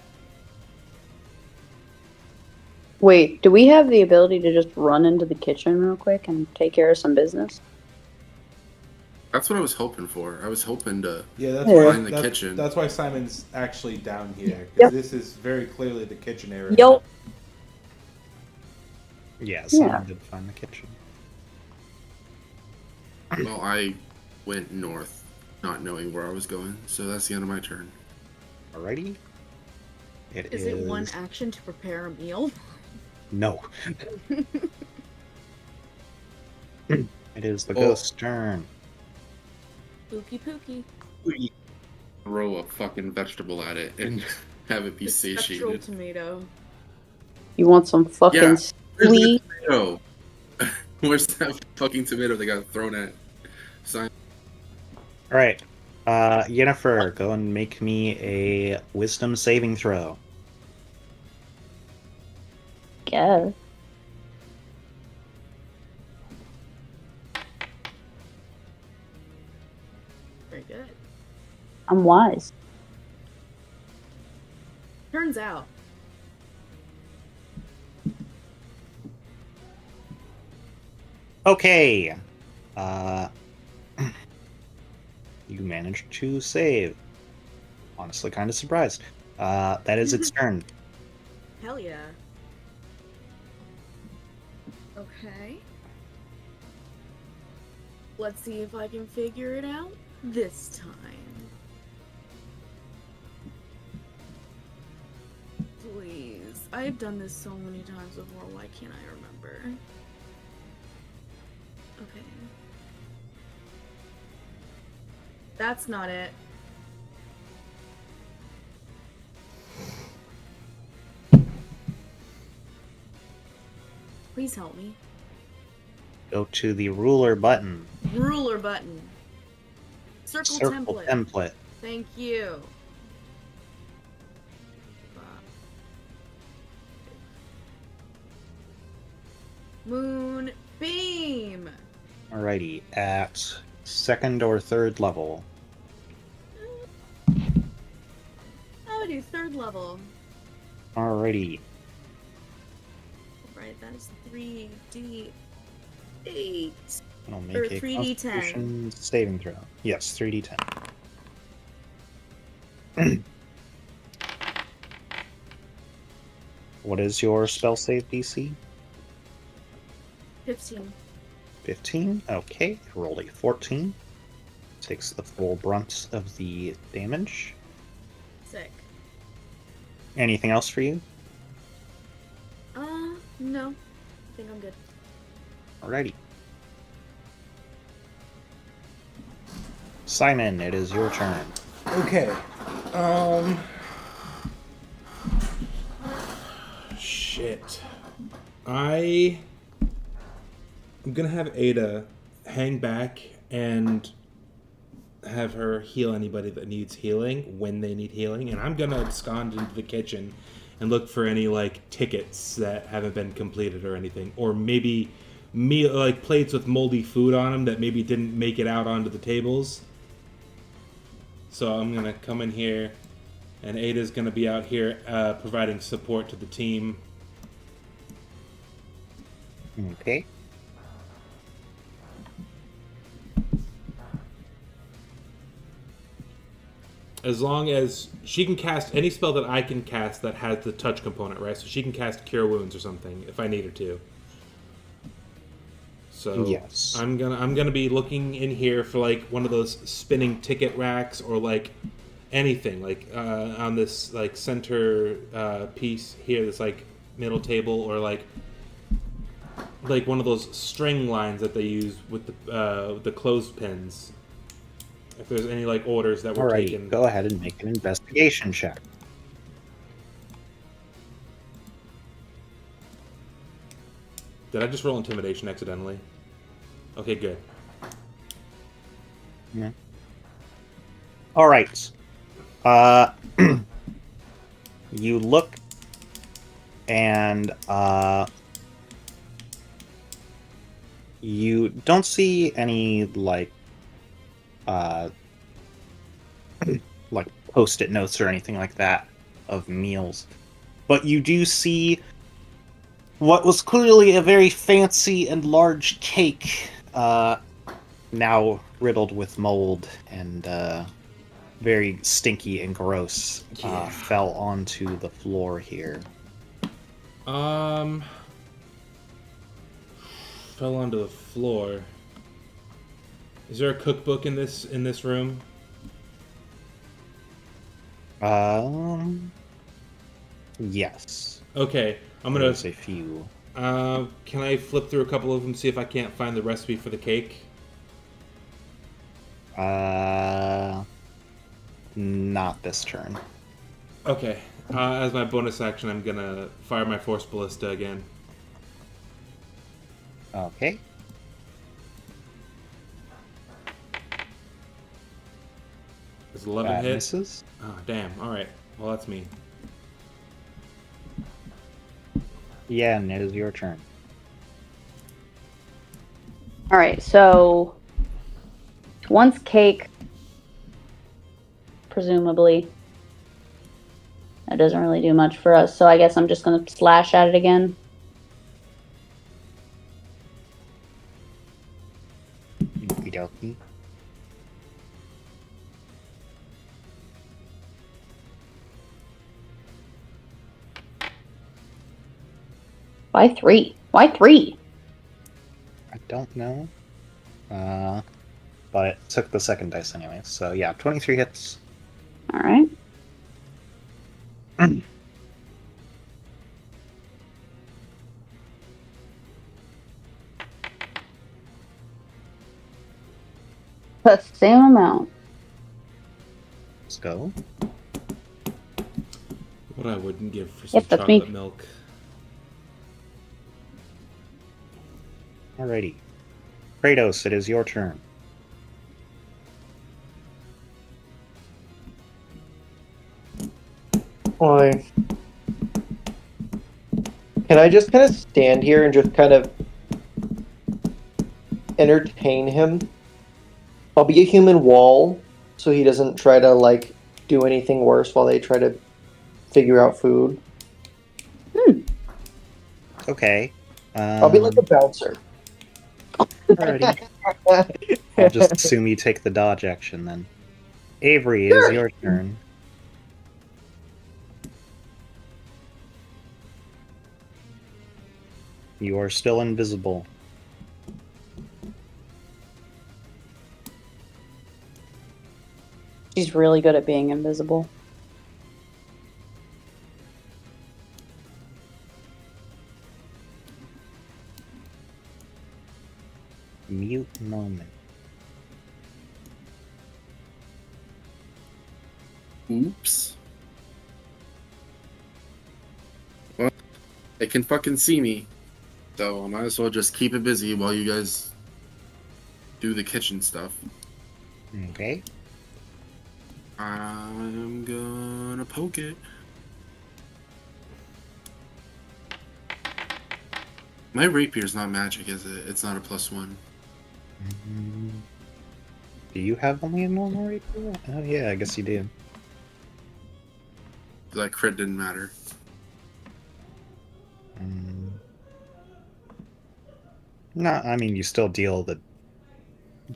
Wait, do we have the ability to just run into the kitchen real quick and take care of some business? That's what I was hoping for. I was hoping to that's find the that's, kitchen. That's why Simon's actually down here. Yep. This is very clearly the kitchen area. Yup. Yeah, someone did find the kitchen. Well, I went north, not knowing where I was going, so that's the end of my turn. Alrighty. Is it one action to prepare a meal? No. It is the ghost's turn. Pookie pookie. Throw a fucking vegetable at it and have it be The spectral satiated. tomato. You want some fucking Yeah. sweet? Tomato. Where's that fucking tomato that got thrown at Simon? Alright. Yennefer, go and make me a wisdom saving throw. Guess. Very good. I'm wise. Turns out. Okay. You managed to save. Honestly, kind of surprised. That is its turn. Hell yeah. Okay. Let's see if I can figure it out this time. Please. I've done this so many times before, why can't I remember? Okay. That's not it. Please help me. Go to the ruler button. Ruler button. Circle template. Thank you. Moon beam. Alrighty, at second or third level. I would do third level. Alrighty. Right, that is 3d8. I'll Or make a 3d10. Constitution saving throw. Yes, 3d10. What is your spell save DC? 15. 15? Okay, rolled a 14. Takes the full brunt of the damage. Sick. Anything else for you? No. I think I'm good. Alrighty. Simon, it is your turn. Okay. Shit. I'm gonna have Ada hang back and have her heal anybody that needs healing when they need healing, and I'm gonna abscond into the kitchen and look for any like tickets that haven't been completed or anything, or maybe like plates with moldy food on them that maybe didn't make it out onto the tables. So I'm gonna come in here, and Ada's gonna be out here providing support to the team. Okay. As long as she can cast any spell that I can cast that has the touch component, right? So she can cast Cure Wounds or something if I need her to. So Yes. I'm gonna be looking in here for like one of those spinning ticket racks or like anything like on this like center piece here, this like middle table, or like one of those string lines that they use with the clothespins. If there's any like orders that were Alrighty, taken. go ahead and make an investigation check. Did I just roll intimidation accidentally? Okay, good. Yeah. All right. You look, and you don't see any like post-it notes or anything like that of meals, but you do see what was clearly a very fancy and large cake, now riddled with mold and very stinky and gross, fell onto the floor here. Fell onto the floor. Is there a cookbook in this room? Yes. Okay, I'm gonna. There's a few. Can I flip through a couple of them, see if I can't find the recipe for the cake? Not this turn. Okay. As my bonus action, I'm gonna fire my Force Ballista again. Okay. Is 11 That hit? misses. Oh, damn. Alright. Well, that's me. Yeah, and it is your turn. All right, so once cake, presumably, that doesn't really do much for us. So I guess I'm just gonna slash at it again. Okie dokie. Why 3? Why 3? I don't know. But it took the second dice anyway. So yeah, 23 hits. All right. That's the same amount. Let's go. What I wouldn't give for some That's me. chocolate milk. Alrighty. Kratos, it is your turn. Why? Can I just kind of stand here and just kind of entertain him? I'll be a human wall, so he doesn't try to, like, do anything worse while they try to figure out food. Okay. I'll be like a bouncer. Alrighty. I'll just assume you take the dodge action then. Avery, it is your turn. You are still invisible. She's really good at being invisible. Mute moment. Oops. Well, it can fucking see me, so I might as well just keep it busy while you guys do the kitchen stuff. Okay. I'm gonna poke it. My rapier's not magic, is it? It's not a +1. Do you have only a normal rapier? Oh yeah, I guess you do. That crit didn't matter. No, I mean you still deal the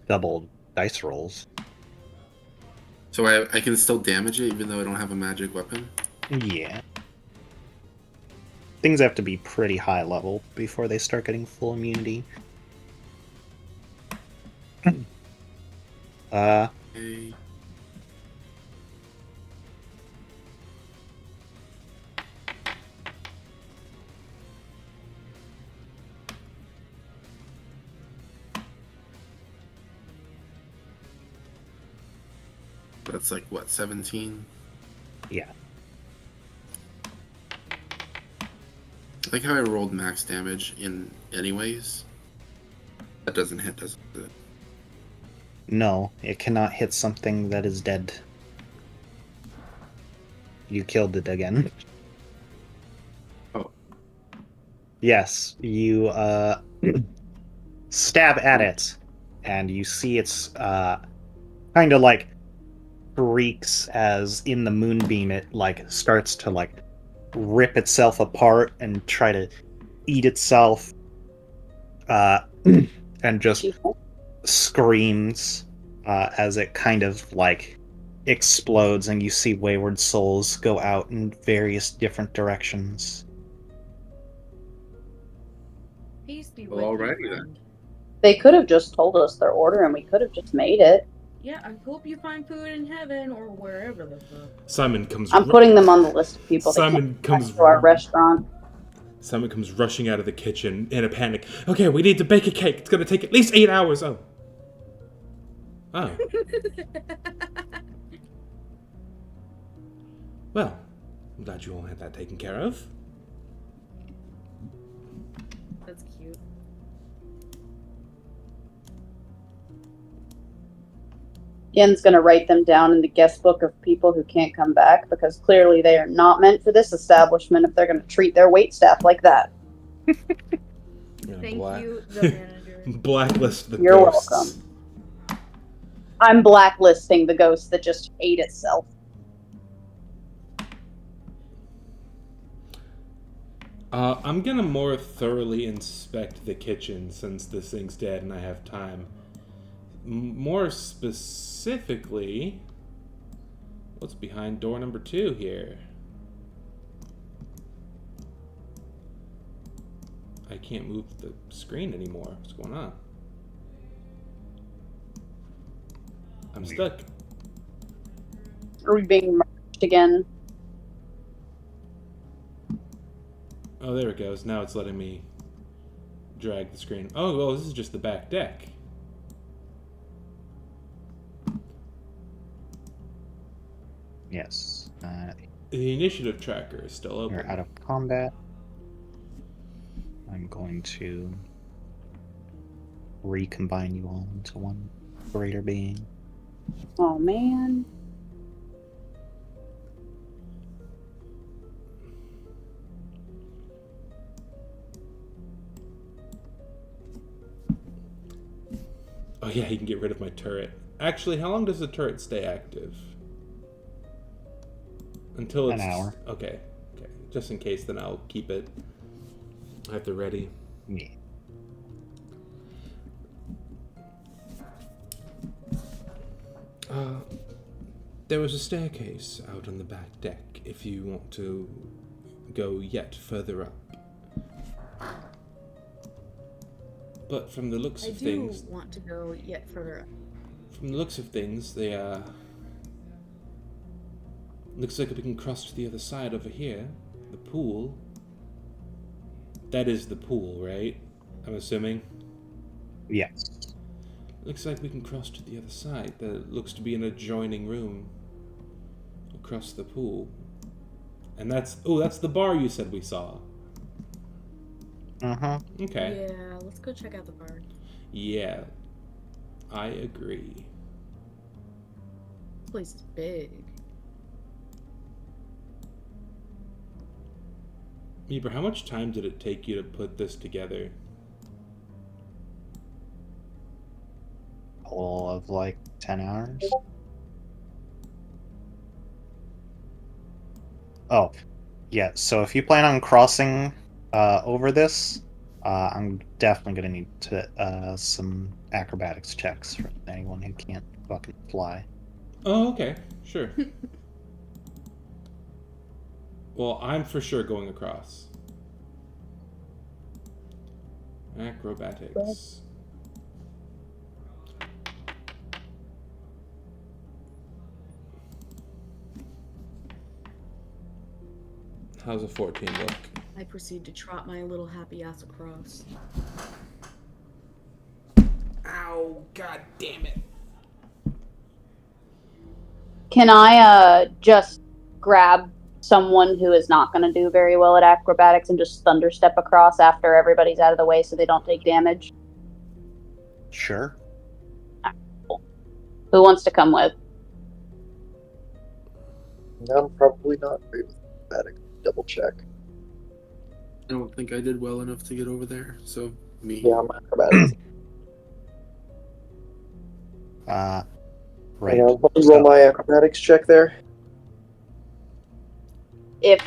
double dice rolls. So I can still damage it even though I don't have a magic weapon? Yeah. Things have to be pretty high level before they start getting full immunity. Hey. That's like what, 17? Yeah. I like how I rolled max damage in anyways. That doesn't hit, does it? No, it cannot hit something that is dead. You killed it again. Oh. Yes, you stab at it, and you see it's kind of like freaks as in the moonbeam it like starts to like rip itself apart and try to eat itself, and just screams as it kind of like explodes, and you see wayward souls go out in various different directions. Peace be Well, with you, alrighty then. friend. They could have just told us their order and we could have just made it. Yeah, I hope you find food in heaven or wherever the fuck. Simon comes. I'm putting them on the list of people that Simon can't comes come to our restaurant. Simon comes rushing out of the kitchen in a panic. Okay, we need to bake a cake. It's gonna take at least 8 hours. Oh. Well, I'm glad you all had that taken care of. That's cute. Yen's going to write them down in the guest book of people who can't come back because clearly they are not meant for this establishment if they're going to treat their waitstaff like that. Thank you, the manager. Blacklist the You're ghosts. welcome. I'm blacklisting the ghost that just ate itself. I'm gonna more thoroughly inspect the kitchen since this thing's dead and I have time. More specifically, what's behind door number 2 here? I can't move the screen anymore. What's going on? I'm stuck. Are we being merged again? Oh, there it goes. Now it's letting me drag the screen. Oh, well, this is just the back deck. Yes. The initiative tracker is still open. You're out of combat. I'm going to recombine you all into one greater being. Oh, man. Oh yeah, he can get rid of my turret. Actually, how long does the turret stay active? Until it's... An hour. Okay. Okay. Just in case, then I'll keep it at the ready. Yeah. There was a staircase out on the back deck if you want to go yet further up. But from the looks of things... I do want to go yet further up. From the looks of things, they looks like we can cross to the other side over here. The pool. That is the pool, right? I'm assuming? Yes. Looks like we can cross to the other side. There looks to be an adjoining room across the pool. And that's... Oh, that's the bar you said we saw. Uh-huh. Okay. Yeah, let's go check out the bar. Yeah. I agree. This place is big. Meeper, how much time did it take you to put this together? All of like 10 hours. Oh, yeah. So if you plan on crossing over this, I'm definitely gonna need to some acrobatics checks for anyone who can't fucking fly. Oh, okay. Sure. Well, I'm for sure going across. Acrobatics. How's a 14 look? I proceed to trot my little happy ass across. Ow, god damn it. Can I just grab someone who is not going to do very well at acrobatics and just thunder step across after everybody's out of the way so they don't take damage? Sure. Who wants to come with? I'm probably not great with acrobatics. Double check. I don't think I did well enough to get over there, so me. Yeah, I'm acrobatics. Right. Yeah, let me roll my acrobatics check there. If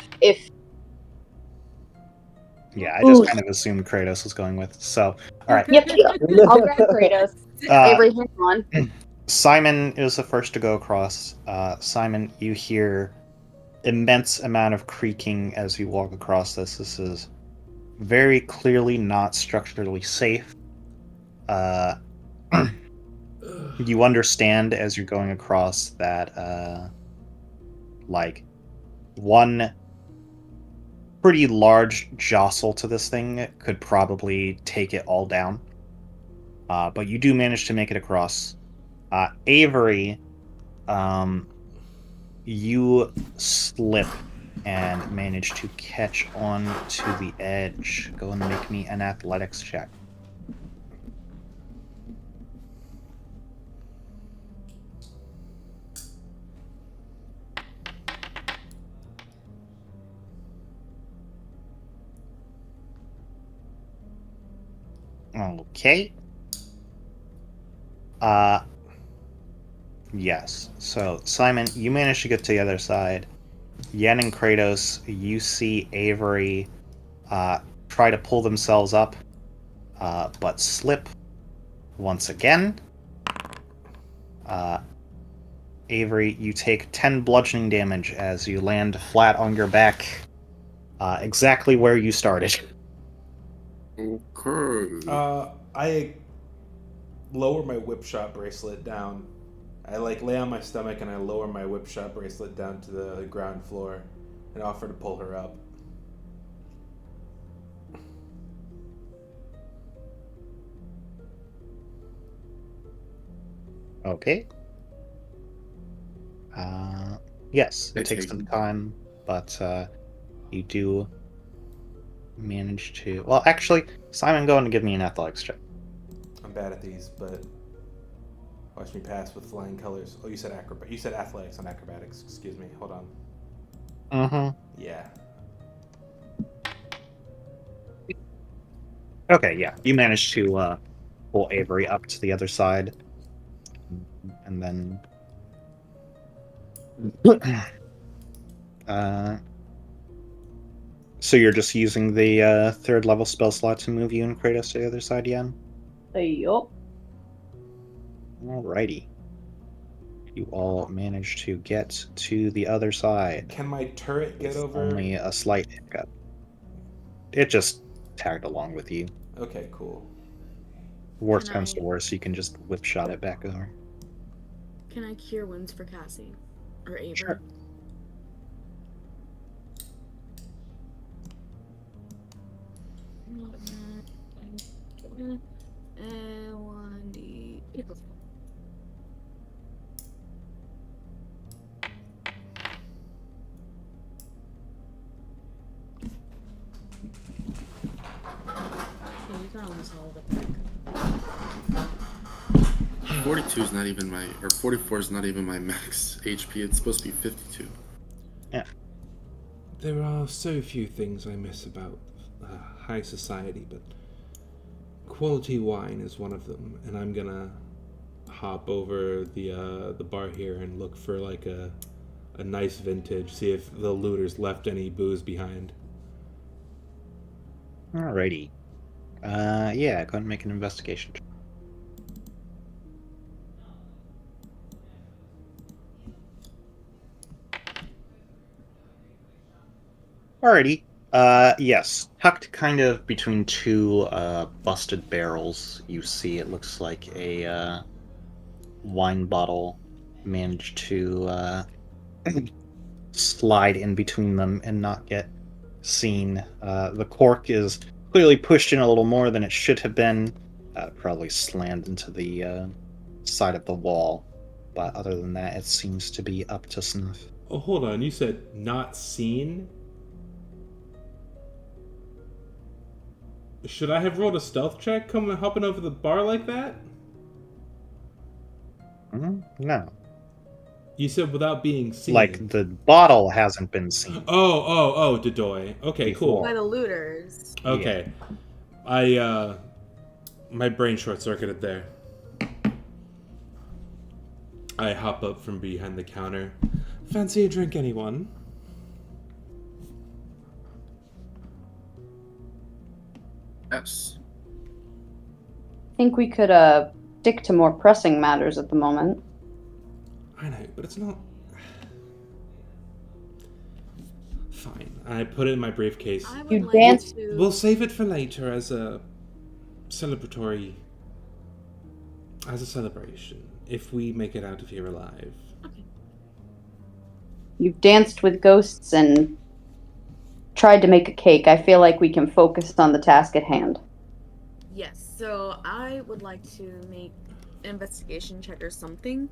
Yeah, I just kind of assumed Kratos was going with. So, all right. Yep. I'll grab Kratos. Avery, hang on. Simon is the first to go across. Simon, you hear immense amount of creaking as you walk across this. This is very clearly not structurally safe. You understand as you're going across that, like, one pretty large jostle to this thing could probably take it all down. But you do manage to make it across. Avery, you slip and manage to catch on to the edge. Go and make me an athletics check. Okay. Yes. So, Simon, you managed to get to the other side. Yen and Kratos, you see Avery try to pull themselves up, but slip once again. Avery, you take 10 bludgeoning damage as you land flat on your back, exactly where you started. Okay. I lower my whip shot bracelet down. I lay on my stomach and I lower my whip shot bracelet down to the ground floor and offer to pull her up. Okay. Yes, it takes some time, but you do manage to... Well, actually, Simon, go and give me an athletics check. I'm bad at these, but watch me pass with flying colors. Oh, you said You said athletics on acrobatics. Excuse me. Hold on. Mm-hmm. Yeah. Okay, yeah. You managed to pull Avery up to the other side. And then... So you're just using the third level spell slot to move you and Kratos to the other side, Yen? Yup. Alrighty. You all managed to get to the other side. Can my turret get over? Only a slight hiccup. It just tagged along with you. Okay, cool. Worst comes to worst, you can just whip shot it back over. Can I cure wounds for Cassie? Or Avery? Sure. You can almost hold it back. 42 is not even my, or 44 is not even my max HP. It's supposed to be 52. Yeah. There are so few things I miss about high society, but quality wine is one of them, and I'm gonna hop over the bar here and look for like a nice vintage, see if the looters left any booze behind. Alrighty. Yeah, go ahead and make an investigation check. Alrighty. Yes. Tucked kind of between two busted barrels, you see it looks like a wine bottle managed to slide in between them and not get seen. The cork is clearly pushed in a little more than it should have been. Probably slammed into the side of the wall. But other than that, it seems to be up to snuff. Oh, hold on. You said not seen? Should I have rolled a stealth check coming hopping over the bar like that? No. You said without being seen. Like, the bottle hasn't been seen. Oh, Dodoy. Okay, cool. By the looters. Okay. Yeah. My brain short-circuited there. I hop up from behind the counter. Fancy a drink, anyone? Yes. I think we could stick to more pressing matters at the moment. I know, but it's not... Fine. I put it in my briefcase. You danced. We'll save it for later as a celebratory... As a celebration. If we make it out of here alive. You've danced with ghosts and tried to make a cake. I feel like we can focus on the task at hand. Yes, so I would like to make an investigation check or something.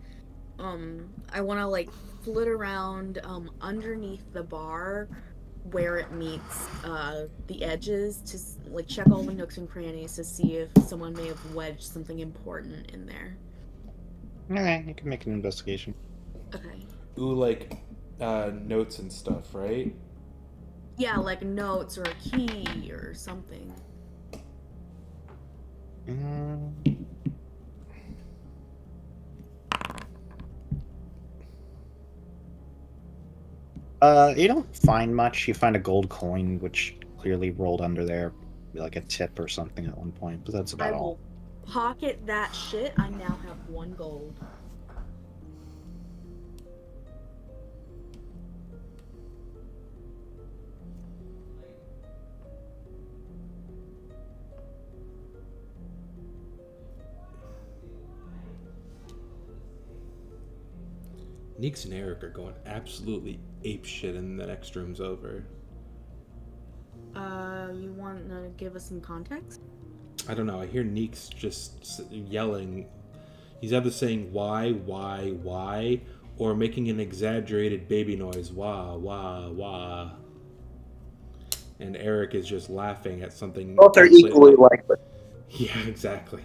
I want to like flit around underneath the bar where it meets the edges to like check all the nooks and crannies to see if someone may have wedged something important in there. Alright, you can make an investigation. Okay. Ooh, like notes and stuff, right? Yeah, like notes or a key or something. You don't find much. You find a gold coin, which clearly rolled under there, like a tip or something at one point, but that's about all. Pocket that shit. I now have 1 gold. Neeks and Eric are going absolutely apeshit in the next room's over. You want to give us some context? I don't know. I hear Neeks just yelling. He's either saying why, or making an exaggerated baby noise, wah, wah, wah. And Eric is just laughing at something. Both are equally likely. Yeah, exactly.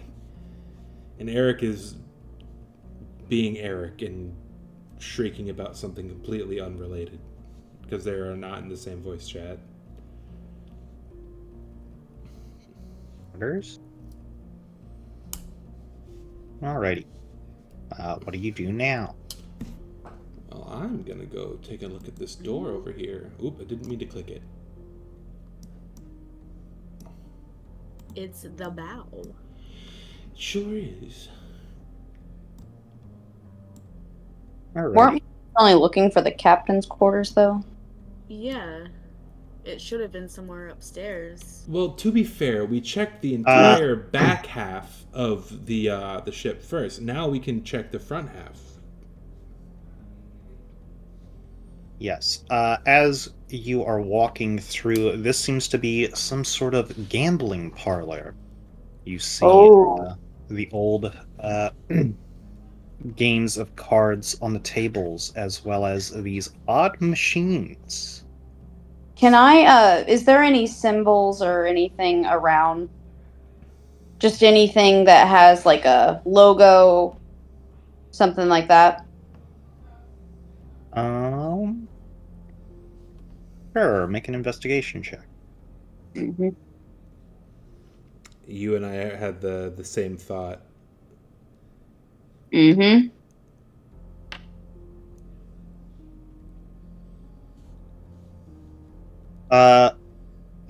And Eric is being Eric and shrieking about something completely unrelated because they are not in the same voice chat. Orders? Alrighty. What do you do now? Well, I'm gonna go take a look at this door over here. Oop, I didn't mean to click it. It's the bow. It sure is. Alrighty. Weren't we only looking for the captain's quarters, though? Yeah. It should have been somewhere upstairs. Well, to be fair, we checked the entire back half of the ship first. Now we can check the front half. Yes. As you are walking through, this seems to be some sort of gambling parlor. You see the old games of cards on the tables, as well as these odd machines. Can I, is there any symbols or anything around? Just anything that has like a logo, something like that? Sure, make an investigation check. Mm-hmm. You and I had the same thought. Mm-hmm.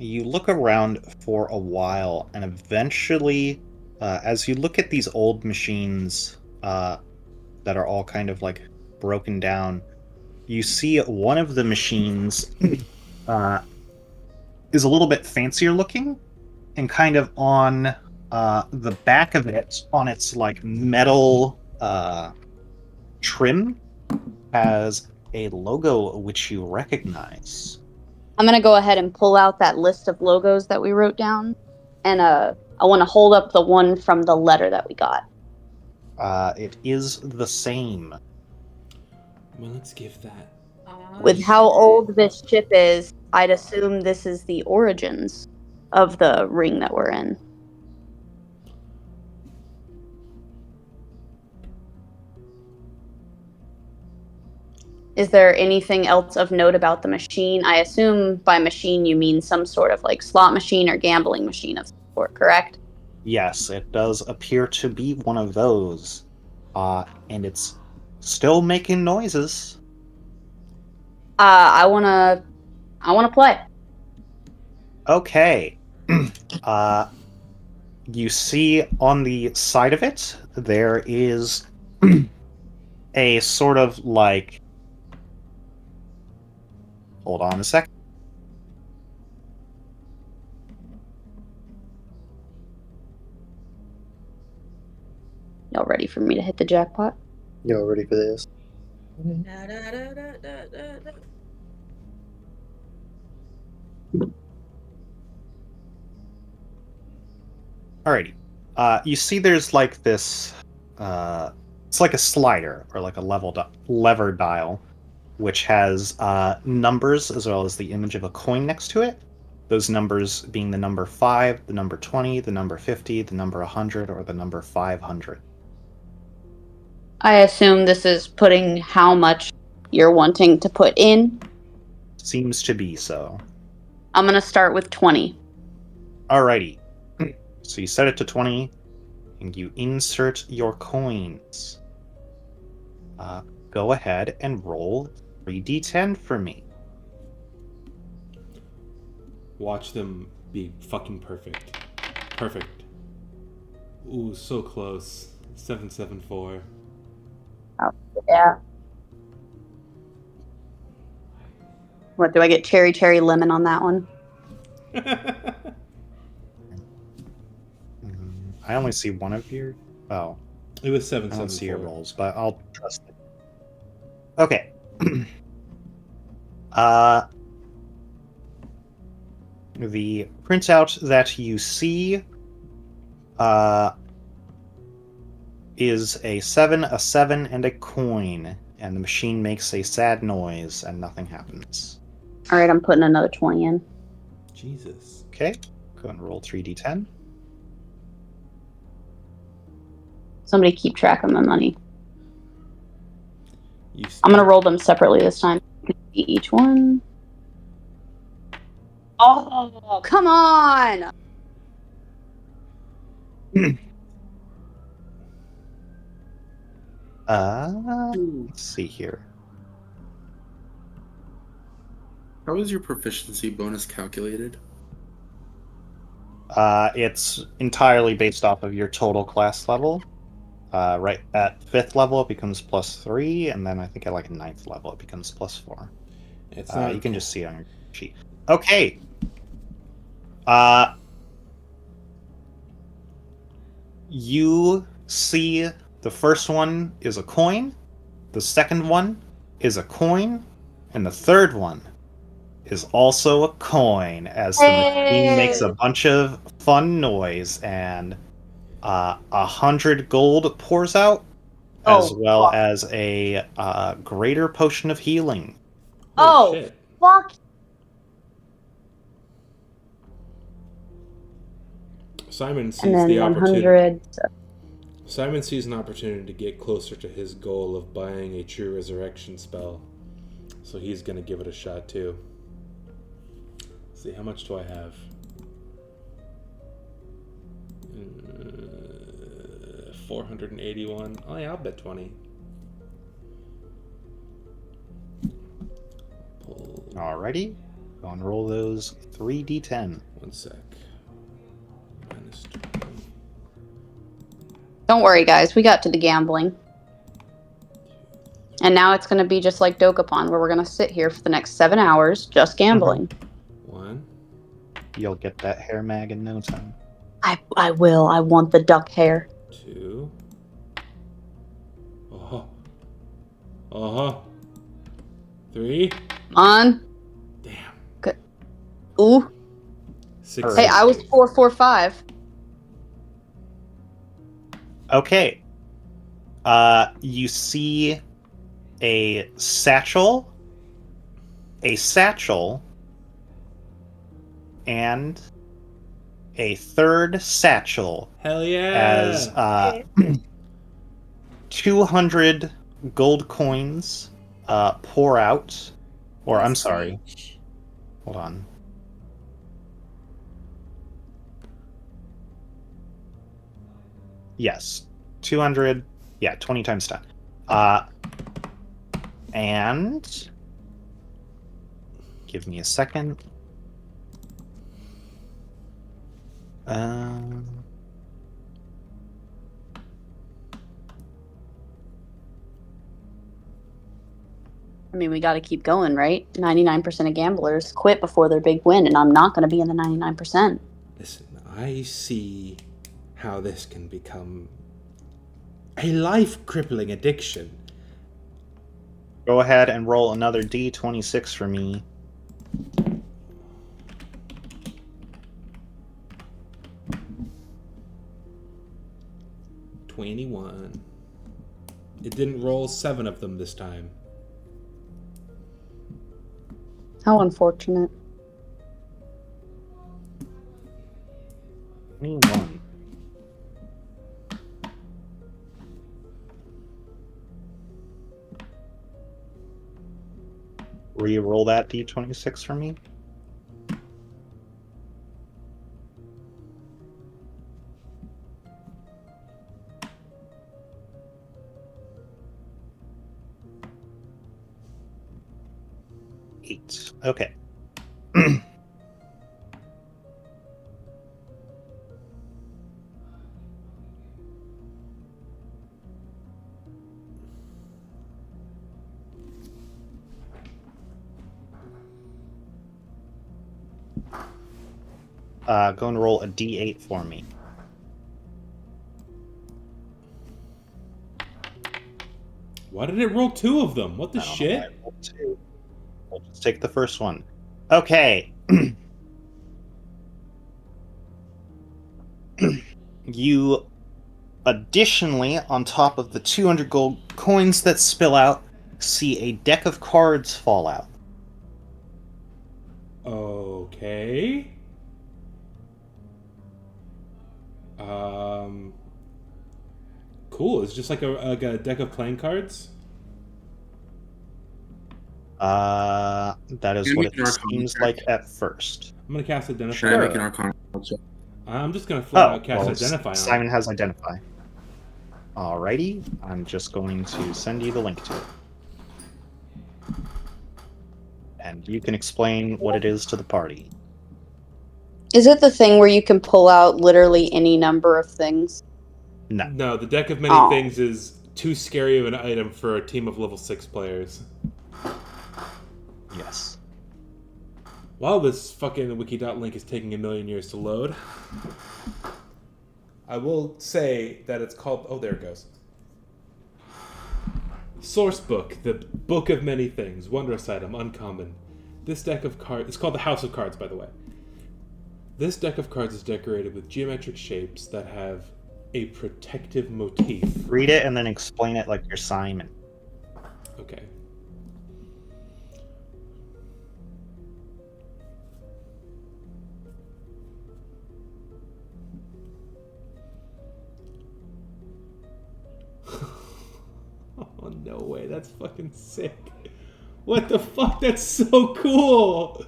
You look around for a while, and eventually, as you look at these old machines that are all kind of like broken down, you see one of the machines is a little bit fancier looking, and kind of on the back of it, on its like metal trim, has a logo which you recognize. I'm gonna go ahead and pull out that list of logos that we wrote down, and I want to hold up the one from the letter that we got. It is the same. Well, let's give that. With how old this ship is, I'd assume this is the origins of the ring that we're in. Is there anything else of note about the machine? I assume by machine you mean some sort of like slot machine or gambling machine of some sort, correct? Yes, it does appear to be one of those. And it's still making noises. I wanna play. Okay. You see on the side of it, there is a sort of like... Hold on a sec. Y'all ready for me to hit the jackpot? Y'all ready for this? Alrighty. You see there's like this... it's like a slider, or like a lever dial, which has numbers as well as the image of a coin next to it. Those numbers being the number 5, the number 20, the number 50, the number 100, or the number 500. I assume this is putting how much you're wanting to put in. Seems to be so. I'm going to start with 20. Alrighty. So you set it to 20, and you insert your coins. Go ahead and roll 3d10 for me. Watch them be fucking perfect. Perfect. Ooh, so close. 774. Oh, yeah. What, do I get cherry lemon on that one? I only see one of your... Oh. It was I don't 774. see your rolls, but I'll trust it. Okay. The printout that you see is a 7, a 7, and a coin, and the machine makes a sad noise, and nothing happens. Alright, I'm putting another 20 in. Jesus. Okay, go and roll 3d10. Somebody keep track of my money. You I'm going to roll them separately this time. Each one. Oh, come on! Let's see here. How is your proficiency bonus calculated? It's entirely based off of your total class level. Right at 5th level, it becomes +3, and then I think at like 9th level, it becomes +4. It's not... You can just see it on your sheet. Okay. You see the first one is a coin, the second one is a coin, and the third one is also a coin, as the machine makes a bunch of fun noise, and 100 gold pours out, as well as a greater potion of healing. Oh, shit. Fuck! Simon sees And then the opportunity. 100. Simon sees an opportunity to get closer to his goal of buying a true resurrection spell. So he's going to give it a shot too. Let's see, how much do I have? 481. Oh yeah, I'll bet 20. Alrighty. Go and roll those 3d10. One sec. Minus 20. Don't worry, guys. We got to the gambling. And now it's going to be just like Dokapon, where we're going to sit here for the next 7 hours just gambling. 1. You'll get that hair mag in no time. I will. I want the duck hair. 2. Uh-huh. 3. Come on. Damn. Good. Ooh. 6. Hey, I was 445. Okay. You see a satchel, and a third satchel Hell yeah! as 200 gold coins pour out. Or, I'm sorry. Hold on. Yes. 200. Yeah, 20 times 10. And give me a second. I mean, we got to keep going, right? 99% of gamblers quit before their big win, and I'm not going to be in the 99%. Listen, I see how this can become a life-crippling addiction. Go ahead and roll another D26 for me. $21. It didn't roll 7 of them this time. How unfortunate. 21. Re-roll that D26 for me. Eight. Okay. Go and roll a D8 for me. Why did it roll 2 of them? What the shit? We'll just take the first one. Okay. You additionally, on top of the 200 gold coins that spill out, see a deck of cards fall out. Okay. Cool. It's just like a deck of playing cards. That is what it seems like at first. I'm gonna cast Identify. Should I make an Arcana check? I'm just gonna flat out cast Identify on it. Simon has Identify. Alrighty, I'm just going to send you the link to it. And you can explain what it is to the party. Is it the thing where you can pull out literally any number of things? No, the deck of many things is too scary of an item for a team of level 6 players. Yes. While this fucking wiki.link is taking 1,000,000 years to load, I will say that it's called... Oh, there it goes. Source book, the book of many things, wondrous item, uncommon. This deck of cards... It's called the House of Cards, by the way. This deck of cards is decorated with geometric shapes that have a protective motif. Read it and then explain it like you're Simon. Okay. Oh, no way. That's fucking sick. What the fuck? That's so cool.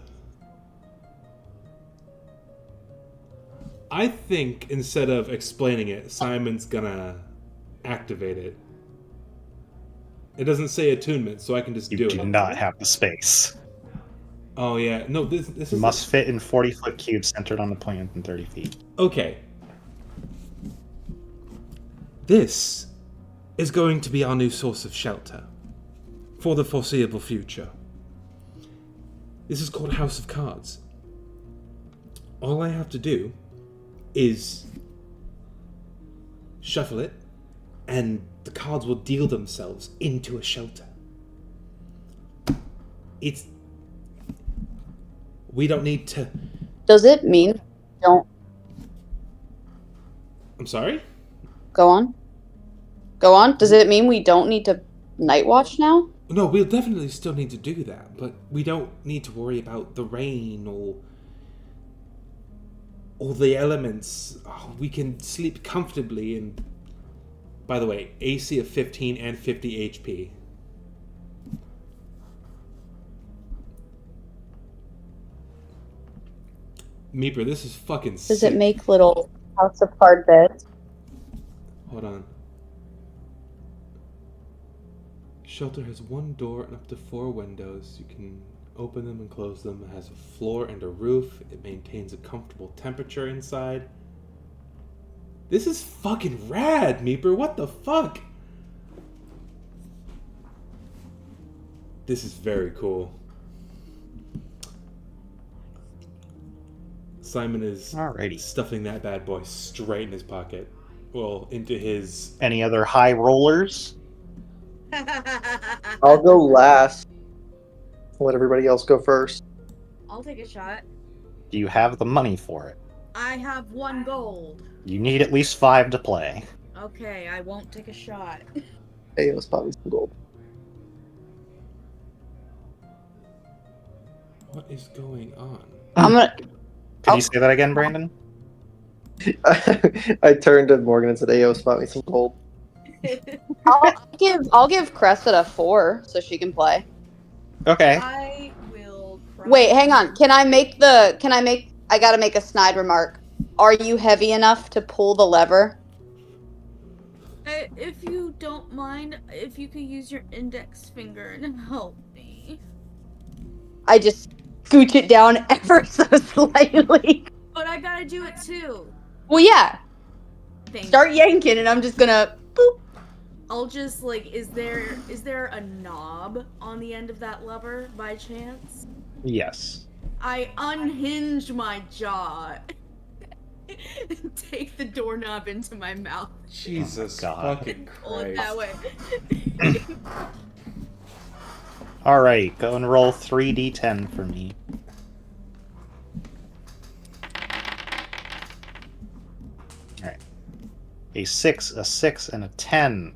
I think instead of explaining it, Simon's gonna activate it. It doesn't say attunement, so I can just do it. You do not have the space. Oh yeah, no. This is must fit in 40-foot cubes centered on the point within 30 feet. Okay. This is going to be our new source of shelter for the foreseeable future. This is called House of Cards. All I have to do is shuffle it, and the cards will deal themselves into a shelter. It's... We don't need to... Does it mean don't I'm sorry? go on? Go on. Does it mean we don't need to night watch now? No, we'll definitely still need to do that, but we don't need to worry about the rain or the elements. Oh, we can sleep comfortably and... By the way, AC of 15 and 50 HP. Meeper, this is fucking sick. Does it make little house of card beds? Hold on. Shelter has one door and up to 4 windows. You can open them and close them. It has a floor and a roof. It maintains a comfortable temperature inside. This is fucking rad, Meeper. What the fuck? This is very cool. Simon is Alrighty. stuffing that bad boy straight in his pocket. Well, into his... Any other high rollers? I'll go last. Let everybody else go first. I'll take a shot. Do you have the money for it? I have 1 gold. You need at least 5 to play. Okay, I won't take a shot. Hey, let's pop me some gold. What is going on? I'm gonna. Can you say that again, Brandon? I turned to Morgan and said, "Ayo, spot me some gold." I'll give Crescent a 4 so she can play. Okay. I will. Wait, hang on. I gotta make a snide remark. Are you heavy enough to pull the lever? If you don't mind, if you could use your index finger and help me. I just scooch it down ever so slightly. But I gotta do it too. Well, yeah. Thank Start you. yanking, and I'm just gonna boop. I'll just is there a knob on the end of that lever by chance? Yes. I unhinge my jaw. Take the doorknob into my mouth. Jesus God. fucking Pull it Christ. that way. Alright, go and roll 3d10 for me. Alright. A 6, a 6, and a 10.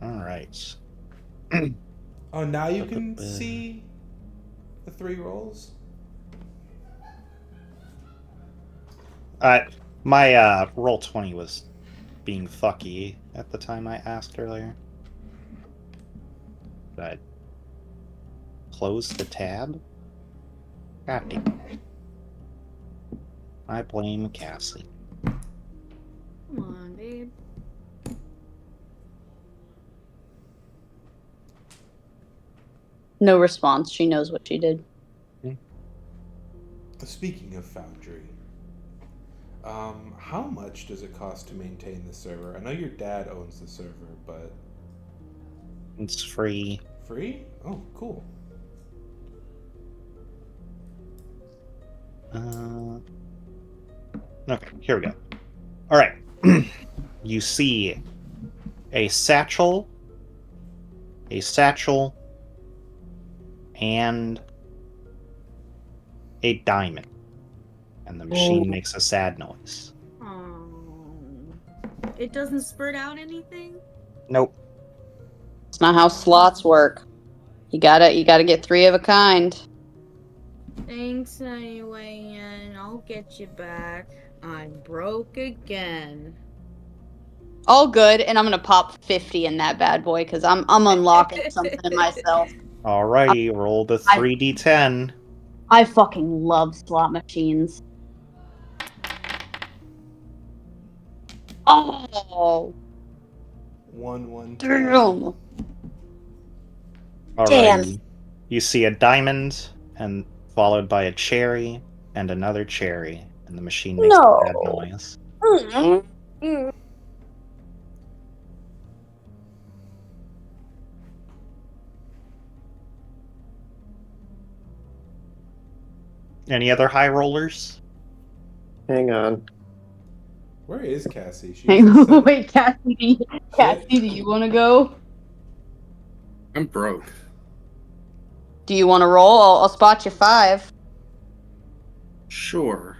Alright. Oh, now you can see the 3 rolls? My roll 20 was being fucky at the time I asked earlier. But close the tab? God damn it. I blame Cassie. Come on, babe. No response. She knows what she did. Speaking of Foundry, how much does it cost to maintain the server? I know your dad owns the server, but... It's free. Free? Oh, cool. Okay, here we go. Alright. You see a satchel, and a diamond. And the machine makes a sad noise. Oh. It doesn't spurt out anything? Nope. It's not how slots work. You gotta get 3 of a kind. Thanks anyway, and I'll get you back. I'm broke again. All good, and I'm gonna pop 50 in that bad boy because I'm unlocking something in myself. Alrighty, roll the 3d10. I fucking love slot machines. Oh, 1, 1, damn. Alrighty. Damn. You see a diamond, and followed by a cherry, and another cherry, and the machine makes a bad noise. Any other high rollers? Hang on. Where is Cassie? She's Wait, Cassie, do you want to go? I'm broke. Do you want to roll? I'll spot you 5. Sure.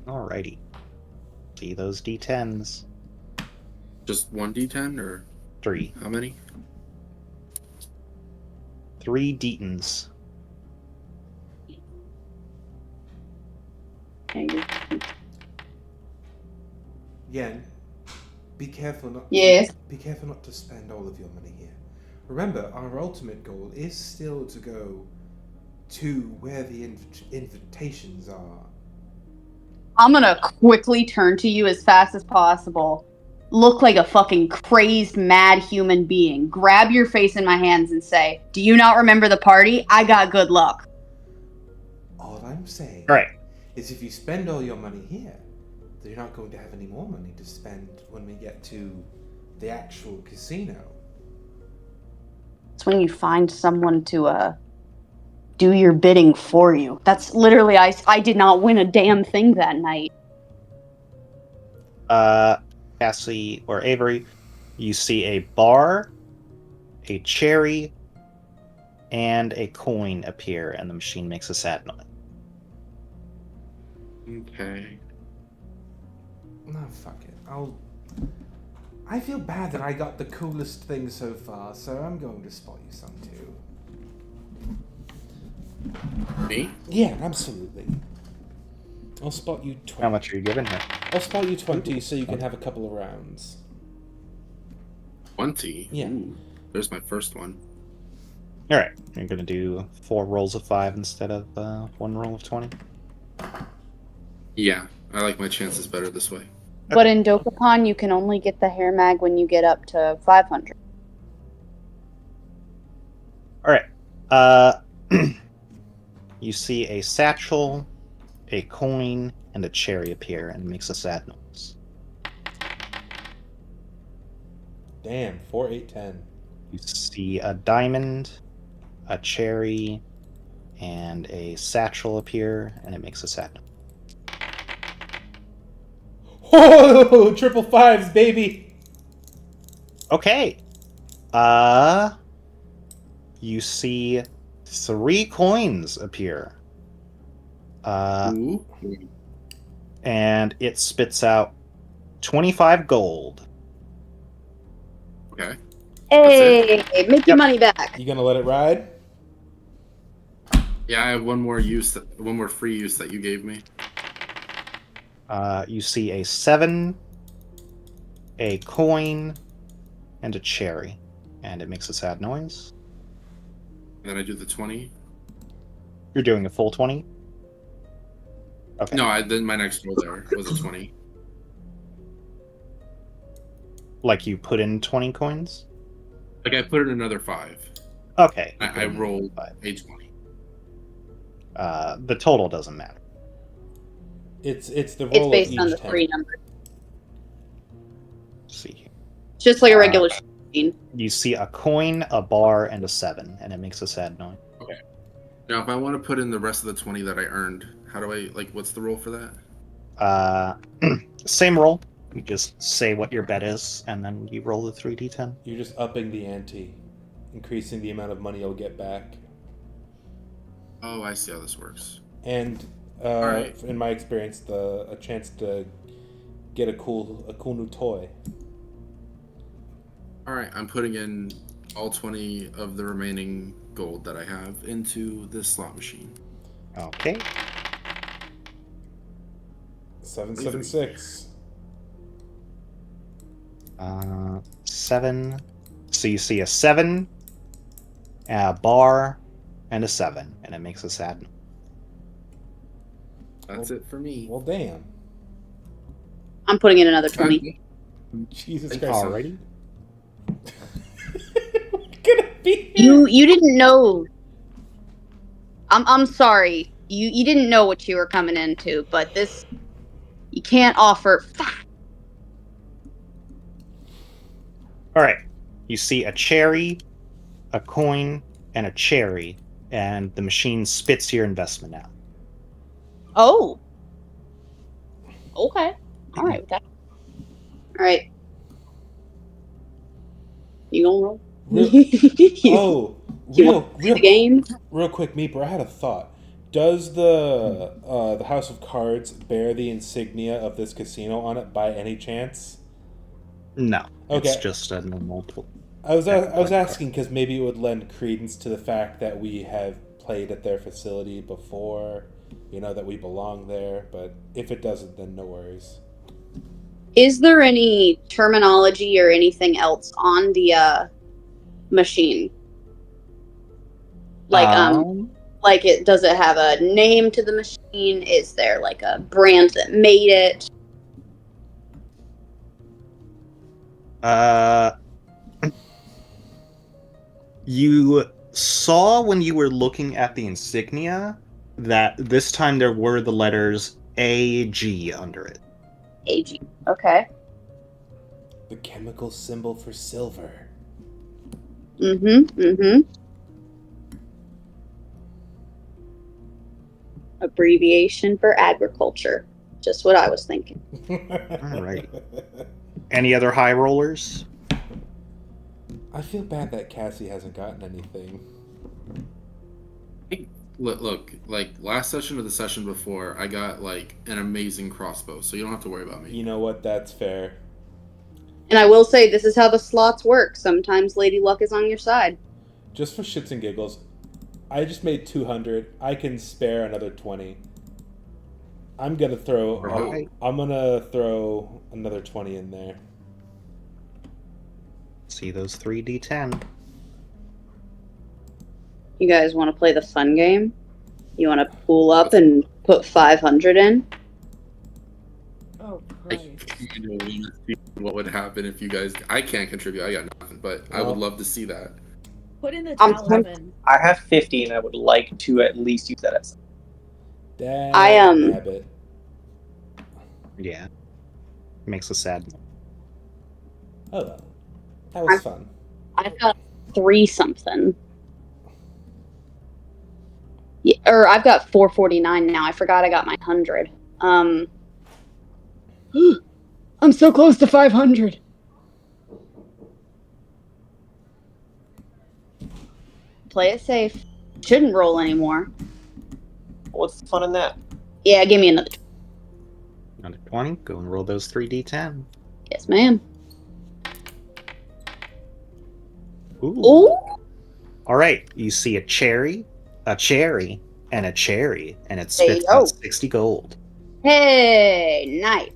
Alrighty. See those D10s. Just 1d10 or 3. how many? 3 D10s. Yen, be careful not. Yes. Be careful not to spend all of your money here. Remember, our ultimate goal is still to go to where the invitations are. I'm gonna quickly turn to you as fast as possible. Look like a fucking crazed, mad human being. Grab your face in my hands and say, "Do you not remember the party? I got good luck." All I'm saying Alright. is if you spend all your money here, then you're not going to have any more money to spend when we get to the actual casino. It's when you find someone to do your bidding for you. That's literally, I did not win a damn thing that night. Cassie or Avery, you see a bar, a cherry, and a coin appear, and the machine makes a sad noise. Okay. No, fuck it. I feel bad that I got the coolest thing so far, so I'm going to spot you some too. Me? Yeah, absolutely. I'll spot you 20. How much are you giving her? I'll spot you 20 so you can have a couple of rounds. 20? Yeah. Ooh, there's my first one. Alright, you're going to do 4 rolls of 5 instead of 1 roll of 20? Yeah, I like my chances better this way. But in Dokapon, you can only get the hair mag when you get up to 500. Alright, you see a satchel, a coin, and a cherry appear, and it makes a sad noise. Damn, 4, 8, 10. You see a diamond, a cherry, and a satchel appear, and it makes a sad noise. Whoa! Triple 5s, baby! Okay. You see 3 coins appear. Ooh. And it spits out 25 gold. Okay. Hey, make your money back. You gonna let it ride? Yeah, I have one more free use that you gave me. You see a 7, a coin, and a cherry. And it makes a sad noise. And then I do the 20. You're doing a full 20? Okay. No, then my next roll there was a 20. Like you put in 20 coins? Like I put in another 5. Okay. I rolled 5. a 20. The total doesn't matter. It's the It's roll based of each on the 10. 3 numbers. Let's see here. Just like a regular machine. You see a coin, a bar, and a 7, and it makes a sad noise. Okay. Now, if I want to put in the rest of the 20 that I earned, how do I, what's the roll for that? Same roll. You just say what your bet is, and then you roll the 3d10. You're just upping the ante, increasing the amount of money you'll get back. Oh, I see how this works. And Alright. in my experience, a chance to get a cool new toy. Alright, I'm putting in all 20 of the remaining gold that I have into this slot machine. Okay. 776. 7. So you see a 7, a bar, and a 7, and it makes a sad noise. That's it for me. Well, damn. I'm putting in another 20. Jesus Christ. Alrighty. Gonna be You didn't know. I'm sorry. You didn't know what you were coming into, but this you can't offer. Alright. You see a cherry, a coin, and a cherry, and the machine spits your investment out. Oh. Okay. All right with that. All right. You gonna roll? Oh, You want to play the game? real quick, Meeper. I had a thought. Does the House of Cards bear the insignia of this casino on it by any chance? No, it's Okay. just a normal. I was asking because maybe it would lend credence to the fact that we have played at their facility before, that we belong there. But if it doesn't, then no worries. Is there any terminology or anything else on the machine? Like does it have a name to the machine? Is there like a brand that made it? You saw when you were looking at the insignia that this time there were the letters AG under it. AG. Okay. The chemical symbol for silver. Abbreviation for agriculture. Just what I was thinking. All right. Any other high rollers? I feel bad that Cassie hasn't gotten anything. Look, like last session or the session before, I got like an amazing crossbow, so you don't have to worry about me. You know what? That's fair. And I will say, this is how the slots work. Sometimes Lady Luck is on your side. Just for shits and giggles, I just made 200. I can spare another 20. I'm gonna throw. Right. I'm gonna throw another 20 in there. See those 3d10. You guys want to play the fun game? You want to pool up and put 500 in? Oh, I Christ. want to see what would happen if you guys. I can't contribute. I got nothing, but I would love to see that. Put in the I'm talisman. I have 50, and I would like to at least use that as. Nabbit. Yeah. Makes a sad note. Oh well. That was fun. I've got 3 something. Yeah, or I've got 449 now. I forgot I got my 100. I'm so close to 500. Play it safe. Shouldn't roll anymore. What's the fun in that? Yeah, give me another. Another 20. Go and roll those 3d10. Yes, ma'am. Ooh. Ooh. All right. You see a cherry, and a cherry, and it There you spits go. out 60 gold. Hey, nice.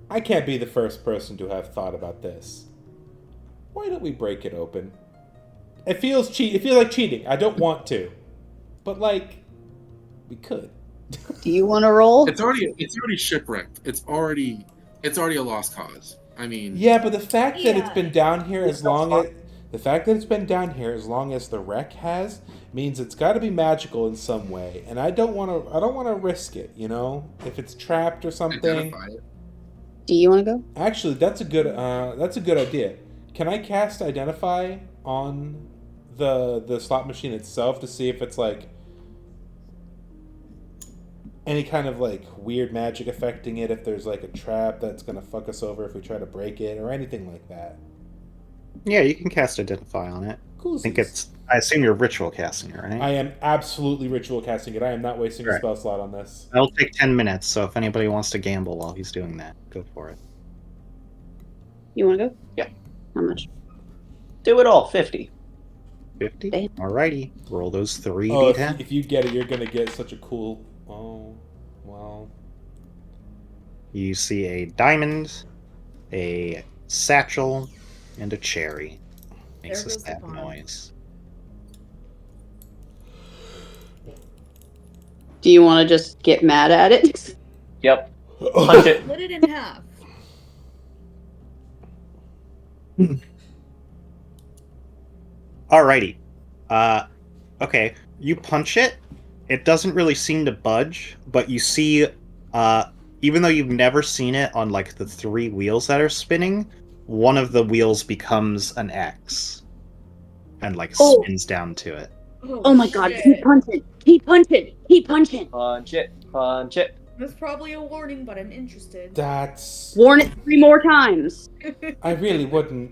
I can't be the first person to have thought about this. Why don't we break it open? It feels It feels like cheating. I don't want to, but like, we could. Do you want to roll? It's already shipwrecked. It's already a lost cause. I mean, Yeah, but the fact that it's Yeah. been down here It's as no long fun. as the fact that it's been down here as long as the wreck has means it's got to be magical in some way, and I don't want to risk it. If it's trapped or something. identify it. Do you want to go? Actually, that's a good idea. Can I cast Identify on the slot machine itself to see if it's like any kind of like weird magic affecting it? If there's like a trap that's gonna fuck us over if we try to break it or anything like that. Yeah, you can cast Identify on it. Cool. I assume you're ritual casting it, right? I am absolutely ritual casting it. I am not wasting a Right. spell slot on this. That'll take 10 minutes, so if anybody wants to gamble while he's doing that, go for it. You want to go? Yeah. How much? Do it all, 50. 50? Okay. Alrighty. Roll those 3 Oh, d10. if you get it, you're gonna get such a cool. Oh, well. You see a diamond, a satchel, and a cherry. Makes There a goes the sad bomb. noise. Do you want to just get mad at it? Yep. Punch it. Split it in half. Alrighty. Okay. You punch it. It doesn't really seem to budge, but you see, even though you've never seen it on like the 3 wheels that are spinning, one of the wheels becomes an X and like spins down to it. Oh my god, keep punching. Keep punching. Keep punching. Punch it. Punch it. That's probably a warning, but I'm interested. That's... Warn it 3 more times. I really wouldn't.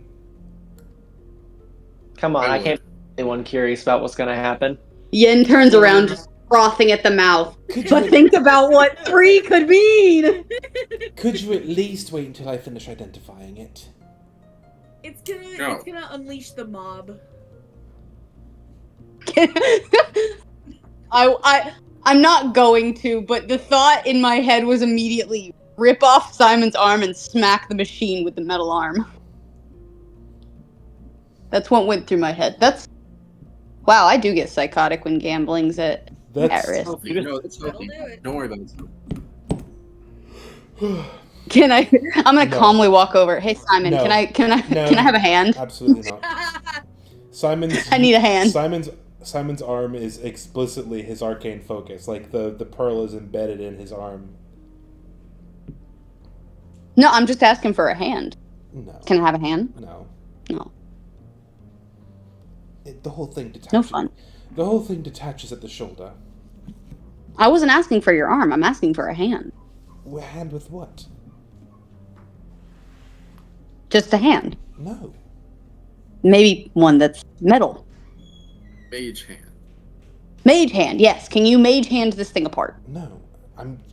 Come on, I I can't be the only one curious about what's gonna happen. Yen turns around, just frothing at the mouth. Could But you, think about what 3 could mean! could you at least wait until I finish identifying it? It's gonna No. it's gonna unleash the mob. I'm not going to, but the thought in my head was immediately rip off Simon's arm and smack the machine with the metal arm. That's what went through my head. Wow, I do get psychotic when gambling's at risk. Healthy. No, that's healthy. That'll do it. Don't worry about it. Can I? I'm gonna No. calmly walk over. Hey Simon, No. can I No. can I have a hand? Absolutely not. Simon's I need a hand. Simon's arm is explicitly his arcane focus. Like the pearl is embedded in his arm. No, I'm just asking for a hand. No. Can I have a hand? No. No. The whole thing detaches. No fun. The whole thing detaches at the shoulder. I wasn't asking for your arm. I'm asking for a hand. A hand with what? Just a hand. No. Maybe one that's metal. Mage hand. Mage hand, yes. Can you mage hand this thing apart? No.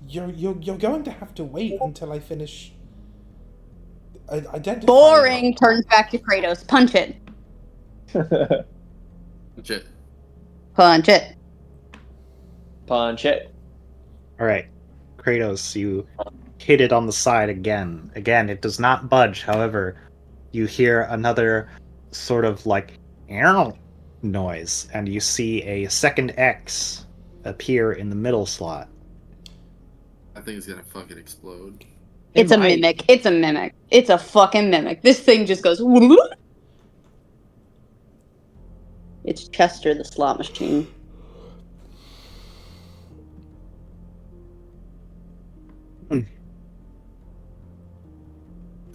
You're going to have to wait until I finish identifying. Boring. Turns back to Kratos. Punch it. Legit. Punch it. Punch it. Alright. Kratos, you hit it on the side again. Again, it does not budge. However, you hear another sort of like "Ow" noise, and you see a second X appear in the middle slot. I think it's gonna fucking explode. It's a might. mimic. It's a mimic. It's a fucking mimic. This thing just goes. It's Chester, the slot machine.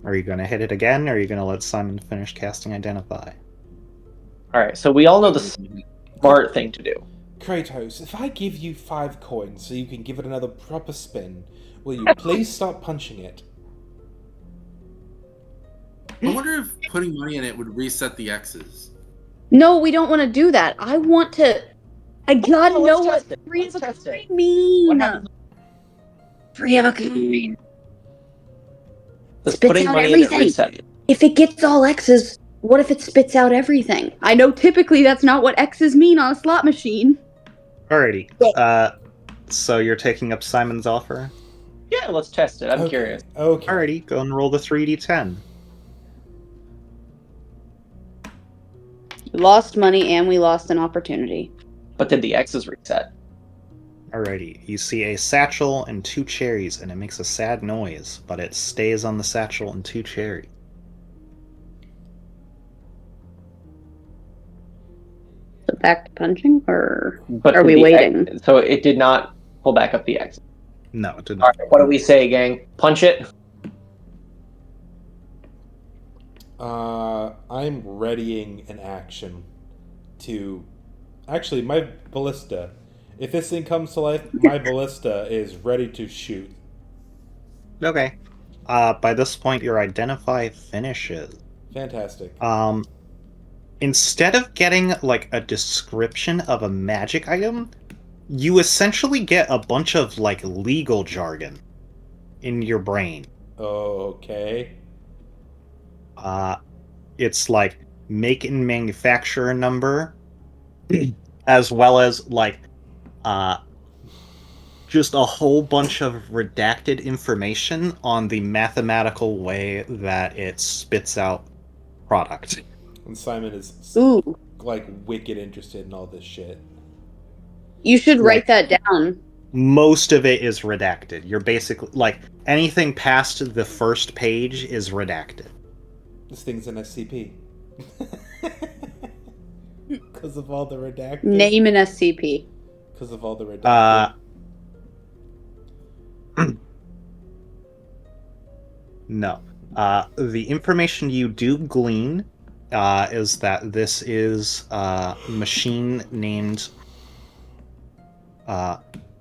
Are you going to hit it again, or are you going to let Simon finish casting Identify? Alright, so we all know the smart thing to do. Kratos, if I give you 5 coins so you can give it another proper spin, will you please stop punching it? I wonder if putting money in it would reset the X's. No, we don't want to do that. I want to. I gotta Oh, know let's what test it. 3 Let's of a test it. kind mean. What happens? 3 of a kind. Does Spits putting out money in it everything. reset it? If it gets all X's, what if it spits out everything? I know typically that's not what X's mean on a slot machine. Alrighty. So you're taking up Simon's offer? Yeah, let's test it. I'm Okay, curious. Okay. Alrighty, go and roll the 3d10. We lost money and we lost an opportunity. But did the X's reset? Alrighty, you see a satchel and 2 cherries, and it makes a sad noise, but it stays on the satchel and 2 cherries. So back to punching, or But are did we the waiting? X, so it did not pull back up the X. No, it didn't. Alright, what do we say, gang? Punch it? I'm readying an action to... Actually, my ballista. If this thing comes to life, my ballista is ready to shoot. Okay. By this point, your Identify finishes. Fantastic. Instead of getting, like, a description of a magic item, you essentially get a bunch of, like, legal jargon in your brain. Okay. It's like make and manufacturer number, as well as like just a whole bunch of redacted information on the mathematical way that it spits out product. And Simon is Ooh, like wicked interested in all this shit. you should write that down. Most of it is redacted. You're basically like anything past the first page is redacted. This thing's an SCP. Because of all the redacted. Name an SCP. Because of all the redacted. No. The information you do glean is that this is a machine named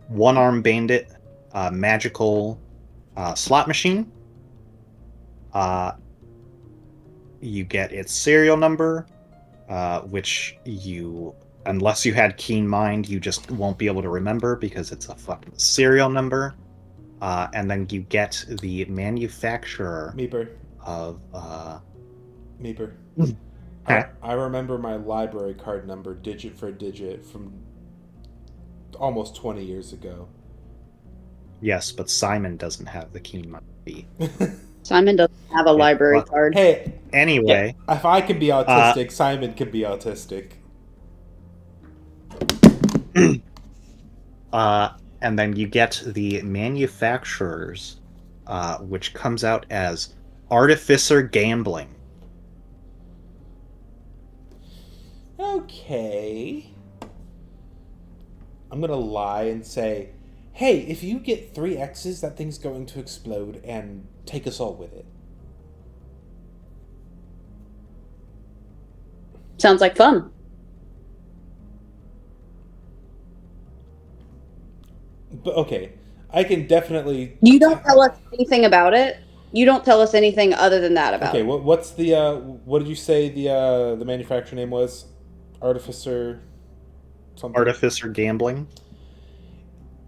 One Arm Bandit magical slot machine. You get its serial number, which you, unless you had keen mind, you just won't be able to remember because it's a fucking serial number. And then you get the manufacturer Meeper. of Meeper. Okay. I remember my library card number digit for digit from almost 20 years ago. Yes, but Simon doesn't have the keen mind fee. Simon doesn't have a library well, card. Hey, Anyway, if I can be autistic, Simon can be autistic. and then you get the manufacturers, which comes out as Artificer Gambling. Okay. I'm gonna lie and say, hey, if you get 3 X's, that thing's going to explode and take us all with it. Sounds like fun. But okay, I can definitely. You don't tell us anything about it. You don't tell us anything other than that about Okay, it. what's the what did you say the manufacturer name was? Artificer something. Artificer Gambling.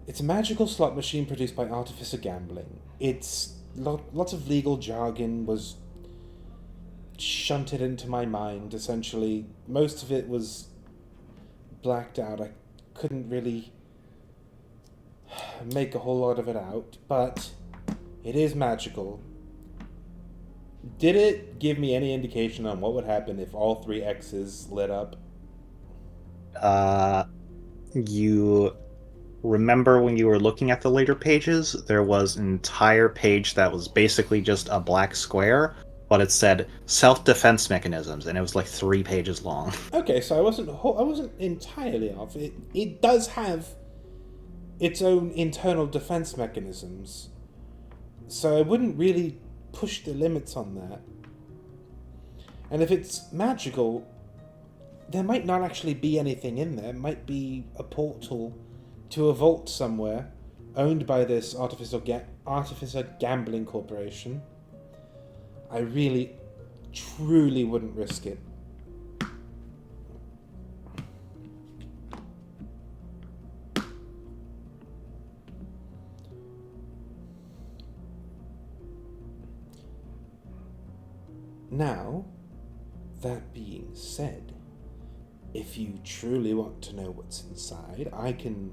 It's a magical slot machine produced by Artificer Gambling. It's lots of legal jargon was shunted into my mind. Essentially, most of it was blacked out. I couldn't really make a whole lot of it out, but it is magical. Did it give me any indication on what would happen if all 3 X's lit up? You remember when you were looking at the later pages, there was an entire page that was basically just a black square, but it said self-defense mechanisms, and it was like 3 pages long. Okay, so I wasn't entirely off. It does have its own internal defense mechanisms, so I wouldn't really push the limits on that. And if it's magical, there might not actually be anything in there. It might be a portal to a vault somewhere, owned by this Artificer Gambling Corporation. I really, truly wouldn't risk it. Now, that being said, if you truly want to know what's inside, I can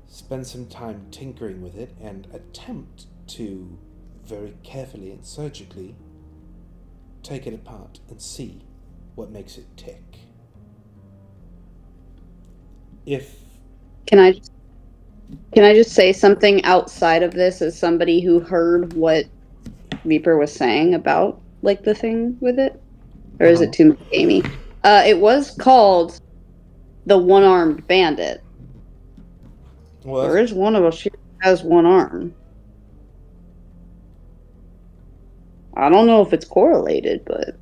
spend some time tinkering with it and attempt to very carefully and surgically take it apart and see what makes it tick. Can I just say something outside of this as somebody who heard what Reaper was saying about like the thing with it? Or is it too gamey? It was called the One-Armed Bandit. Well, there is one of us here who has one arm. I don't know if it's correlated, but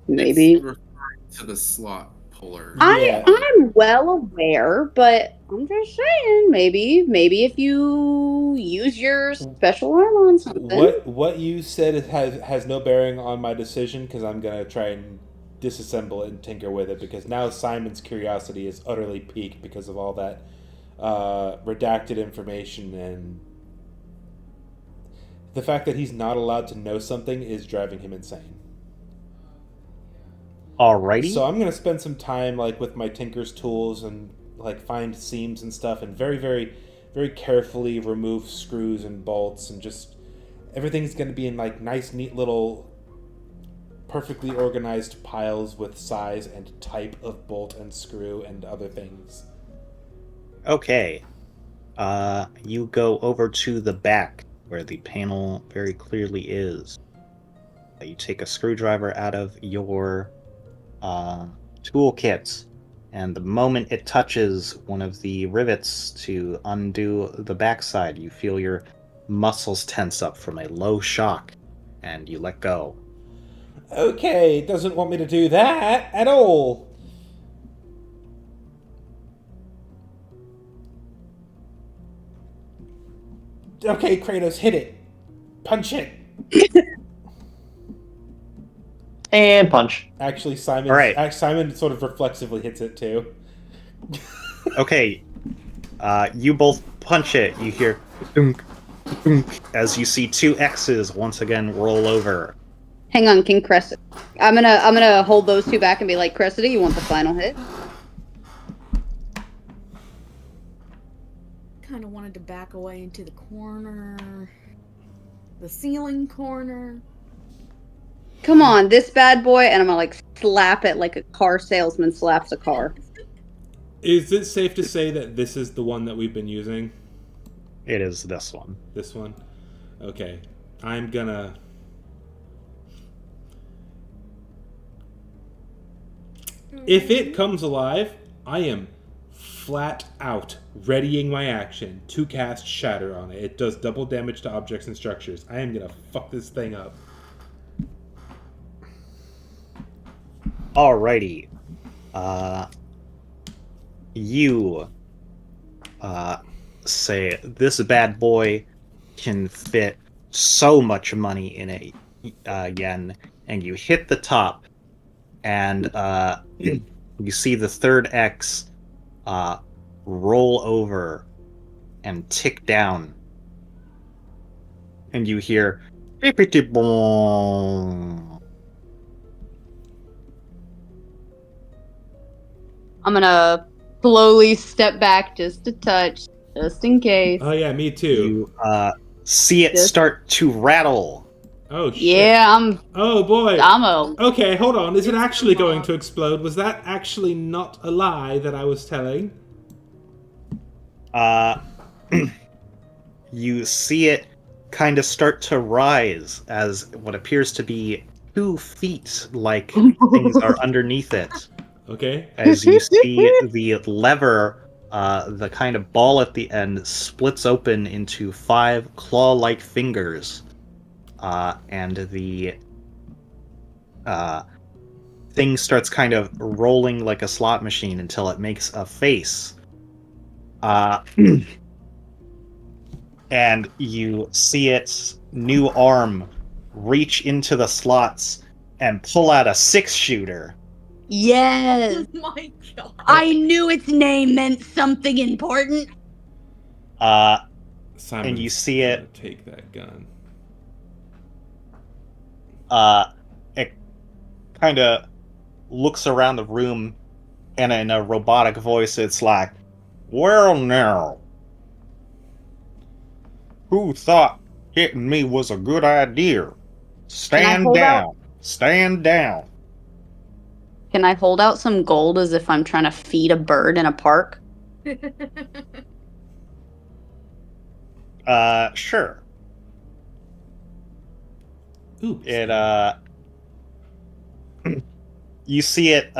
maybe. It's referring to the slot puller. I'm well aware, but I'm just saying, maybe if you use your special arm on something. What you said has no bearing on my decision, because I'm gonna try and disassemble it and tinker with it, because now Simon's curiosity is utterly piqued because of all that redacted information, and the fact that he's not allowed to know something is driving him insane. Alrighty. So I'm gonna spend some time like with my tinker's tools and like find seams and stuff, and very, very, very carefully remove screws and bolts, and just everything's gonna be in like nice, neat little, perfectly organized piles with size and type of bolt and screw and other things. Okay. You go over to the back where the panel very clearly is. You take a screwdriver out of your toolkit, and the moment it touches one of the rivets to undo the backside, you feel your muscles tense up from a low shock, and you let go. Okay, it doesn't want me to do that at all. Okay, Kratos, hit it. Punch it. And punch. Actually, Simon. All right. Simon sort of reflexively hits it too. Okay. You both punch it. You hear dunk, dunk, as you see 2 X's once again roll over. Hang on, King Cressida. I'm gonna hold those 2 back and be like, Cressida, you want the final hit? Kind of wanted to back away into the corner. The ceiling corner. Come on, this bad boy, and I'm gonna like slap it like a car salesman slaps a car. Is it safe to say that this is the one that we've been using? It is this one. This one? Okay. I'm gonna... If it comes alive, I am flat out readying my action to cast Shatter on it. It does double damage to objects and structures. I am gonna fuck this thing up. Alrighty. You say this bad boy can fit so much money in it again, and you hit the top, and you see the 3rd X roll over and tick down, and you hear bippity boom. I'm gonna slowly step back just a touch, just in case. Oh yeah, me too. You see it start to rattle. Oh shit. Yeah, Oh boy. I'm a... Okay, hold on. Is it actually going to explode? Was that actually not a lie that I was telling? You see it kind of start to rise as what appears to be 2 feet like things are underneath it. Okay. As you see the lever, the kind of ball at the end splits open into 5 claw-like fingers. And the thing starts kind of rolling like a slot machine until it makes a face. And you see its new arm reach into the slots and pull out a 6-shooter. Yes! Oh my god. I knew its name meant something important. Simon's And you see it gonna take that gun. it kind of looks around the room, and in a robotic voice, it's like, "Well, now, who thought hitting me was a good idea? Stand down. Stand down." Can I hold out some gold as if I'm trying to feed a bird in a park? Sure. Ooh. It, you see it,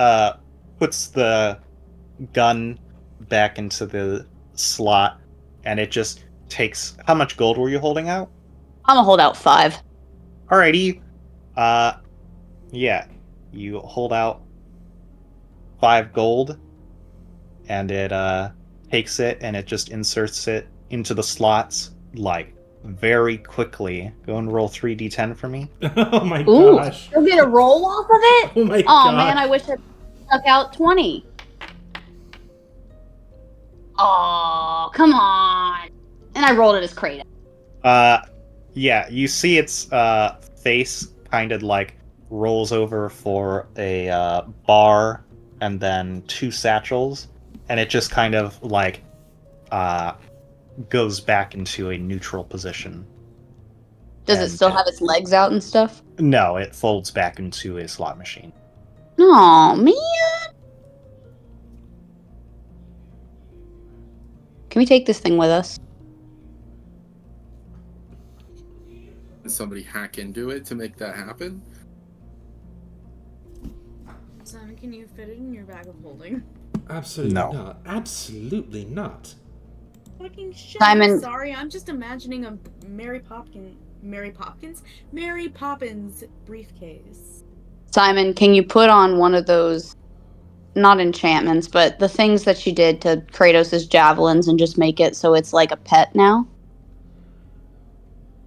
puts the gun back into the slot, and it just takes... How much gold were you holding out? I'm gonna hold out 5. Alrighty. Yeah. You hold out 5 gold, and it, takes it, and it just inserts it into the slots, like, very quickly. Go and roll 3d10 for me. Oh my Ooh, gosh. you'll get a roll off of it? Oh my Oh god. man, I wish I stuck out 20. Oh, come on. And I rolled it as Kratos. Yeah, you see its, face kind of, like, rolls over for a, bar, and then 2 satchels, and it just kind of, like, goes back into a neutral position. Does it still have its legs out and stuff? No, it folds back into a slot machine. Oh man. Can we take this thing with us? Did somebody hack into it to make that happen? Simon, can you fit it in your bag of holding? Absolutely No. not. Absolutely not. Fucking shit. Simon- Sorry, I'm just imagining a Mary Poppins briefcase. Simon, can you put on one of those, not enchantments, but the things that she did to Kratos' javelins and just make it so it's like a pet now?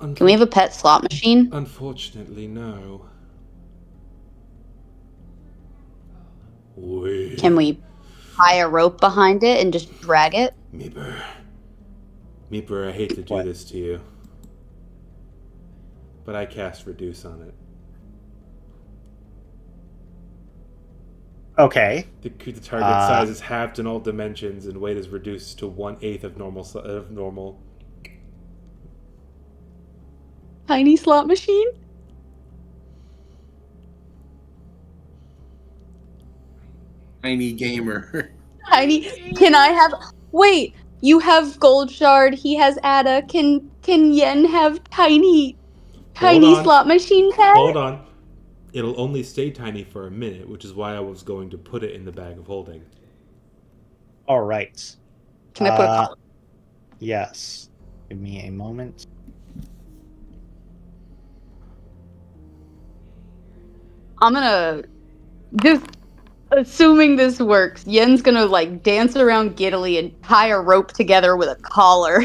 Can we have a pet slot machine? Unfortunately, no. Can we tie a rope behind it and just drag it? Meeper, I hate to do this to you, but I cast Reduce on it. Okay. The target size is halved in all dimensions, and weight is reduced to 1/8 of normal. Tiny slot machine? Tiny gamer. Tiny. Can I have? Wait. You have Gold Shard. He has Ada. Can Yen have tiny slot machine pet? Hold on. It'll only stay tiny for a minute, which is why I was going to put it in the bag of holding. All right. Can I put a collar? Yes. Give me a moment. I'm gonna just assuming this works. Yen's gonna like dance around giddily and tie a rope together with a collar.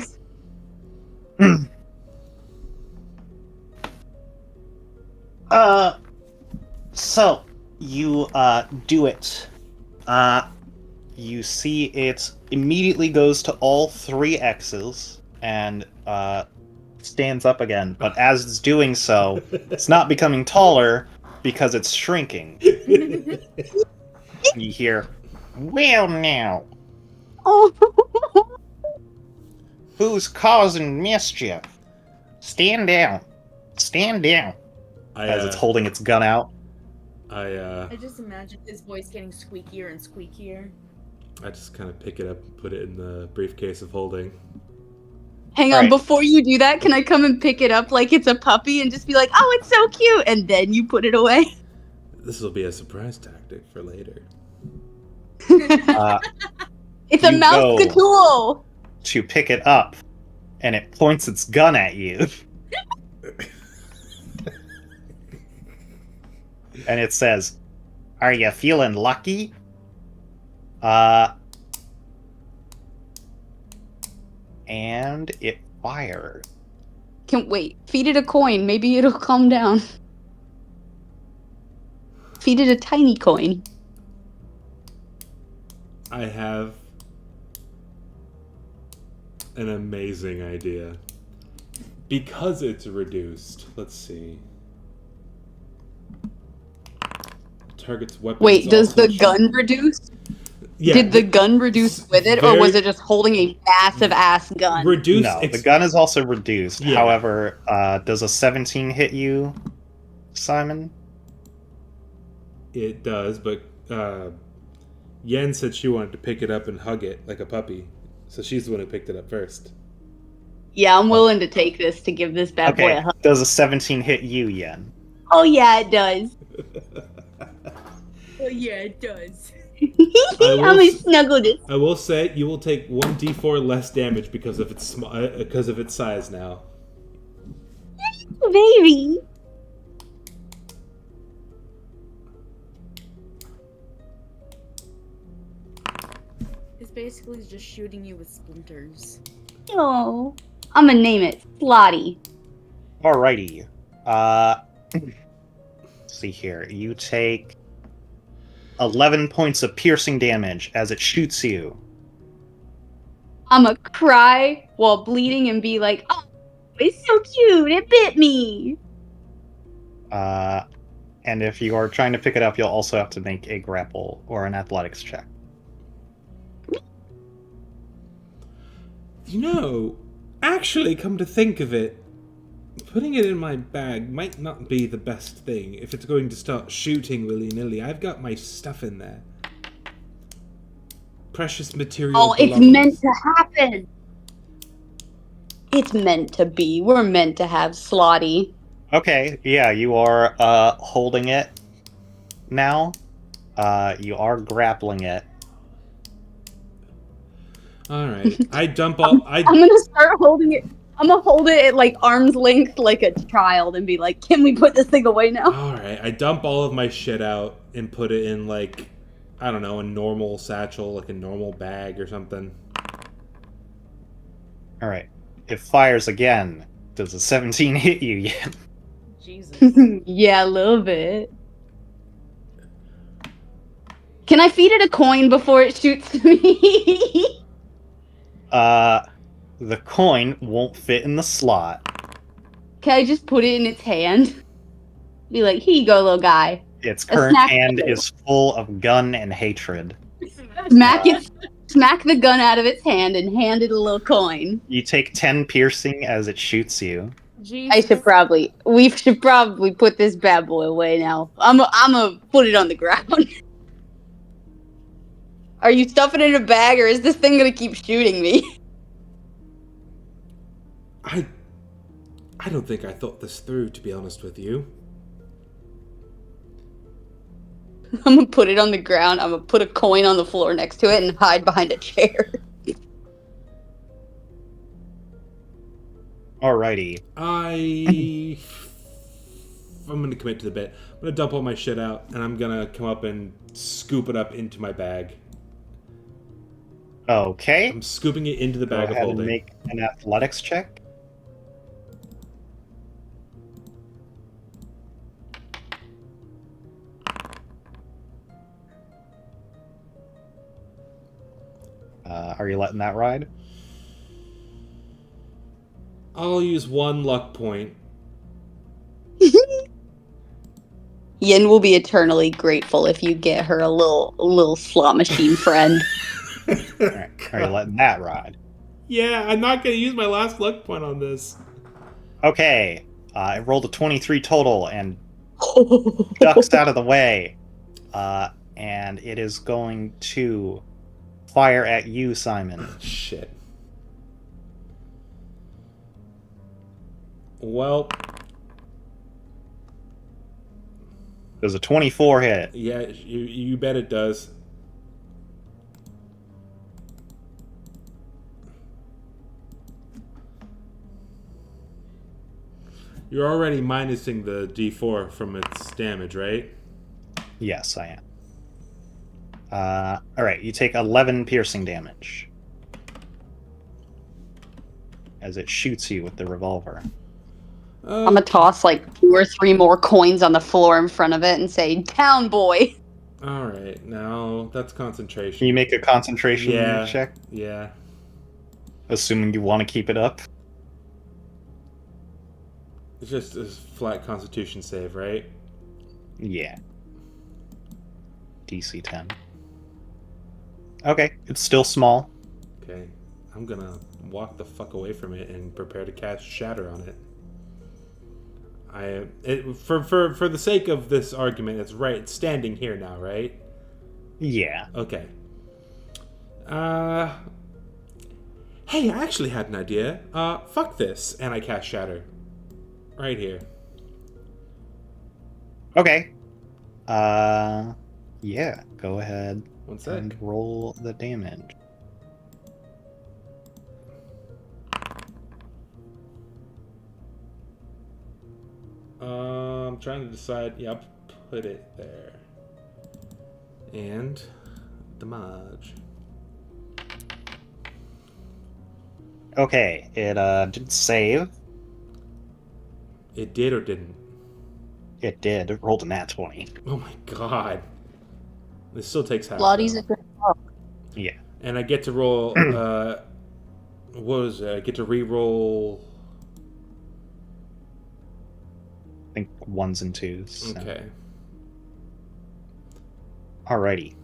So you do it. You see it immediately goes to all 3 X's and stands up again. But as it's doing so, it's not becoming taller because it's shrinking. You hear, "Well now, Oh. who's causing mischief? Stand down. Stand down." As it's holding its gun out. I just imagine his voice getting squeakier and squeakier. I just kind of pick it up and put it in the briefcase of holding. Hang on, before you do that, can I come and pick it up like it's a puppy and just be like, "Oh, it's so cute," and then you put it away? This will be a surprise tactic for later. It's a mouse Cthulhu! To pick it up, and it points its gun at you. And it says, "Are you feeling lucky?" And it fired. Feed it a coin. Maybe it'll calm down. Feed it a tiny coin. I have an amazing idea. Because it's reduced, let's see. Target's weapon. Wait, does the gun reduce? Yeah, Did the gun reduce with it, or was it just holding a massive ass gun? Reduced. No, the gun is also reduced. Yeah. However, does a 17 hit you, Simon? It does, but Yen said she wanted to pick it up and hug it like a puppy. So she's the one who picked it up first. Yeah, I'm willing to take this to give this bad boy a hug. Does a 17 hit you, Yen? Oh yeah, it does. Oh yeah, it does. I'm gonna snuggle this. I will say you will take 1d4 less damage because of its size now. Baby. It's basically just shooting you with splinters. Oh, I'm gonna name it Slotty. Alrighty. Let's see here. You take 11 points of piercing damage as it shoots you. I'm gonna cry while bleeding and be like, "Oh, it's so cute! It bit me!" And if you are trying to pick it up, you'll also have to make a grapple or an athletics check. You know, actually, come to think of it, putting it in my bag might not be the best thing if it's going to start shooting willy-nilly. I've got my stuff in there. Precious material. Oh, it's meant to happen. It's meant to be. We're meant to have Slotty. Okay, yeah, you are holding it now. You are grappling it. Alright. I dump all... I'm gonna start holding it. I'm gonna hold it at like arm's length like a child and be like, "Can we put this thing away now?" Alright, I dump all of my shit out and put it in like, I don't know, a normal satchel, like a normal bag or something. Alright. It fires again. Does a 17 hit you yet? Jesus. Yeah, a little bit. Can I feed it a coin before it shoots me? The coin won't fit in the slot. Can I just put it in its hand? Be like, here you go, little guy. Its A current snack hand too. is full of gun and hatred. Smack the gun out of its hand and hand it a little coin. You take 10 piercing as it shoots you. Jesus. We should probably put this bad boy away now. I'm gonna put it on the ground. Are you stuffing it in a bag, or is this thing gonna keep shooting me? I don't think I thought this through, to be honest with you. I'm gonna put it on the ground. I'm gonna put a coin on the floor next to it and hide behind a chair. Alrighty. I'm gonna commit to the bit. I'm gonna dump all my shit out, and I'm gonna come up and scoop it up into my bag. Okay. I'm scooping it into the Go bag of ahead and holding. make an athletics check. Are you letting that ride? I'll use one luck point. Yin will be eternally grateful if you get her a little slot machine friend. Alright. Are you letting that ride? Yeah, I'm not gonna use my last luck point on this. Okay. I rolled a 23 total and ducks out of the way. And it is going to fire at you, Simon. Shit. Well, Does a 24 hit? yeah, you bet it does. You're already minusing the D4 from its damage, right? Yes, I am. Alright, you take 11 piercing damage as it shoots you with the revolver. I'm gonna toss like 2 or 3 more coins on the floor in front of it and say, "Down, boy." Alright, now that's Can concentration. you make a concentration Yeah. check? Yeah. Assuming you want to keep it up? It's just a flat constitution save, right? Yeah. DC 10. Okay, it's still small. Okay. I'm gonna walk the fuck away from it and prepare to cast Shatter on it. For the sake of this argument, it's right. It's standing here now, right? Yeah. Okay. Hey, I actually had an idea. Fuck this, and I cast Shatter. Right here. Okay. Yeah, go ahead One sec. and roll the damage. I'm trying to decide. Yep, put it there. And damage. Okay, it did save. It did or didn't? It did. It rolled a nat 20. Oh my god. This still takes half. Lottie's though. a good dog. Yeah. And I get to roll. What was it? I get to re-roll. I think 1s and 2s. So. Okay. Alrighty.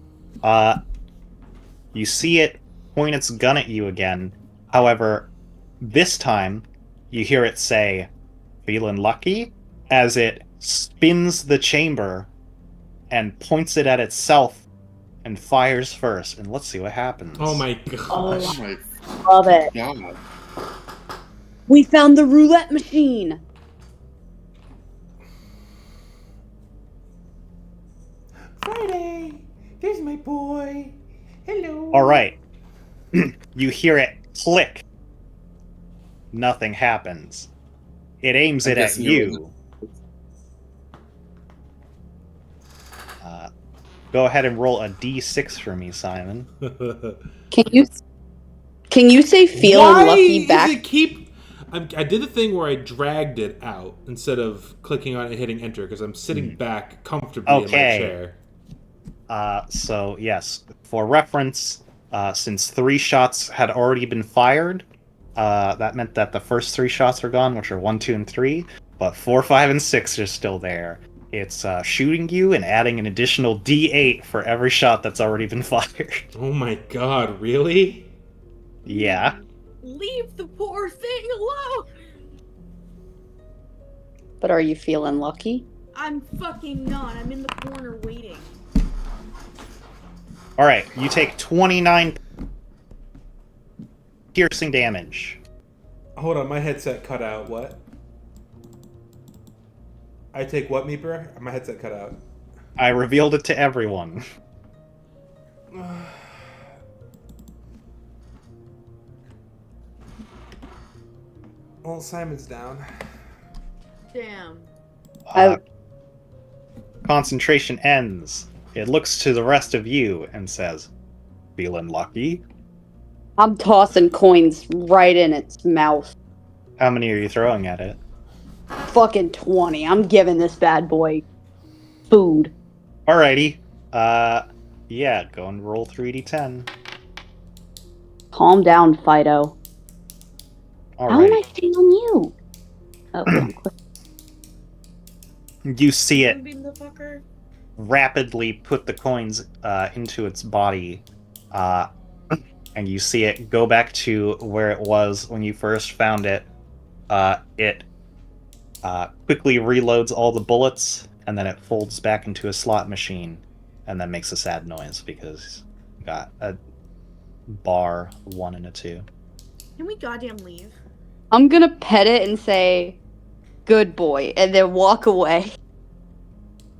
You see it point its gun at you again. However, this time you hear it say, "Feeling lucky?" as it spins the chamber and points it at itself and fires first. And let's see what happens. Oh my gosh. Oh my Love it. god. We found the roulette machine. Friday! There's my boy! Hello! Alright. You hear it click. Nothing happens. It aims I it at guess you. Go ahead and roll a d6 for me, Simon. Can you say feeling Why lucky is back? it keep... I did the thing where I dragged it out instead of clicking on it and hitting enter because I'm sitting back comfortably in my chair. So yes, for reference, since 3 shots had already been fired, that meant that the first 3 shots are gone, which are 1, 2, and 3, but 4, 5, and 6 are still there. It's shooting you and adding an additional D8 for every shot that's already been fired. Oh my god, really? Yeah. Leave the poor thing alone! But are you feeling lucky? I'm fucking not. I'm in the corner waiting. Alright, you take 29 piercing damage. Hold on, my headset cut out. What? I take what, Meeper? My headset cut out. I revealed it to everyone. Well, Simon's down. Damn. Concentration ends. It looks to the rest of you and says, "Feeling lucky?" I'm tossing coins right in its mouth. How many are you throwing at it? Fucking 20. I'm giving this bad boy food. Alrighty. Yeah, go and roll 3d10. Calm down, Fido. How am I Alright. hitting on you? Oh, I'm quick. You see it Beam the fucker. rapidly put the coins into its body, and you see it go back to where it was when you first found it. It quickly reloads all the bullets, and then it folds back into a slot machine, and then makes a sad noise because you got a bar, 1 and a 2. Can we goddamn leave? I'm gonna pet it and say, good boy, and then walk away.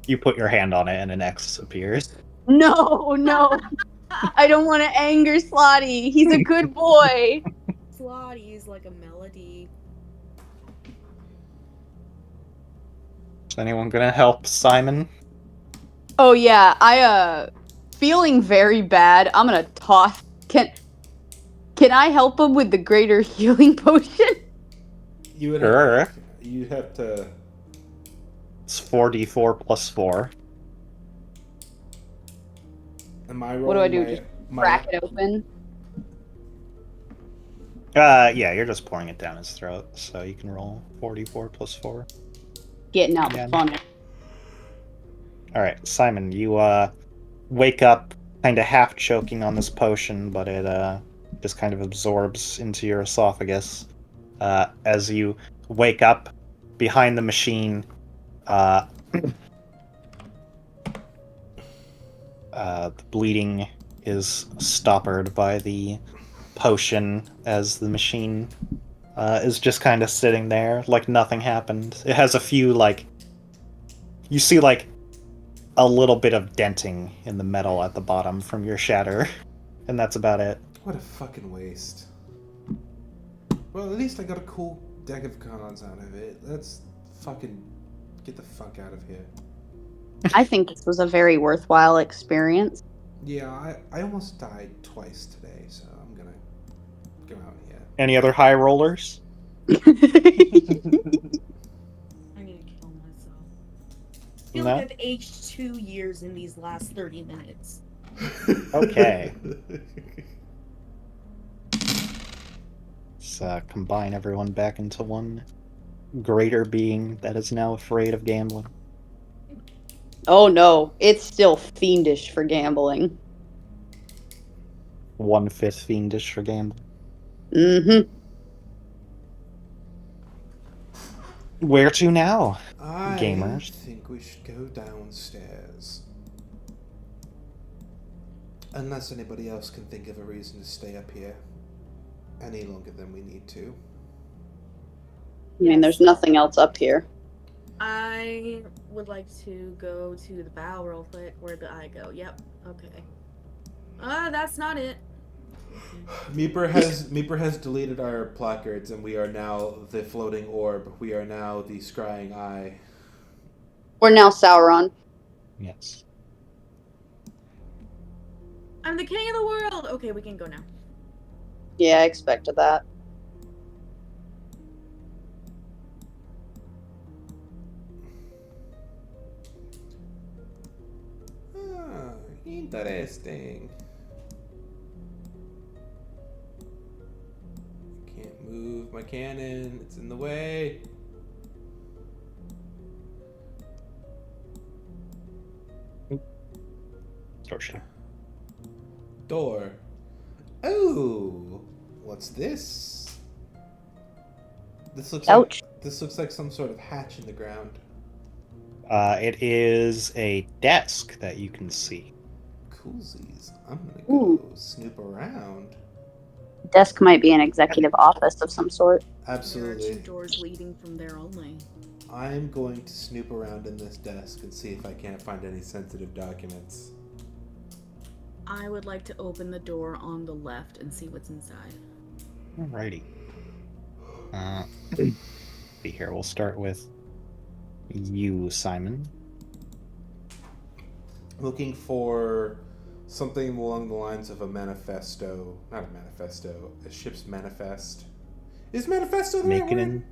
You put your hand on it, and an X appears. No, no. I don't want to anger Slotty. He's a good boy. Slotty is like a melody. Is anyone gonna help Simon? Oh yeah, feeling very bad. I'm gonna toss. Can I help him with the greater healing potion? You would Sure. have to. It's 4d4 plus 4. Am I rolling? What do I do? Just crack it open? Yeah, you're just pouring it down his throat, so you can roll 4d4 plus 4. Getting out Yeah. the fun. Alright, Simon, you wake up kind of half choking on this potion, but it just kind of absorbs into your esophagus. As you wake up behind the machine, the bleeding is stoppered by the potion as the machine is just kind of sitting there like nothing happened. It has a few, like, you see, like, a little bit of denting in the metal at the bottom from your shatter, and that's about it. What a fucking waste. Well, at least I got a cool deck of cards out of it. Let's fucking get the fuck out of here. I think this was a very worthwhile experience. Yeah, I almost died twice today, so I'm gonna go out here. Any other high rollers? I need to kill myself. I feel No? like I've aged 2 years in these last 30 minutes. Okay. Let's combine everyone back into one greater being that is now afraid of gambling. Oh no, it's still fiendish for gambling. 1/5 fiendish for gambling. Mm-hmm. Where to now, I gamers? think we should go downstairs. Unless anybody else can think of a reason to stay up here any longer than we need to. I mean, there's nothing else up here. I would like to go to the bow real quick. Where did I go? Yep. Okay. That's not it. Meeper has deleted our placards, and we are now the floating orb. We are now the scrying eye. We're now Sauron. Yes. I'm the king of the world! Okay, we can go now. Yeah, I expected that. Interesting. Can't move my cannon. It's in the way. Distortion. Door. Oh, what's this? Ouch. This looks like some sort of hatch in the ground. It is a desk that you can see. Coolsies. I'm gonna go snoop around. Desk might be an executive office of some sort. There are Absolutely. 2 doors leading from there only. I'm going to snoop around in this desk and see if I can't find any sensitive documents. I would like to open the door on the left and see what's inside. Alrighty. See here, we'll start with you, Simon. Looking for something along the lines of a manifesto. Not a manifesto, a ship's manifest. Is manifesto the right Make an word?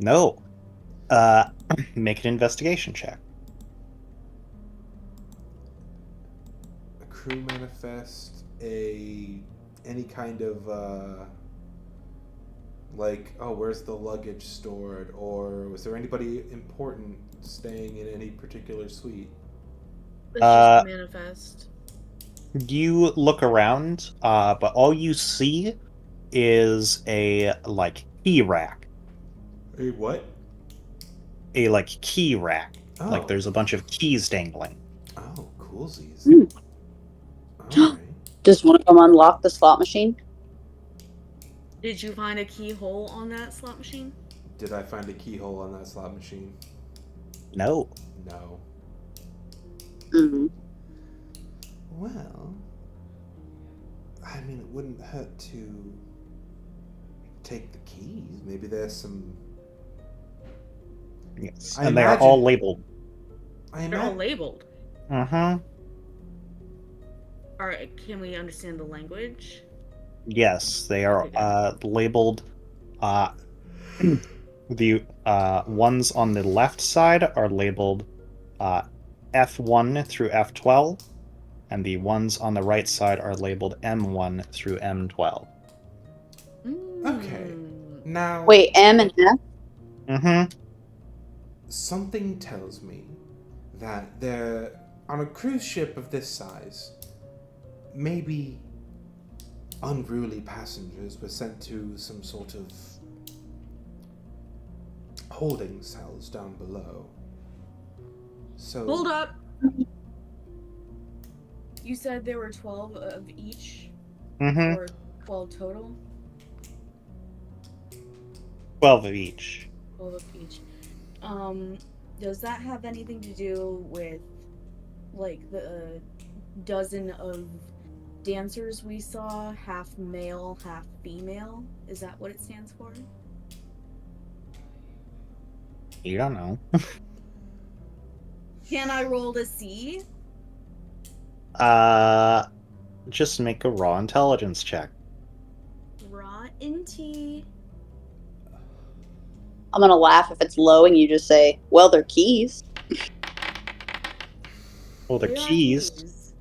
No. Make an investigation check. A crew manifest, any kind of like, oh, where's the luggage stored, or was there anybody important staying in any particular suite? It's just a manifest. You look around, but all you see is a key rack. A what? A key rack. Oh. Like there's a bunch of keys dangling. Oh, coolsies. Hmm. Alright. Does one of them unlock the slot machine? Did you find a keyhole on that slot machine? Did I find a keyhole on that slot machine? No. No. Mm-hmm. Well, I mean, it wouldn't hurt to take the keys. Maybe there's some. Yes. I And they are imagine- all labeled. They're all labeled. Uh-huh. Alright, can we understand the language? Yes, they are labeled. The ones on the left side are labeled F1 through F12, and the ones on the right side are labeled M1 through M12. Okay. Now. Wait, M and F? Mm-hmm. Something tells me that there, on a cruise ship of this size, maybe unruly passengers were sent to some sort of holding cells down below. So Hold up! You said there were 12 of each? Mm-hmm. Or 12 total? 12 of each. 12 of each. Does that have anything to do with, the dozen of dancers we saw, half male, half female? Is that what it stands for? You don't know. Can I roll to see? Just make a raw intelligence check. Raw int. I'm gonna laugh if it's low and you just say, well, they're keys. Well, the They are keys.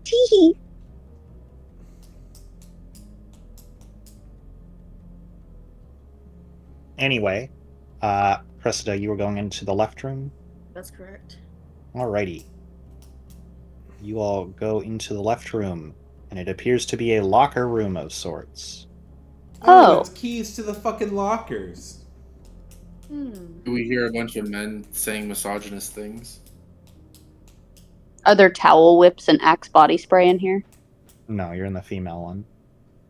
Tee-hee. Anyway, Cressida, you were going into the left room? That's correct. Alrighty. You all go into the left room, and it appears to be a locker room of sorts. Oh. It's keys to the fucking lockers. Do we hear a bunch of men saying misogynist things? Are there towel whips and Axe body spray in here? No, you're in the female one.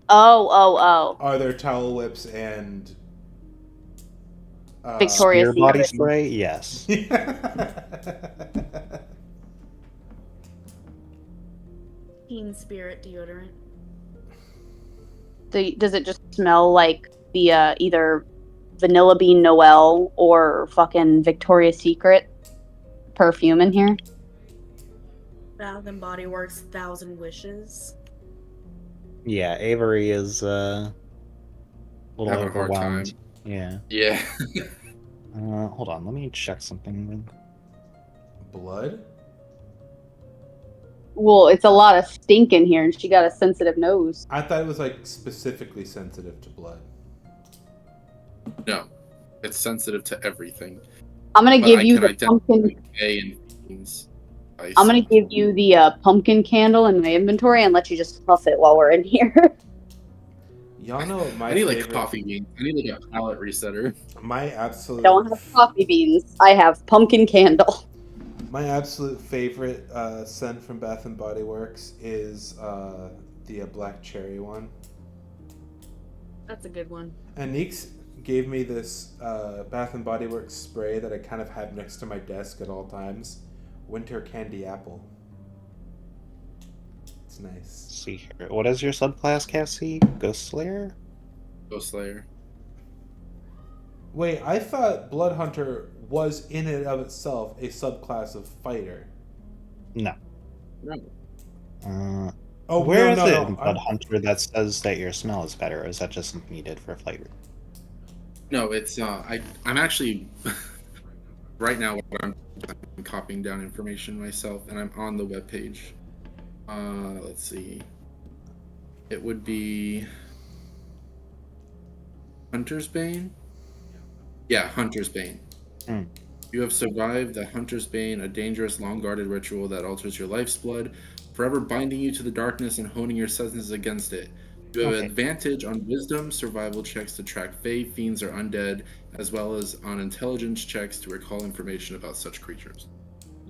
Oh. Are there towel whips and Victoria's Spear body Secret. spray? Yes. Teen Spirit deodorant. Does it just smell like the either Vanilla Bean Noel or fucking Victoria's Secret perfume in here? Bath and Body Works 1,000 Wishes. Yeah, Avery is a little Have a hard overwhelmed. time. Yeah. Yeah. Hold on, let me check something. Blood? Well, it's a lot of stink in here, and she got a sensitive nose. I thought it was like specifically sensitive to blood. No, it's sensitive to everything. I'm gonna But give I you can the identify pumpkin. A and fiends by I'm gonna scent. give you the pumpkin candle in my inventory and let you just puff it while we're in here. Y'all know what my I need like favorite. coffee beans. I need like a palate resetter. My I absolute. don't have coffee beans. I have pumpkin candle. My absolute favorite scent from Bath and Body Works is the black cherry one. That's a good one. And Neeks gave me this Bath and Body Works spray that I kind of have next to my desk at all times. Winter Candy Apple. It's nice. Let's see here. What is your subclass, Cassie? Ghost Slayer? Ghost Slayer. Wait, I thought Blood Hunter was in and of itself a subclass of fighter. No. No. Oh, Where is no, it no. in Blood Hunter that says that your smell is better, or is that just something you did for flavor? No, it's I'm actually right now I'm copying down information myself, and I'm on the webpage. Let's see. It would be Hunter's Bane. Yeah, Hunter's Bane. Hmm. You have survived the Hunter's Bane, a dangerous, long-guarded ritual that alters your life's blood, forever binding you to the darkness and honing your senses against it. You have Okay. advantage on wisdom survival checks to track fae, fiends, or undead, as well as on intelligence checks to recall information about such creatures.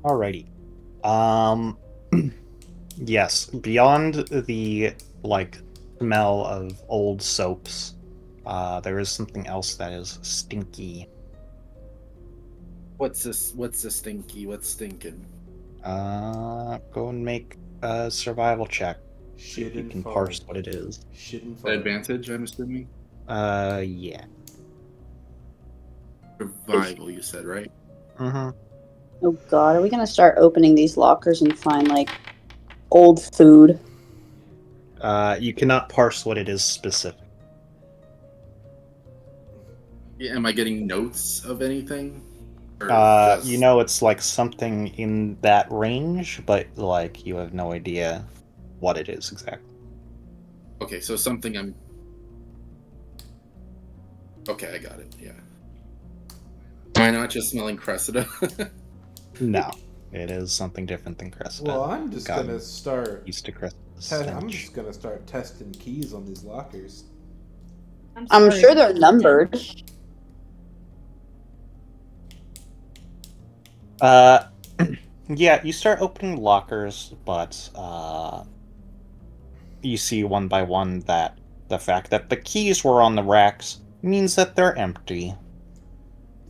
Alrighty. Yes, beyond the smell of old soaps, there is something else that is stinky. What's this? What's the stinky? What's stinking? Go and make a survival check. Shit If you and can fart. parse what it is. Shit and An fart. advantage, I'm assuming. Yeah. Survival, you said, right? Mm-hmm. Oh god, are we gonna start opening these lockers and find like old food? You cannot parse what it is specific. Yeah, am I getting notes of anything? Or You know, it's like something in that range, but like you have no idea what it is exactly. Okay, so something I'm. Okay, I got it. Yeah. Am I not just smelling Cressida? No, it is something different than Cressida. Well, I'm just Gotten gonna start. used to Cressida. I'm just gonna start testing keys on these lockers. I'm sure they're numbered. Yeah, you start opening lockers, but you see one by one that the fact that the keys were on the racks means that they're empty.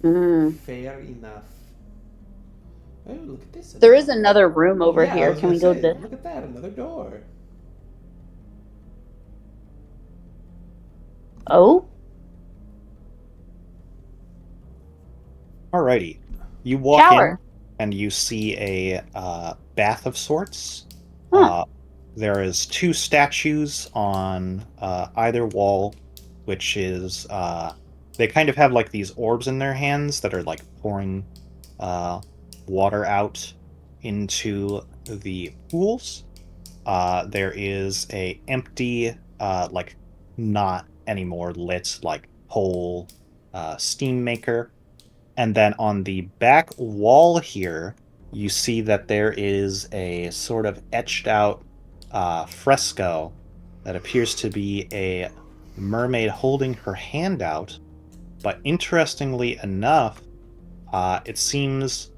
Fair enough. Oh, look at this. There is another room over Yeah, I here. was Can we gonna go say, this? Look at that, another door. Oh? Alrighty. You walk Shower. in and you see a bath of sorts. Huh. There is 2 statues on either wall, which is they kind of have like these orbs in their hands that are like pouring water out into the pools. There is a empty, like not anymore lit, like pole steam maker. And then on the back wall here, you see that there is a sort of etched out fresco that appears to be a mermaid holding her hand out. But interestingly enough, it seems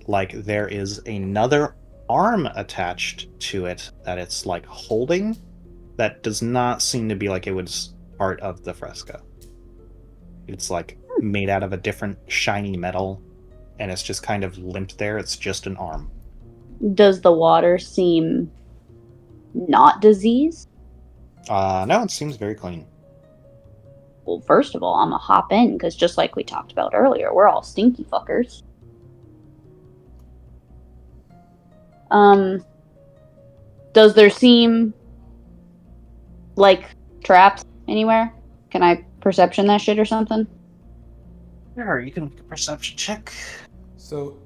like there is another arm attached to it that it's like holding that does not seem to be like it was part of the fresco. It's like made out of a different shiny metal, and it's just kind of limp there. It's just an arm. Does the water seem not diseased? No, it seems very clean. Well, first of all, I'm gonna hop in because just like we talked about earlier, we're all stinky fuckers. Does there seem like traps anywhere? Can I perception that shit or something? Sure, you can perception check. So,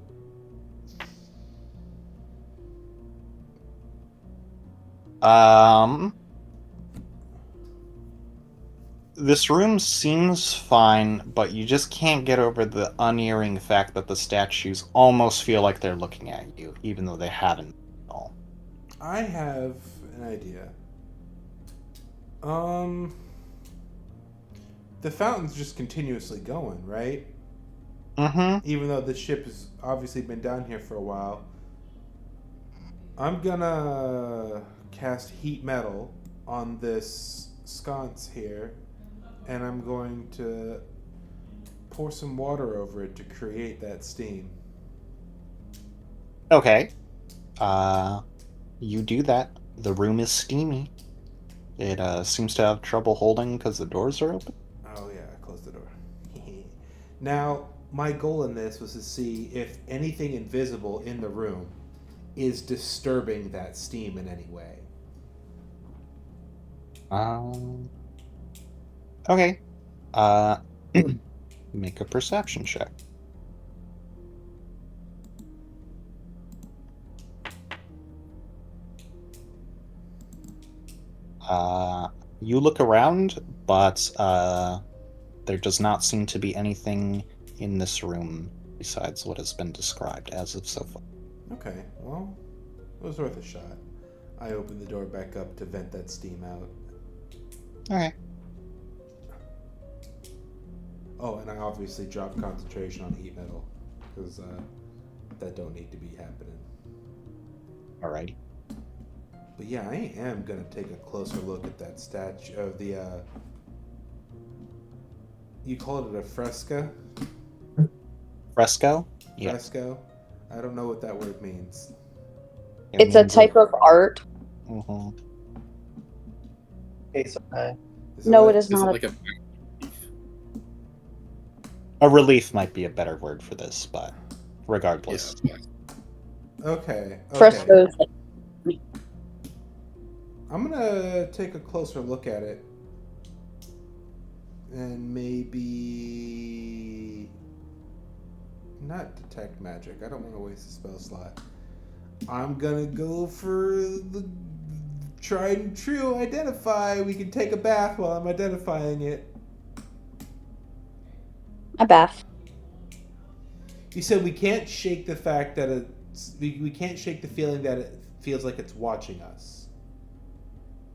This room seems fine, but you just can't get over the unerring fact that the statues almost feel like they're looking at you, even though they haven't at all. I have an idea. The fountain's just continuously going, right? Mm-hmm. Even though the ship has obviously been down here for a while. I'm gonna cast heat metal on this sconce here, and I'm going to pour some water over it to create that steam. Okay. You do that. The room is steamy. It seems to have trouble holding because the doors are open. Oh yeah, close the door. Now, my goal in this was to see if anything invisible in the room is disturbing that steam in any way. Okay. Make a perception check. You look around, but there does not seem to be anything in this room besides what has been described as of so far. Okay, well, it was worth a shot. I opened the door back up to vent that steam out. Alright. Oh, and I obviously dropped concentration on heat metal, because that don't need to be happening. Alrighty. But yeah, I am going to take a closer look at that statue of the, you called it a fresco? Fresco? Yeah. Fresco? I don't know what that word means. It's a type of art. Mm-hmm. Okay, so No, it is Is not. it like a A relief might be a better word for this, but regardless. yeah. Okay. Frescoes. I'm gonna take a closer look at it, and maybe not detect magic. I don't want to waste a spell slot. I'm gonna go for the tried and true identify. We can take a bath while I'm identifying it. A bath. You said we can't shake the fact that we can't shake the feeling that it feels like it's watching us.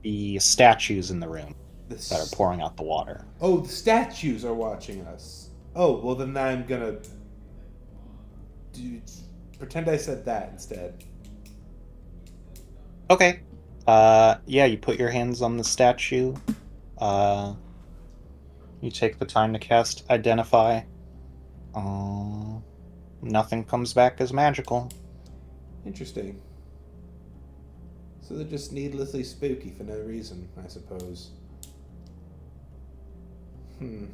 The statues in the room The that are pouring out the water. Oh, the statues are watching us. Oh, well then I'm gonna pretend I said that instead. Okay. Yeah, you put your hands on the statue. You take the time to cast Identify. Nothing comes back as magical. Interesting. So they're just needlessly spooky for no reason, I suppose. I'm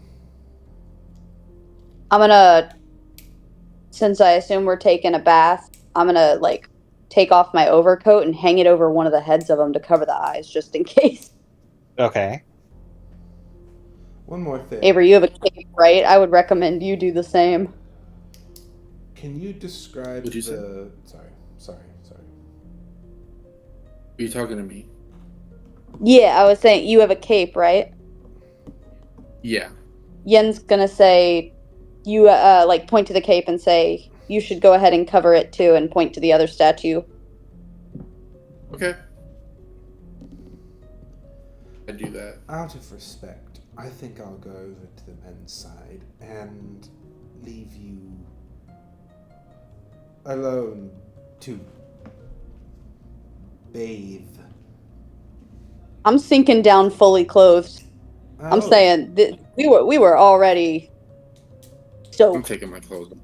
gonna, since I assume we're taking a bath, I'm gonna like take off my overcoat and hang it over one of the heads of them to cover the eyes, just in case. Okay. One more thing. Avery, you have a cape, right? I would recommend you do the same. Can you describe What'd you say? Sorry. Are you talking to me? Yeah, I was saying you have a cape, right? Yeah. Yen's gonna say, you like point to the cape and say you should go ahead and cover it too, and point to the other statue. Okay. I do that. Out of respect, I think I'll go over to the men's side and leave you alone to bathe. I'm sinking down fully clothed. I'm saying we were already I'm soaked. taking my clothes off.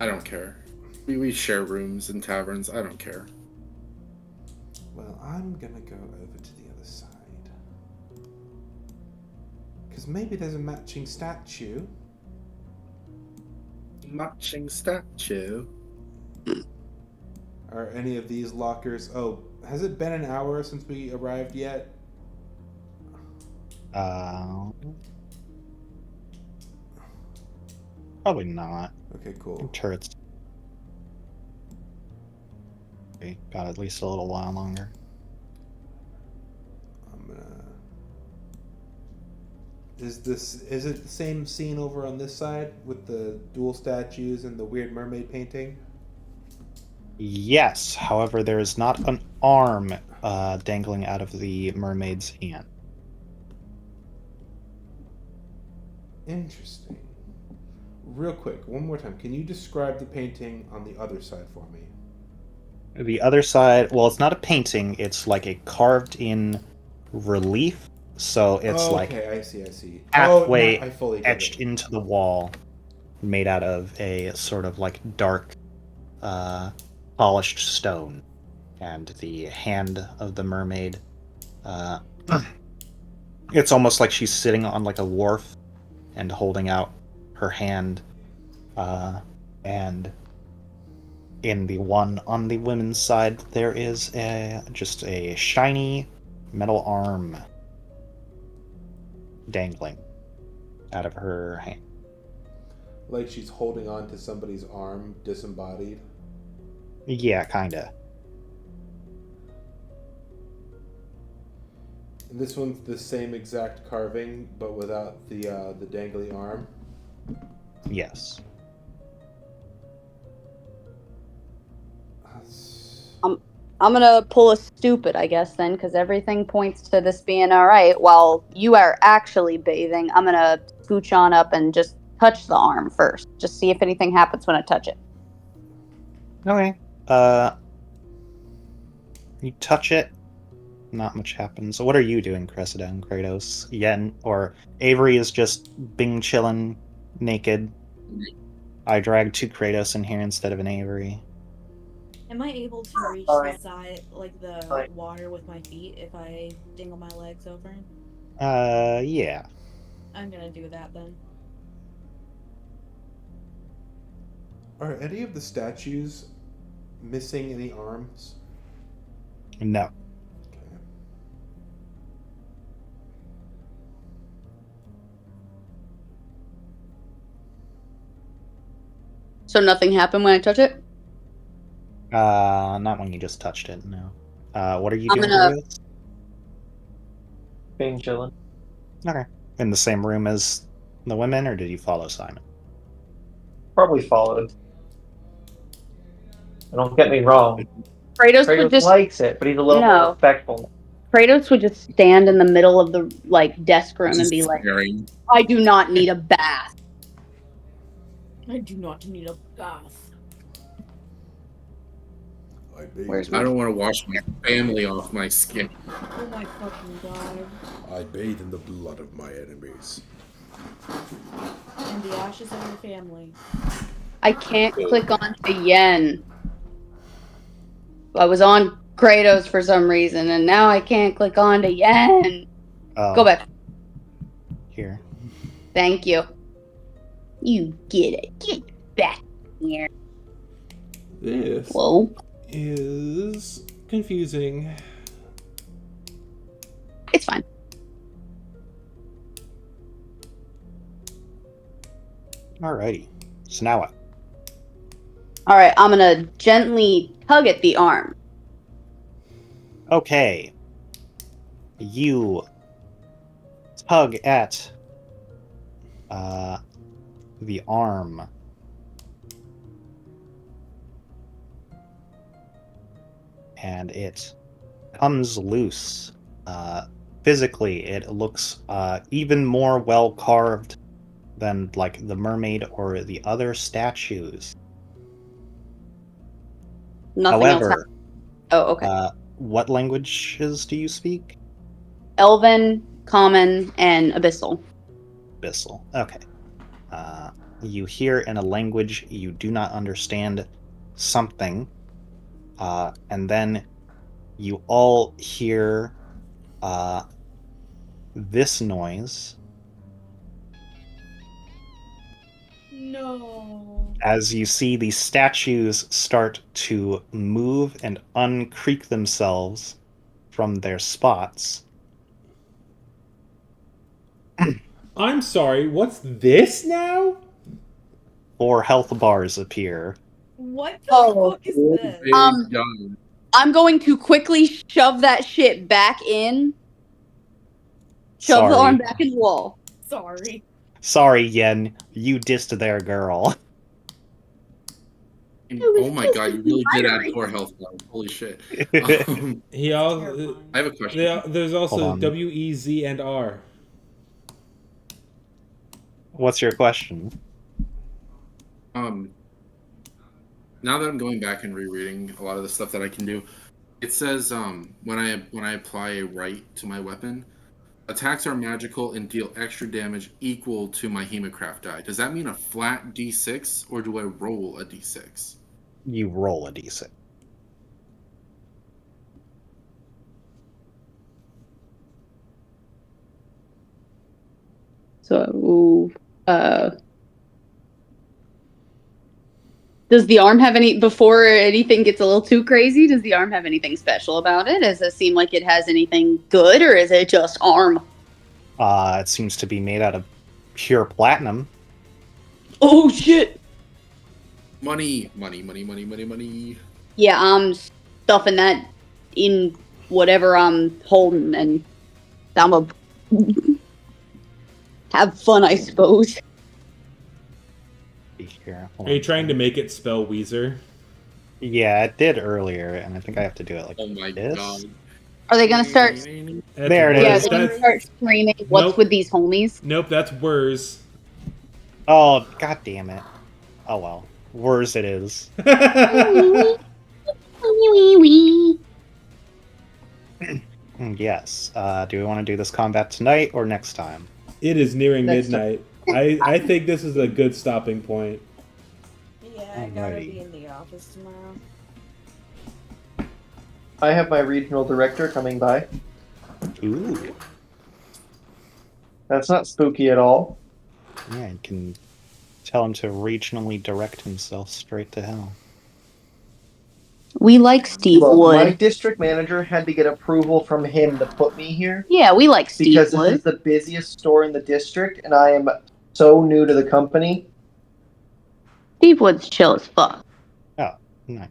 I don't care. We share rooms in taverns. I don't care. Well, I'm gonna go over to the other side. Because maybe there's a matching statue. Matching statue. Are any of these lockers... Oh, has it been an hour since we arrived yet? Probably not. Okay, cool. Turrets. Okay, got at least a little while longer. Is it the same scene over on this side with the dual statues and the weird mermaid painting? Yes, however, there is not an arm dangling out of the mermaid's hand. Interesting. Real quick, one more time. Can you describe the painting on the other side for me? The other side, well, it's not a painting, it's like a carved in relief. So it's okay, I see. halfway I fully get etched it. into the wall, made out of a sort of like dark, polished stone. And the hand of the mermaid, it's almost like she's sitting on like a wharf and holding out her hand. And in the one on the women's side, there is just a shiny metal arm dangling out of her hand. Like she's holding on to somebody's arm, disembodied. Yeah, kinda. And this one's the same exact carving, but without the dangly arm. Yes. I'm gonna pull a stupid, I guess, then, because everything points to this being all right. While you are actually bathing, I'm gonna scooch on up and just touch the arm first. Just see if anything happens when I touch it. Okay. You touch it. Not much happens. So what are you doing, Cressida and Kratos? Yen or Avery is just Bing chillin', naked. I dragged two Kratos in here instead of an Avery. Am I able to reach the side, like the water with my feet if I dingle my legs over? Yeah. I'm gonna do that then. Are any of the statues missing any arms? No. Okay. So nothing happened when I touch it? Not when you just touched it, no. What are you I'm doing, gonna- Kratos? Being chillin'. Okay. In the same room as the women, or did you follow Simon? Probably followed. Don't get me wrong. Kratos would Kratos just likes it, but he's a little more respectful. Kratos would just stand in the middle of the desk room and be like, Staring. "I do not need a bath." I do not need a bath. Where's I my? don't want to wash my family off my skin. Oh my fucking god. I bathe in the blood of my enemies. And the ashes of your family. I can't click on to Yen. I was on Kratos for some reason, and now I can't click on to Yen. Oh, Go back. here. Thank you. You get it. Get back here. This Whoa. is confusing. It's fine. Alrighty. So now what? All right, I'm gonna gently tug at the arm. Okay. You tug at the arm. And it comes loose. Physically, it looks even more well carved than like the mermaid or the other statues. Nothing else However, happened. Oh, okay. what languages do you speak? Elven, Common, and Abyssal. Abyssal. Okay. You hear in a language you do not understand something, and then you all hear this noise No. as you see these statues start to move and uncreak themselves from their spots. I'm sorry, what's this now? 4 health bars appear. What the Oh. fuck is this? Big gun. I'm going to quickly shove that shit back in. Shove the Sorry. arm back in the wall. Sorry. Sorry, Yen. You dissed their girl. Oh my god, you really did add 4 health now. Holy shit. He also. I have a question. There's Hold also on. W, E, Z, and R. What's your question? Now that I'm going back and rereading a lot of the stuff that I can do, it says when I apply a right to my weapon, attacks are magical and deal extra damage equal to my Hemocraft die. Does that mean a flat D6 or do I roll a D6? You roll a d6. So, does the arm have any, before anything gets a little too crazy, does the arm have anything special about it? Does it seem like it has anything good, or is it just arm? It seems to be made out of pure platinum. Oh, shit! Money, money, money, money, money, money. Yeah, I'm stuffing that in whatever I'm holding, and I'm a have fun, I suppose. Here, Are you trying to make it spell Weezer? Yeah, it did earlier, and I think I have to do it like Oh my this. god. Are they gonna start? There it Yeah, is. they're gonna start screaming. What's Nope. with these homies? Nope, that's Wurs. Oh, god damn it. Oh well. Worse it is. Yes. Do we want to do this combat tonight or next time? It is nearing Next midnight. I think this is a good stopping point. Yeah, I gotta Alrighty. be in the office tomorrow. I have my regional director coming by. Ooh. That's not spooky at all. Yeah, you can tell him to regionally direct himself straight to hell. We like Steve Look, my Wood. district manager had to get approval from him to put me here Yeah, we like Steve because Wood. this is the busiest store in the district, and I am so new to the company. Steve Wood's chill as fuck. Oh, nice.